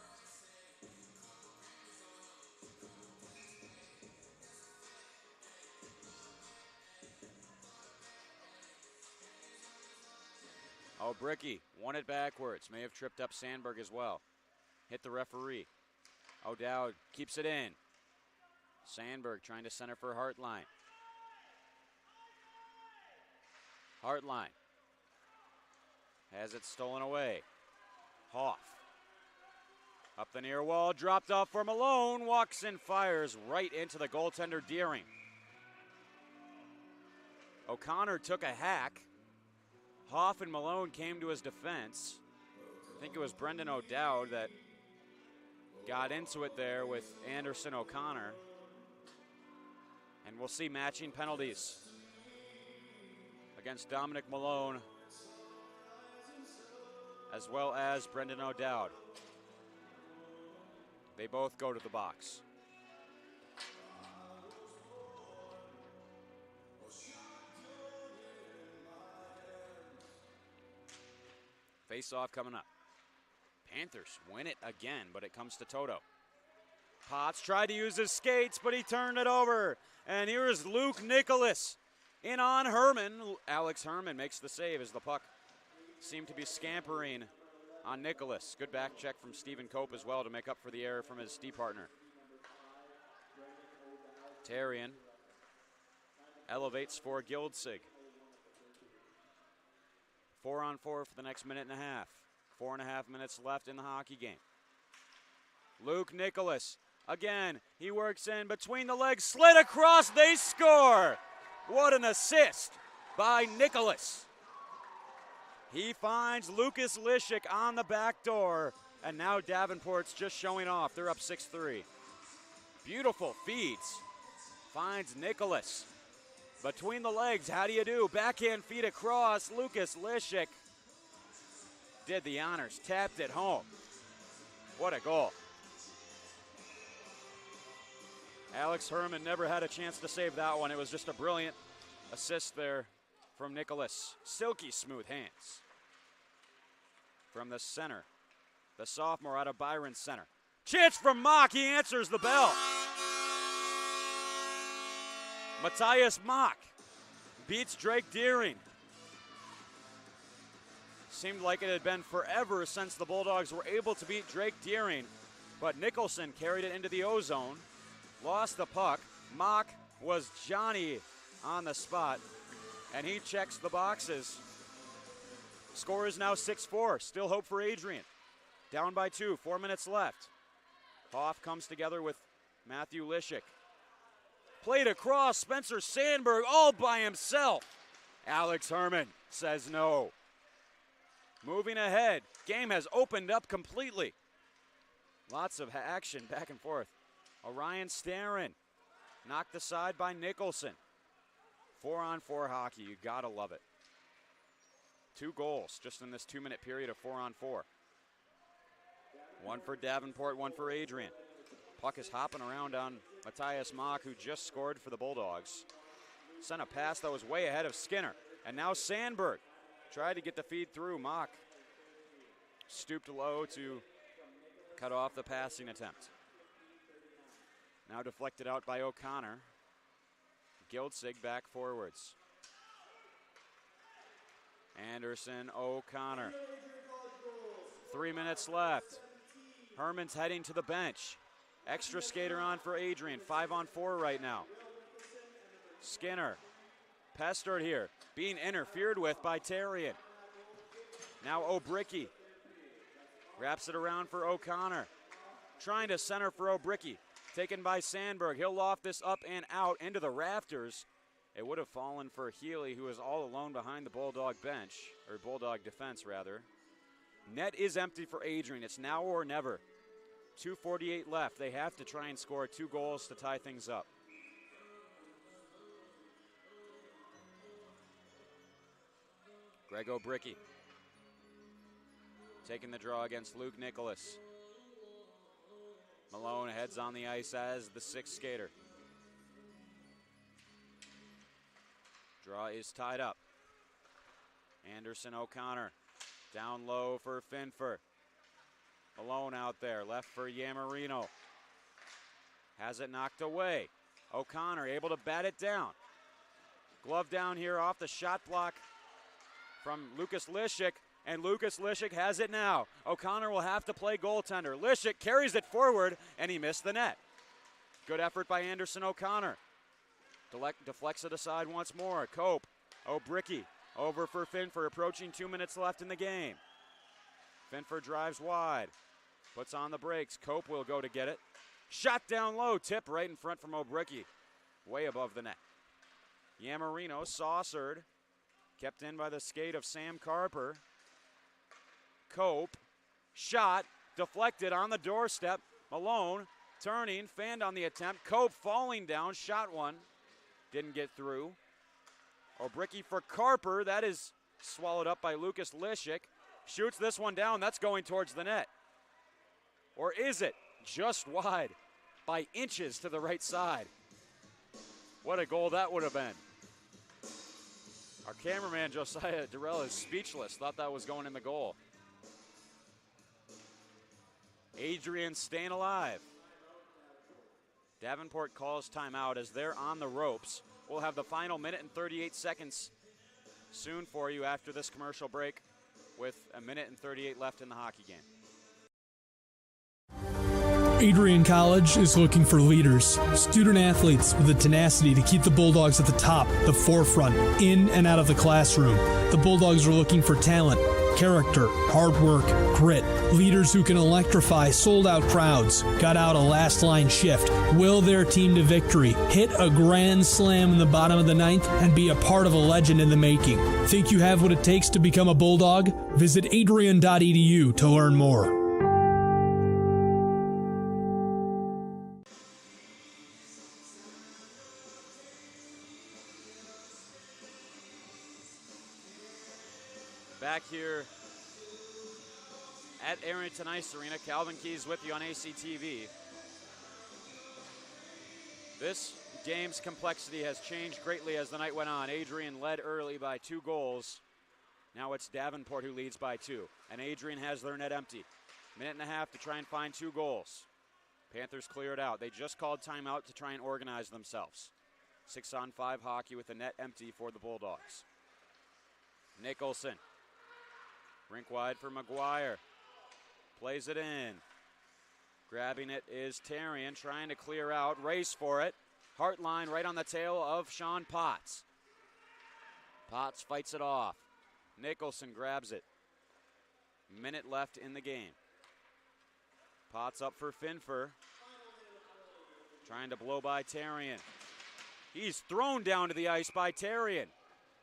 Oh, Bricky won it backwards. May have tripped up Sandberg as well. Hit the referee. O'Dowd keeps it in. Sandberg trying to center for Hartline. Hartline has it stolen away. Hoff up the near wall, dropped off for Malone. Walks and fires right into the goaltender Deering. O'Connor took a hack. Hoff and Malone came to his defense. I think it was Brendan O'Dowd that got into it there with Anderson O'Connor. And we'll see matching penalties against Dominic Malone as well as Brendan O'Dowd. They both go to the box. Face-off coming up. Panthers win it again, but it comes to Toto. Potts tried to use his skates, but he turned it over. And here is Luke Nicholas in on Herman. Alex Herman makes the save as the puck seemed to be scampering on Nicholas. Good back check from Stephen Cope as well to make up for the error from his D partner. Tarian elevates for Gildsig. 4-on-4 for the next minute and a half. 4.5 minutes left in the hockey game. Luke Nicholas, again, he works in between the legs, slid across, they score! What an assist by Nicholas. He finds Lucas Lishik on the back door, and now Davenport's just showing off. They're up 6-3. Beautiful feeds. Finds Nicholas. Between the legs, how do you do? Backhand feed across. Lucas Lishik did the honors, tapped it home. What a goal. Alex Herman never had a chance to save that one. It was just a brilliant assist there from Nicholas. Silky smooth hands. From the center, the sophomore out of Byron Center. Chance from Mock, he answers the bell. Matthias Mock beats Drake Deering. Seemed like it had been forever since the Bulldogs were able to beat Drake Deering, but Nicholson carried it into the O-zone, lost the puck. Mock was Johnny on the spot, and he checks the boxes. Score is now 6-4. Still hope for Adrian. Down by 2, 4 minutes left. Hoff comes together with Matthew Lishik. Played across, Spencer Sandberg all by himself. Alex Herman says no. Moving ahead, game has opened up completely. Lots of action back and forth. Orion Starrin knocked aside by Nicholson. 4-on-4 hockey, you gotta love it. 2 goals just in this 2-minute period of 4-on-4. One for Davenport, one for Adrian. Puck is hopping around on Matthias Mock, who just scored for the Bulldogs. Sent a pass that was way ahead of Skinner. And now Sandberg tried to get the feed through. Mock stooped low to cut off the passing attempt. Now deflected out by O'Connor. Gildsig back forwards. Anderson, O'Connor. 3 minutes left. Herman's heading to the bench. Extra skater on for Adrian. 5-on-4 right now. Skinner pestered here, being interfered with by Tarian. Now O'Bricky wraps it around for O'Connor. Trying to center for O'Bricky. Taken by Sandberg. He'll loft this up and out into the rafters. It would have fallen for Healy, who is all alone behind the Bulldog bench, or Bulldog defense, rather. Net is empty for Adrian. It's now or never. 2:48 left. They have to try and score 2 goals to tie things up. Greg O'Bricky taking the draw against Luke Nicholas. Malone heads on the ice as the 6th skater. Draw is tied up. Anderson O'Connor down low for Finfer. Malone out there, left for Yamarino. Has it knocked away. O'Connor able to bat it down. Glove down here off the shot block from Lucas Lishik, and Lucas Lishik has it now. O'Connor will have to play goaltender. Lishik carries it forward, and he missed the net. Good effort by Anderson O'Connor. Deflects it aside once more. Cope, O'Bricky over for Finfer, approaching 2 minutes left in the game. Finfer drives wide, puts on the brakes. Cope will go to get it. Shot down low, tip right in front from O'Bricky, way above the net. Yamarino saucered, kept in by the skate of Sam Carper. Cope, shot, deflected on the doorstep. Malone turning, fanned on the attempt. Cope falling down, shot one, didn't get through. O'Bricky for Carper, that is swallowed up by Lucas Lishik. Shoots this one down, that's going towards the net. Or is it just wide by inches to the right side? What a goal that would have been. Our cameraman, Josiah Durrell, is speechless. Thought that was going in the goal. Adrian staying alive. Davenport calls timeout as they're on the ropes. We'll have the final minute and 38 seconds soon for you after this commercial break, with a minute and 38 left in the hockey game. Adrian College is looking for leaders, student athletes with the tenacity to keep the Bulldogs at the top, the forefront, in and out of the classroom. The Bulldogs are looking for talent, character, hard work, grit, leaders who can electrify sold-out crowds, got out a last-line shift, will their team to victory, hit a grand slam in the bottom of the ninth, and be a part of a legend in the making. Think you have what it takes to become a Bulldog? Visit adrian.edu to learn more. Back here at Arrington Ice Arena, Calvin Keys with you on ACTV. This game's complexity has changed greatly as the night went on. Adrian led early by 2 goals. Now it's Davenport who leads by 2. And Adrian has their net empty. Minute and a half to try and find 2 goals. Panthers clear it out. They just called timeout to try and organize themselves. 6-on-5 hockey with the net empty for the Bulldogs. Nicholson. Rink wide for McGuire. Plays it in. Grabbing it is Tarian, trying to clear out. Race for it. Hartline right on the tail of Sean Potts. Potts fights it off. Nicholson grabs it. Minute left in the game. Potts up for Finfer. Trying to blow by Tarian. He's thrown down to the ice by Tarian.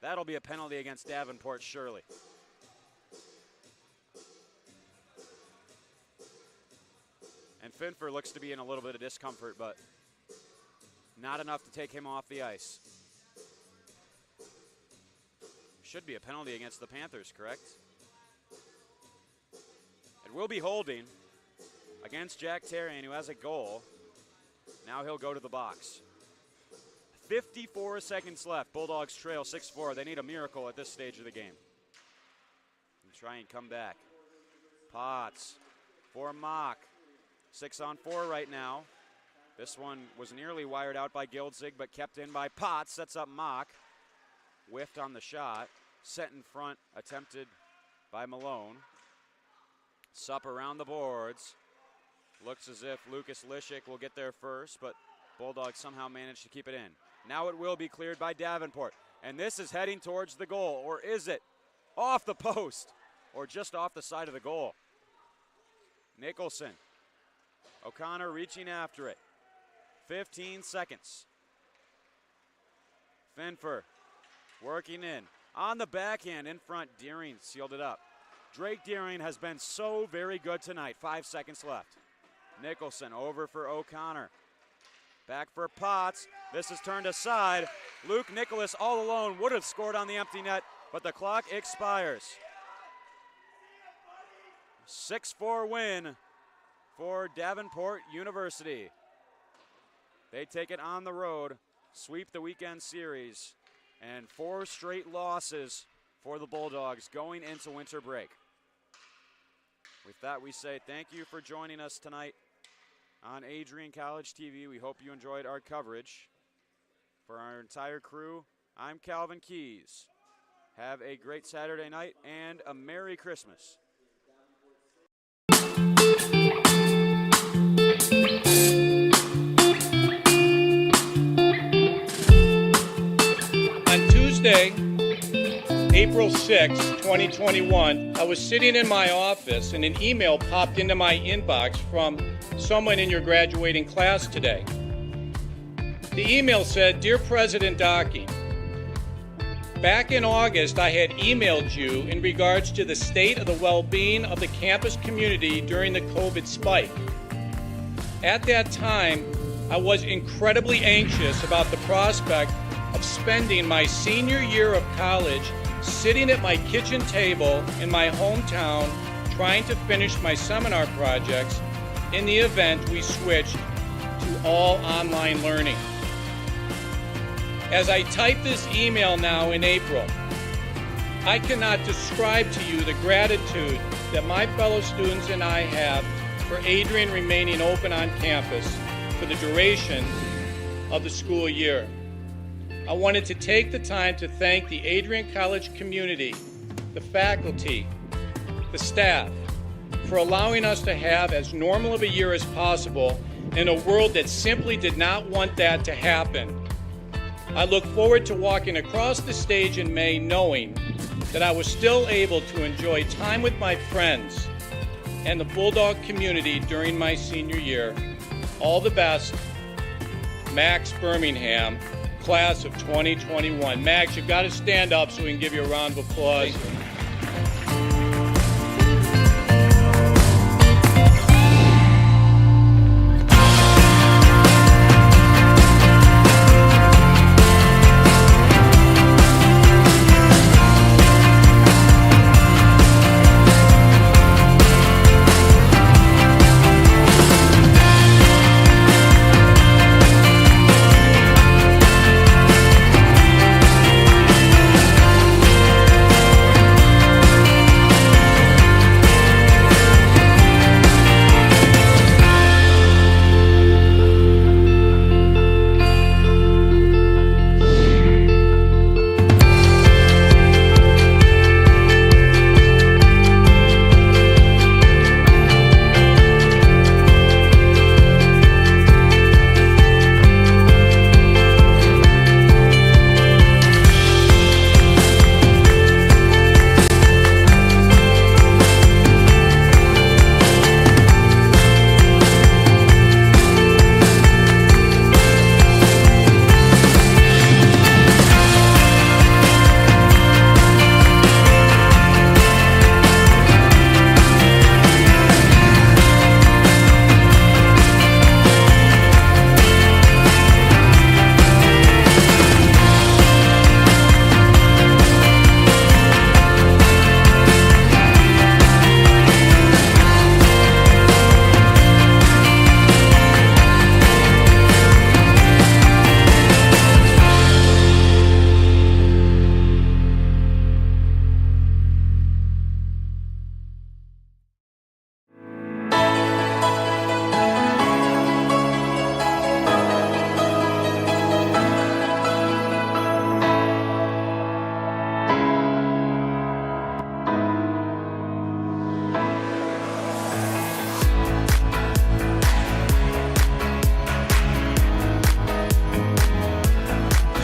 That'll be a penalty against Davenport, surely. And Finfer looks to be in a little bit of discomfort, but not enough to take him off the ice. Should be a penalty against the Panthers, correct? It will be holding against Jack Tarian, who has a goal. Now he'll go to the box. 54 seconds left. Bulldogs trail 6-4. They need a miracle at this stage of the game. And try and come back. Potts for Mock. 6-on-4 right now. This one was nearly wired out by Gildzig, but kept in by Potts. Sets up Mock. Whiffed on the shot. Set in front, attempted by Malone. Sup around the boards. Looks as if Lucas Lishik will get there first, but Bulldogs somehow managed to keep it in. Now it will be cleared by Davenport. And this is heading towards the goal, or is it off the post, or just off the side of the goal? Nicholson. O'Connor reaching after it. 15 seconds. Finfer working in. On the backhand in front, Deering sealed it up. Drake Deering has been so very good tonight. 5 seconds left. Nicholson over for O'Connor. Back for Potts. This is turned aside. Luke Nicholas all alone would have scored on the empty net, but the clock expires. 6-4 win for Davenport University. They take it on the road, sweep the weekend series, and 4 straight losses for the Bulldogs going into winter break. With that, we say thank you for joining us tonight on Adrian College TV. We hope you enjoyed our coverage. For our entire crew, I'm Calvin Keys. Have a great Saturday night and a Merry Christmas. On Tuesday, April 6, 2021, I was sitting in my office and an email popped into my inbox from someone in your graduating class today. The email said, "Dear President Docking, back in August I had emailed you in regards to the state of the well-being of the campus community during the COVID spike. At that time, I was incredibly anxious about the prospect of spending my senior year of college sitting at my kitchen table in my hometown trying to finish my seminar projects in the event we switched to all online learning. As I type this email now in April, I cannot describe to you the gratitude that my fellow students and I have for Adrian remaining open on campus for the duration of the school year. I wanted to take the time to thank the Adrian College community, the faculty, the staff, for allowing us to have as normal of a year as possible in a world that simply did not want that to happen. I look forward to walking across the stage in May knowing that I was still able to enjoy time with my friends and the Bulldog community during my senior year. All the best, Max Birmingham, class of 2021. Max, you've got to stand up so we can give you a round of applause.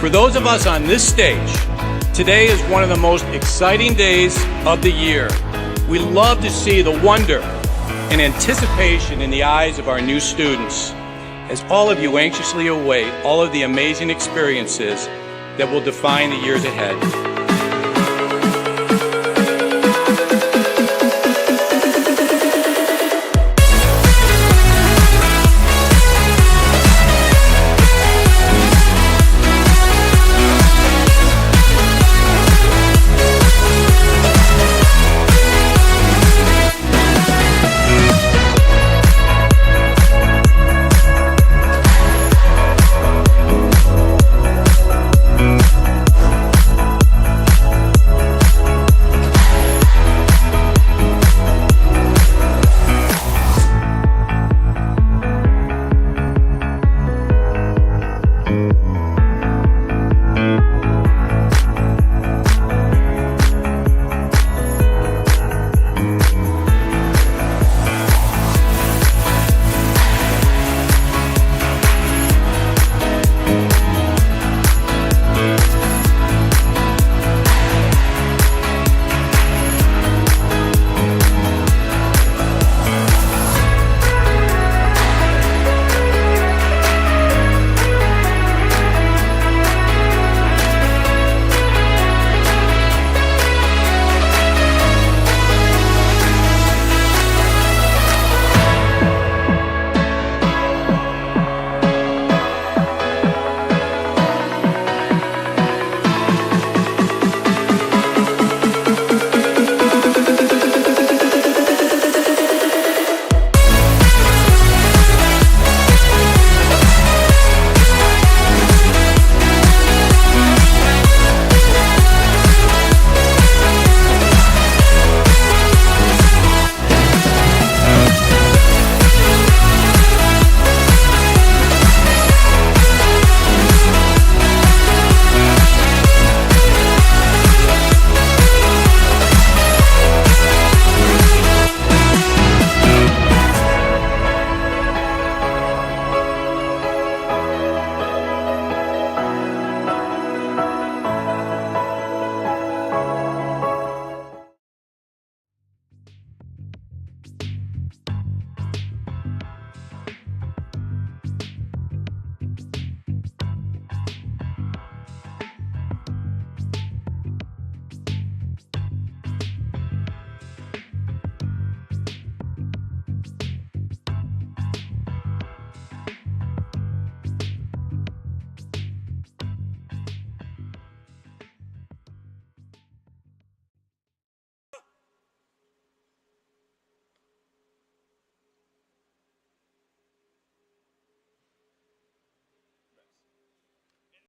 For those of us on this stage, today is one of the most exciting days of the year. We love to see the wonder and anticipation in the eyes of our new students, as all of you anxiously await all of the amazing experiences that will define the years ahead.